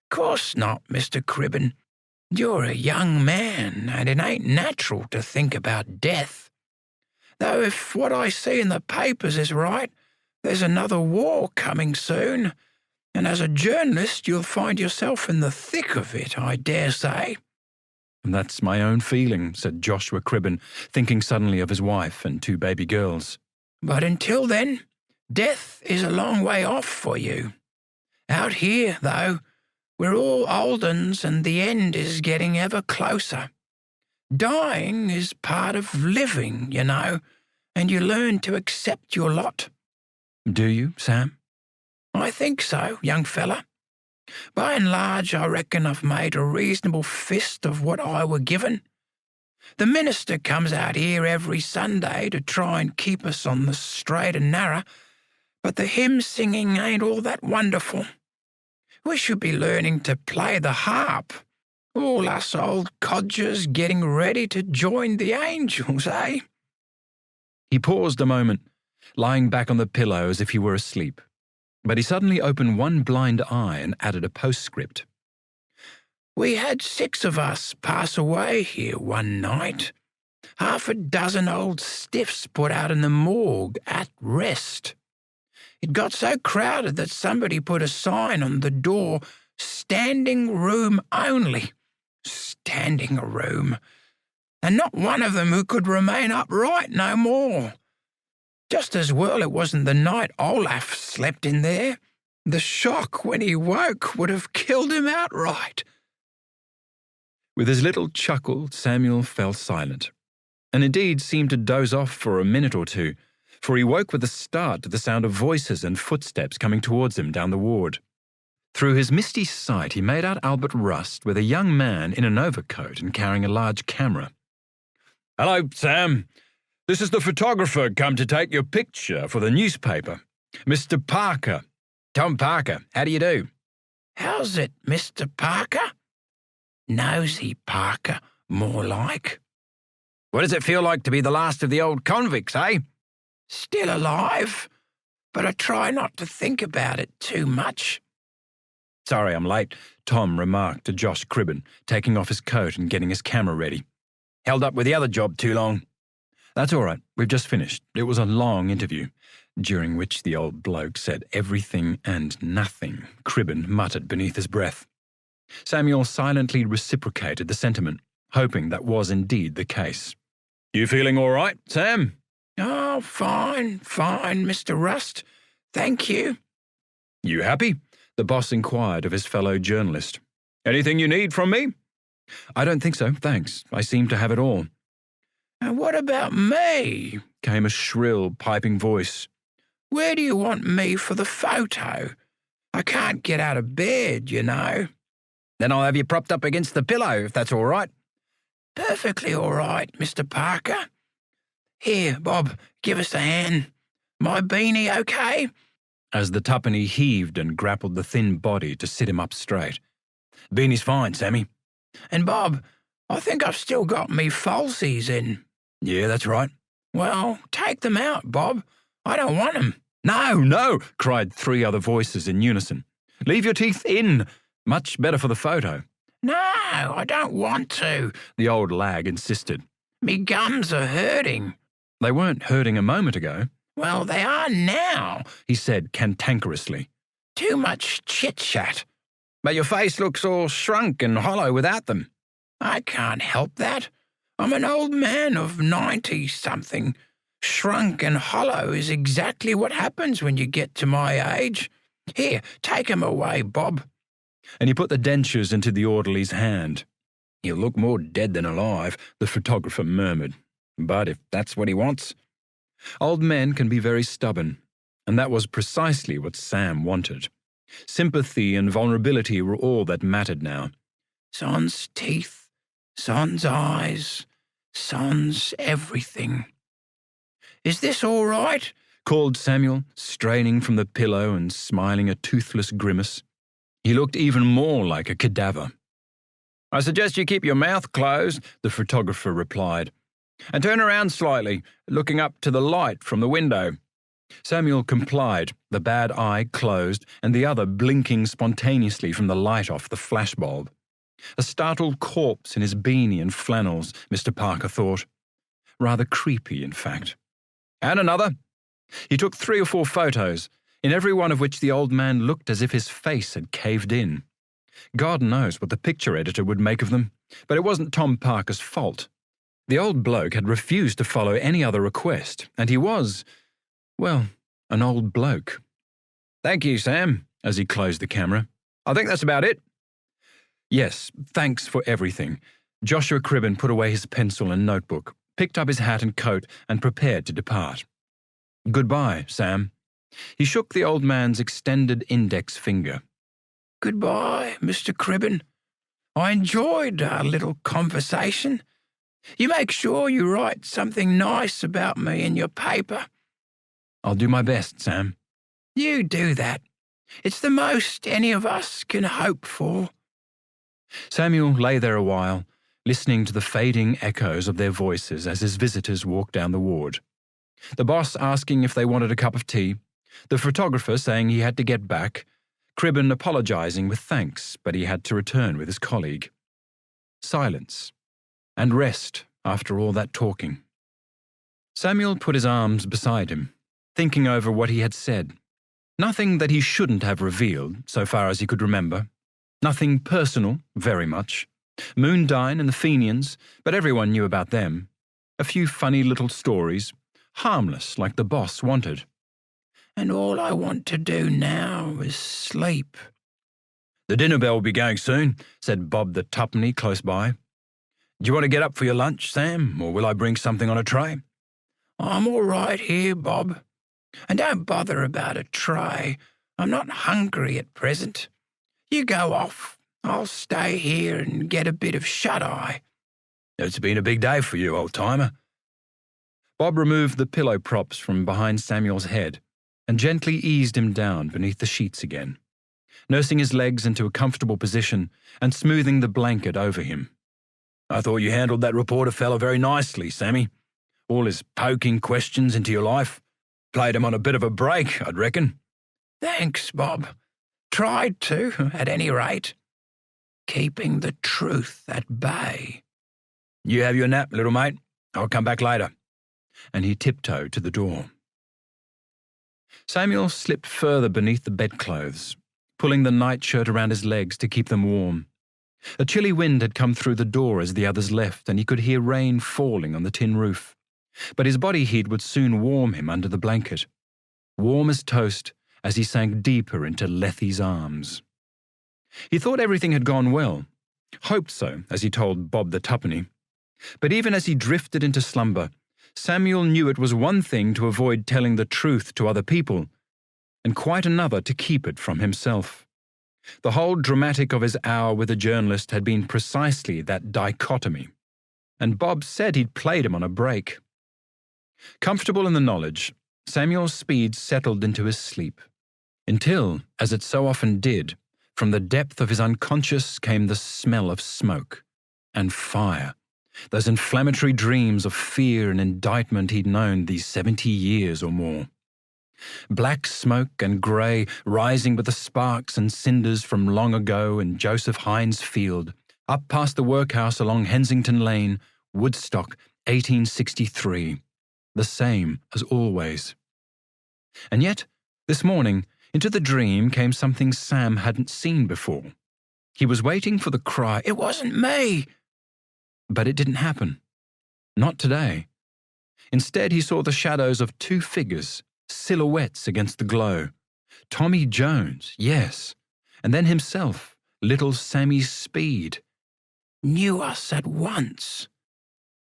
Course not, Mr. Cribben. You're a young man, and it ain't natural to think about death. Though if what I see in the papers is right, there's another war coming soon, and as a journalist you'll find yourself in the thick of it, I dare say. "That's my own feeling," said Joshua Cribben, thinking suddenly of his wife and 2 baby girls. But until then, death is a long way off for you. Out here, though, We're all old uns and the end is getting ever closer. Dying is part of living, you know, and you learn to accept your lot. Do you, Sam? I think so, young fella. By and large, I reckon I've made a reasonable fist of what I were given. The minister comes out here every Sunday to try and keep us on the straight and narrow, but the hymn singing ain't all that wonderful. We should be learning to play the harp. All us old codgers getting ready to join the angels, eh? He paused a moment, lying back on the pillow as if he were asleep. But he suddenly opened one blind eye and added a postscript. We had 6 of us pass away here one night. 6 old stiffs put out in the morgue at rest. It got so crowded that somebody put a sign on the door, "Standing room only." Standing room. And not one of them who could remain upright no more. Just as well it wasn't the night Olaf slept in there. The shock when he woke would have killed him outright. With his little chuckle, Samuel fell silent, and indeed seemed to doze off for a minute or two, for he woke with a start to the sound of voices and footsteps coming towards him down the ward. Through his misty sight he made out Albert Rust with a young man in an overcoat and carrying a large camera. "Hello, Sam. This is the photographer come to take your picture for the newspaper. Mr. Parker. Tom Parker. How do you do?" How's it, Mr. Parker? Nosy Parker, more like. What does it feel like to be the last of the old convicts, eh? Still alive, but I try not to think about it too much. "Sorry I'm late," Tom remarked to Josh Cribben, taking off his coat and getting his camera ready. "Held up with the other job too long." "That's all right. We've just finished. It was a long interview, during which the old bloke said everything and nothing," Cribben muttered beneath his breath. Samuel silently reciprocated the sentiment, hoping that was indeed the case. "You feeling all right, Sam?" Oh, fine, Mr. Rust. Thank you. "You happy?" the boss inquired of his fellow journalist. "Anything you need from me?" "I don't think so, thanks. I seem to have it all." And what about me? Came a shrill, piping voice. Where do you want me for the photo? I can't get out of bed, you know. "Then I'll have you propped up against the pillow, if that's all right." Perfectly all right, Mr. Parker. Here, Bob, give us a hand. My beanie okay? As the tuppenny heaved and grappled the thin body to sit him up straight. "Beanie's fine, Sammy." And Bob, I think I've still got me falsies in. "Yeah, that's right." Well, take them out, Bob. I don't want 'em. No, cried 3 other voices in unison. "Leave your teeth in. Much better for the photo." No, I don't want to, the old lag insisted. Me gums are hurting. "They weren't hurting a moment ago." Well, they are now, he said cantankerously. Too much chit-chat. "But your face looks all shrunk and hollow without them." I can't help that. I'm an old man of 90-something. Shrunk and hollow is exactly what happens when you get to my age. Here, take 'em away, Bob. And he put the dentures into the orderly's hand. "He'll look more dead than alive," the photographer murmured. "But if that's what he wants." Old men can be very stubborn, and that was precisely what Sam wanted. Sympathy and vulnerability were all that mattered now. Son's teeth, son's eyes, son's everything. Is this all right? Called Samuel, straining from the pillow and smiling a toothless grimace. He looked even more like a cadaver. "I suggest you keep your mouth closed," the photographer replied, "and turn around slightly, looking up to the light from the window." Samuel complied, the bad eye closed and the other blinking spontaneously from the light off the flashbulb. A startled corpse in his beanie and flannels, Mr. Parker thought. Rather creepy, in fact. "And another." He took 3 or 4 photos, in every one of which the old man looked as if his face had caved in. God knows what the picture editor would make of them, but it wasn't Tom Parker's fault. The old bloke had refused to follow any other request, and he was, well, an old bloke. "Thank you, Sam," as he closed the camera. "I think that's about it." Yes, thanks for everything. Joshua Cribben put away his pencil and notebook, picked up his hat and coat, and prepared to depart. Goodbye, Sam. He shook the old man's extended index finger. Goodbye, Mr. Cribben. I enjoyed our little conversation. You make sure you write something nice about me in your paper. I'll do my best, Sam. You do that. It's the most any of us can hope for. Samuel lay there a while, listening to the fading echoes of their voices as his visitors walked down the ward. The boss asking if they wanted a cup of tea, the photographer saying he had to get back, Cribben apologising with thanks, but he had to return with his colleague. Silence. And rest after all that talking. Samuel put his arms beside him, thinking over what he had said. Nothing that he shouldn't have revealed, so far as he could remember. Nothing personal, very much. Moondine and the Fenians, but everyone knew about them. A few funny little stories, harmless like the boss wanted. And all I want to do now is sleep. The dinner bell will be going soon, said Bob the tuppenny close by. Do you want to get up for your lunch, Sam, or will I bring something on a tray? I'm all right here, Bob. And don't bother about a tray. I'm not hungry at present. You go off. I'll stay here and get a bit of shut-eye. It's been a big day for you, old-timer. Bob removed the pillow props from behind Samuel's head and gently eased him down beneath the sheets again, nursing his legs into a comfortable position and smoothing the blanket over him. I thought you handled that reporter fellow very nicely, Sammy. All his poking questions into your life. Played him on a bit of a break, I'd reckon. Thanks, Bob. Tried to, at any rate. Keeping the truth at bay. You have your nap, little mate. I'll come back later. And he tiptoed to the door. Samuel slipped further beneath the bedclothes, pulling the nightshirt around his legs to keep them warm. A chilly wind had come through the door as the others left, and he could hear rain falling on the tin roof. But his body heat would soon warm him under the blanket, warm as toast as he sank deeper into Lethy's arms. He thought everything had gone well, hoped so, as he told Bob the tuppenny. But even as he drifted into slumber, Samuel knew it was one thing to avoid telling the truth to other people, and quite another to keep it from himself. The whole dramatic of his hour with the journalist had been precisely that dichotomy, and Bob said he'd played him on a break. Comfortable in the knowledge, Samuel's speed settled into his sleep, until, as it so often did, from the depth of his unconscious came the smell of smoke and fire, those inflammatory dreams of fear and indictment he'd known these 70 years or more. Black smoke and grey rising with the sparks and cinders from long ago in Joseph Hines Field, up past the workhouse along Hensington Lane, Woodstock, 1863, the same as always. And yet, this morning, into the dream came something Sam hadn't seen before. He was waiting for the cry, "It wasn't me!" But it didn't happen. Not today. Instead, he saw the shadows of two figures, silhouettes against the glow. Tommy Jones, yes, and then himself, little Sammy Speed. Knew us at once.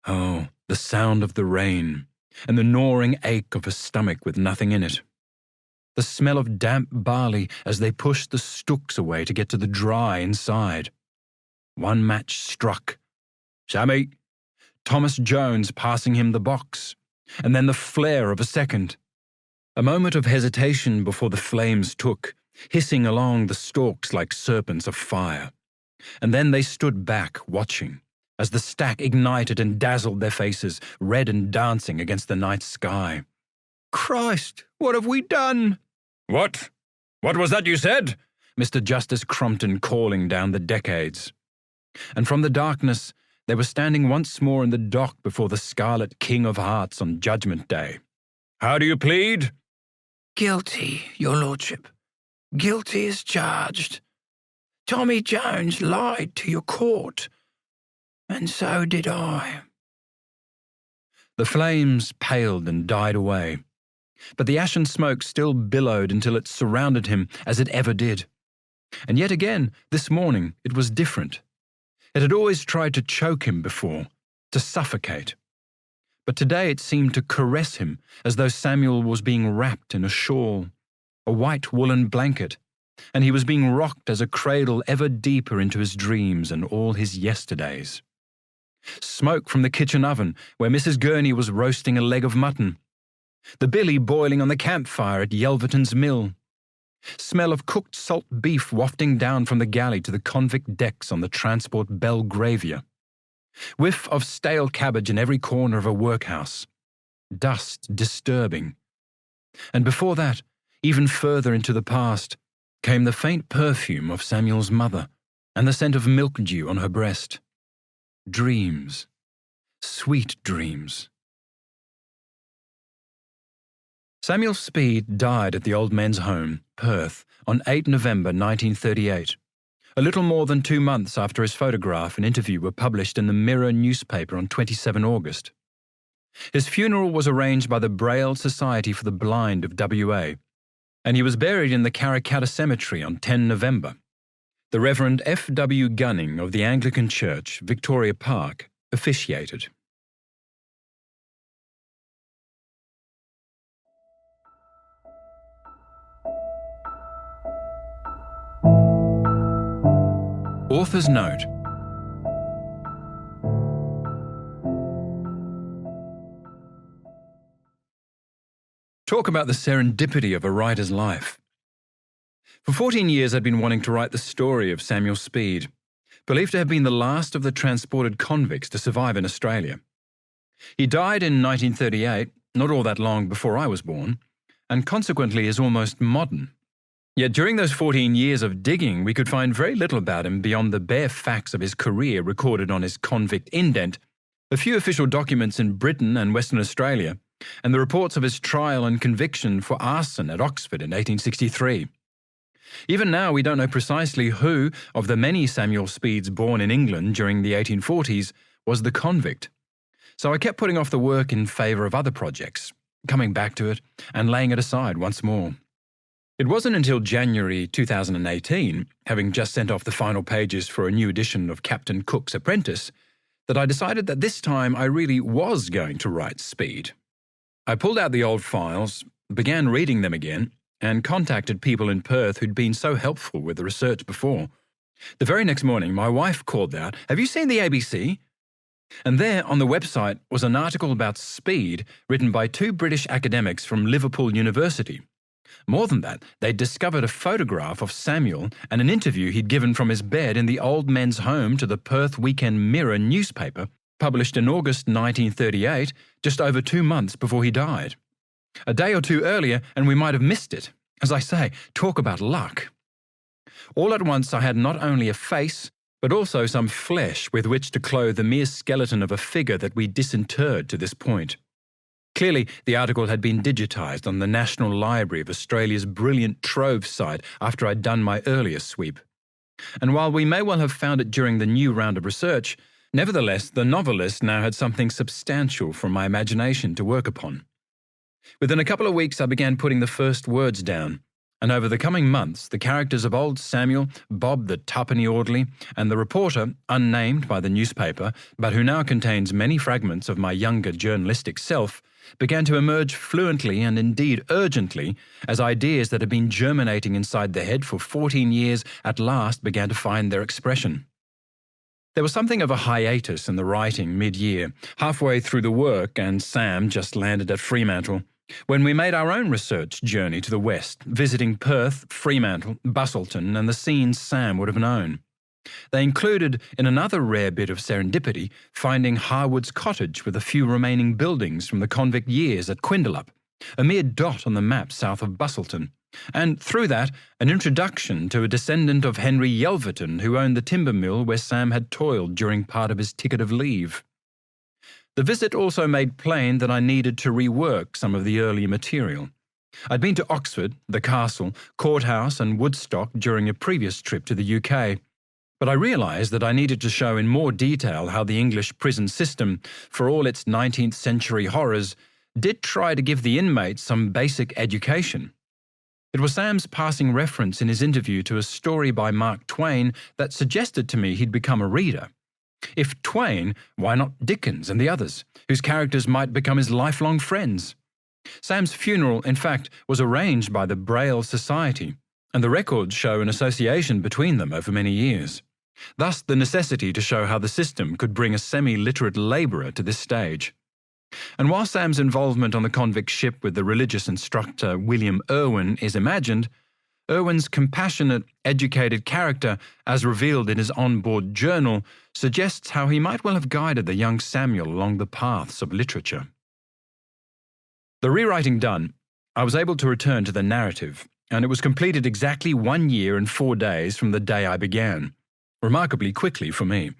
Oh, the sound of the rain, and the gnawing ache of a stomach with nothing in it. The smell of damp barley as they pushed the stooks away to get to the dry inside. One match struck. "Sammy!" Thomas Jones passing him the box, and then the flare of a second. A moment of hesitation before the flames took, hissing along the stalks like serpents of fire. And then they stood back, watching, as the stack ignited and dazzled their faces, red and dancing against the night sky. "Christ, what have we done?" What? What was that you said?" Mr. Justice Crompton calling down the decades. And from the darkness, they were standing once more in the dock before the Scarlet King of Hearts on Judgment Day. "How do you plead?" "Guilty, your lordship. Guilty as charged. Tommy Jones lied to your court, and so did I." The flames paled and died away, but the ashen smoke still billowed until it surrounded him as it ever did. And yet again, this morning, it was different. It had always tried to choke him before, to suffocate. But today it seemed to caress him as though Samuel was being wrapped in a shawl, a white woolen blanket, and he was being rocked as a cradle ever deeper into his dreams and all his yesterdays. Smoke from the kitchen oven where Mrs. Gurney was roasting a leg of mutton. The billy boiling on the campfire at Yelverton's mill. Smell of cooked salt beef wafting down from the galley to the convict decks on the transport Belgravia. Whiff of stale cabbage in every corner of a workhouse. Dust disturbing. And before that, even further into the past, came the faint perfume of Samuel's mother and the scent of milk-dew on her breast. Dreams. Sweet dreams. Samuel Speed died at the Old Men's Home, Perth, on 8 November 1938, a little more than 2 months after his photograph and interview were published in the Mirror newspaper on 27 August. His funeral was arranged by the Braille Society for the Blind of WA, and he was buried in the Karrakatta Cemetery on 10 November. The Reverend F. W. Gunning of the Anglican Church, Victoria Park, officiated. Author's note. Talk about the serendipity of a writer's life. For 14 years I'd been wanting to write the story of Samuel Speed, believed to have been the last of the transported convicts to survive in Australia. He died in 1938, not all that long before I was born, and consequently is almost modern. Yet during those 14 years of digging, we could find very little about him beyond the bare facts of his career recorded on his convict indent, a few official documents in Britain and Western Australia, and the reports of his trial and conviction for arson at Oxford in 1863. Even now, we don't know precisely who, of the many Samuel Speeds born in England during the 1840s, was the convict. So I kept putting off the work in favour of other projects, coming back to it and laying it aside once more. It wasn't until January 2018, having just sent off the final pages for a new edition of Captain Cook's Apprentice, that I decided that this time I really was going to write Speed. I pulled out the old files, began reading them again, and contacted people in Perth who'd been so helpful with the research before. The very next morning, my wife called out, "Have you seen the ABC?" And there on the website was an article about Speed written by 2 British academics from Liverpool University. More than that, they'd discovered a photograph of Samuel and an interview he'd given from his bed in the Old Men's Home to the Perth Weekend Mirror newspaper, published in August 1938, just over 2 months before he died. A day or two earlier, and we might have missed it. As I say, talk about luck. All at once I had not only a face, but also some flesh with which to clothe the mere skeleton of a figure that we disinterred to this point. Clearly, the article had been digitised on the National Library of Australia's brilliant Trove site after I'd done my earlier sweep. And while we may well have found it during the new round of research, nevertheless the novelist now had something substantial from my imagination to work upon. Within a couple of weeks I began putting the first words down, and over the coming months the characters of old Samuel, Bob the tuppenny orderly, and the reporter, unnamed by the newspaper, but who now contains many fragments of my younger journalistic self, began to emerge fluently and indeed urgently as ideas that had been germinating inside the head for 14 years at last began to find their expression. There was something of a hiatus in the writing mid-year, halfway through the work, and Sam just landed at Fremantle, when we made our own research journey to the west, visiting Perth, Fremantle, Busselton, and the scenes Sam would have known. They included, in another rare bit of serendipity, finding Harwood's cottage with a few remaining buildings from the convict years at Quindalup, a mere dot on the map south of Busselton, and through that, an introduction to a descendant of Henry Yelverton who owned the timber mill where Sam had toiled during part of his ticket of leave. The visit also made plain that I needed to rework some of the earlier material. I'd been to Oxford, the castle, courthouse and Woodstock during a previous trip to the UK, but I realised that I needed to show in more detail how the English prison system, for all its 19th century horrors, did try to give the inmates some basic education. It was Sam's passing reference in his interview to a story by Mark Twain that suggested to me he'd become a reader. If Twain, why not Dickens and the others, whose characters might become his lifelong friends? Sam's funeral, in fact, was arranged by the Braille Society, and the records show an association between them over many years. Thus, the necessity to show how the system could bring a semi-literate labourer to this stage. And while Sam's involvement on the convict ship with the religious instructor William Irwin is imagined, Irwin's compassionate, educated character, as revealed in his on-board journal, suggests how he might well have guided the young Samuel along the paths of literature. The rewriting done, I was able to return to the narrative, and it was completed exactly 1 year and 4 days from the day I began, remarkably quickly for me.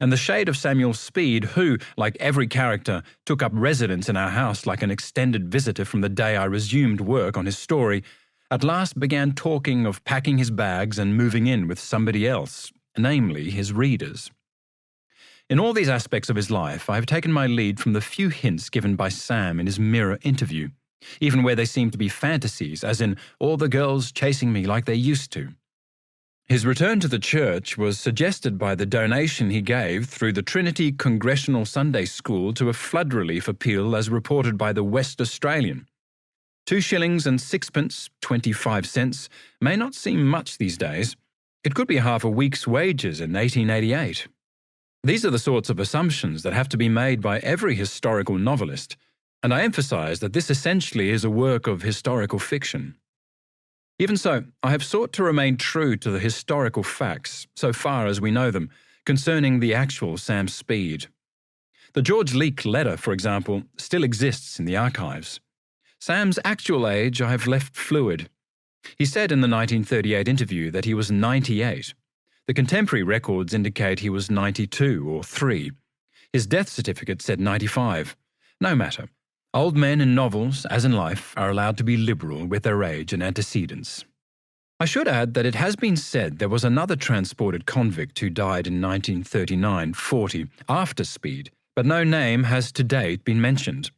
And the shade of Samuel Speed, who, like every character, took up residence in our house like an extended visitor from the day I resumed work on his story, at last began talking of packing his bags and moving in with somebody else, namely his readers. In all these aspects of his life, I have taken my lead from the few hints given by Sam in his Mirror interview, even where they seem to be fantasies, as in all the girls chasing me like they used to. His return to the church was suggested by the donation he gave through the Trinity Congressional Sunday School to a flood relief appeal as reported by the West Australian. 2 shillings and 6pence, 25 cents, may not seem much these days. It could be half a week's wages in 1888. These are the sorts of assumptions that have to be made by every historical novelist, and I emphasize that this essentially is a work of historical fiction. Even so, I have sought to remain true to the historical facts, so far as we know them, concerning the actual Sam Speed. The George Leake letter, for example, still exists in the archives. Sam's actual age I have left fluid. He said in the 1938 interview that he was 98. The contemporary records indicate he was 92 or 3. His death certificate said 95. No matter. Old men in novels, as in life, are allowed to be liberal with their age and antecedents. I should add that it has been said there was another transported convict who died in 1939-40 after Speed, but no name has to date been mentioned.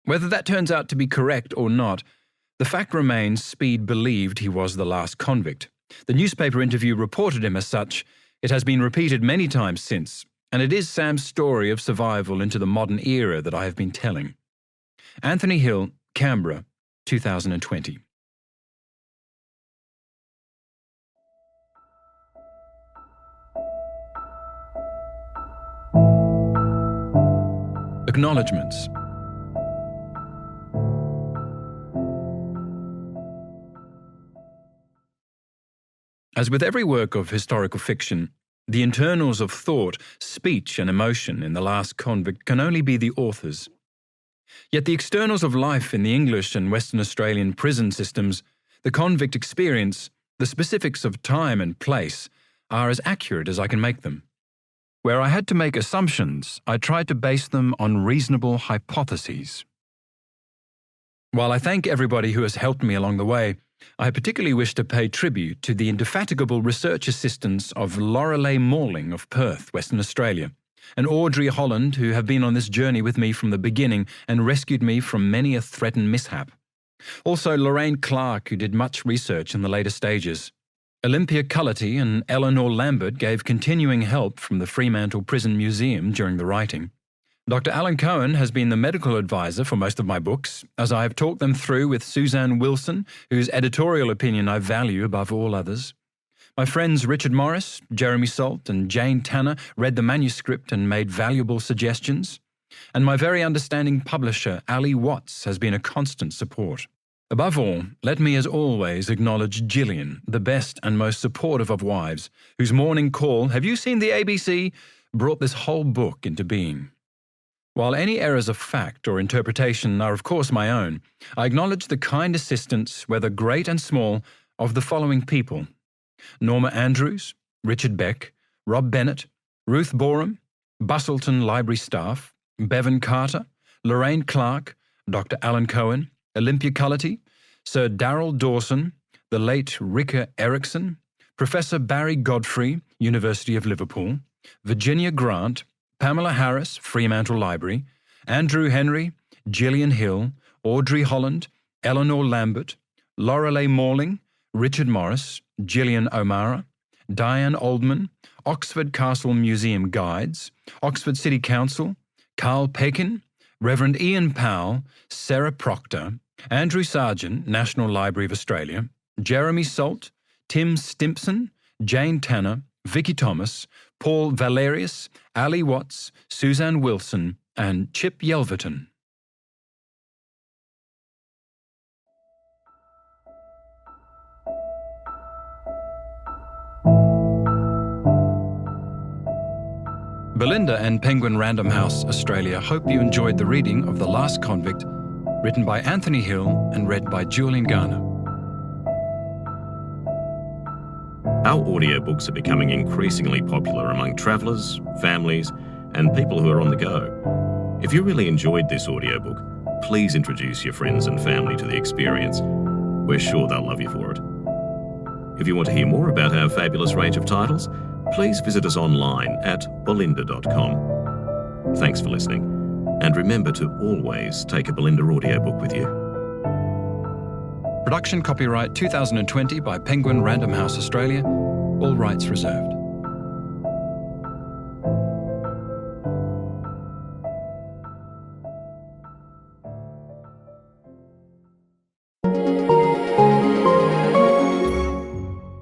Whether that turns out to be correct or not, the fact remains Speed believed he was the last convict. The newspaper interview reported him as such. It has been repeated many times since, and it is Sam's story of survival into the modern era that I have been telling. Anthony Hill, Canberra, 2020. Acknowledgements. As with every work of historical fiction, the internals of thought, speech, and emotion in The Last Convict can only be the author's. Yet the externals of life in the English and Western Australian prison systems, the convict experience, the specifics of time and place, are as accurate as I can make them. Where I had to make assumptions, I tried to base them on reasonable hypotheses. While I thank everybody who has helped me along the way, I particularly wish to pay tribute to the indefatigable research assistants of Lorelei Morling of Perth, Western Australia, and Audrey Holland, who have been on this journey with me from the beginning and rescued me from many a threatened mishap. Also Lorraine Clark, who did much research in the later stages. Olympia Cullity and Eleanor Lambert gave continuing help from the Fremantle Prison Museum during the writing. Dr. Alan Cohen has been the medical advisor for most of my books, as I have talked them through with Suzanne Wilson, whose editorial opinion I value above all others. My friends Richard Morris, Jeremy Salt, and Jane Tanner read the manuscript and made valuable suggestions. And my very understanding publisher, Ali Watts, has been a constant support. Above all, let me as always acknowledge Gillian, the best and most supportive of wives, whose morning call, "Have you seen the ABC?" brought this whole book into being. While any errors of fact or interpretation are of course my own, I acknowledge the kind assistance, whether great and small, of the following people: Norma Andrews, Richard Beck, Rob Bennett, Ruth Borum, Bustleton Library staff, Bevan Carter, Lorraine Clark, Dr. Alan Cohen, Olympia Cullity, Sir Darrell Dawson, the late Ricker Erickson, Professor Barry Godfrey, University of Liverpool, Virginia Grant, Pamela Harris, Fremantle Library, Andrew Henry, Gillian Hill, Audrey Holland, Eleanor Lambert, Lorelei Morling, Richard Morris, Gillian O'Mara, Diane Oldman, Oxford Castle Museum Guides, Oxford City Council, Carl Pekin, Reverend Ian Powell, Sarah Proctor, Andrew Sargent, National Library of Australia, Jeremy Salt, Tim Stimpson, Jane Tanner, Vicky Thomas, Paul Valerius, Ali Watts, Suzanne Wilson, and Chip Yelverton. Belinda and Penguin Random House Australia hope you enjoyed the reading of The Last Convict, written by Anthony Hill and read by Julian Garner. Our audiobooks are becoming increasingly popular among travellers, families, and people who are on the go. If you really enjoyed this audiobook, please introduce your friends and family to the experience. We're sure they'll love you for it. If you want to hear more about our fabulous range of titles, please visit us online at belinda.com. Thanks for listening, and remember to always take a Belinda audiobook with you. Production copyright 2020 by Penguin Random House Australia, all rights reserved.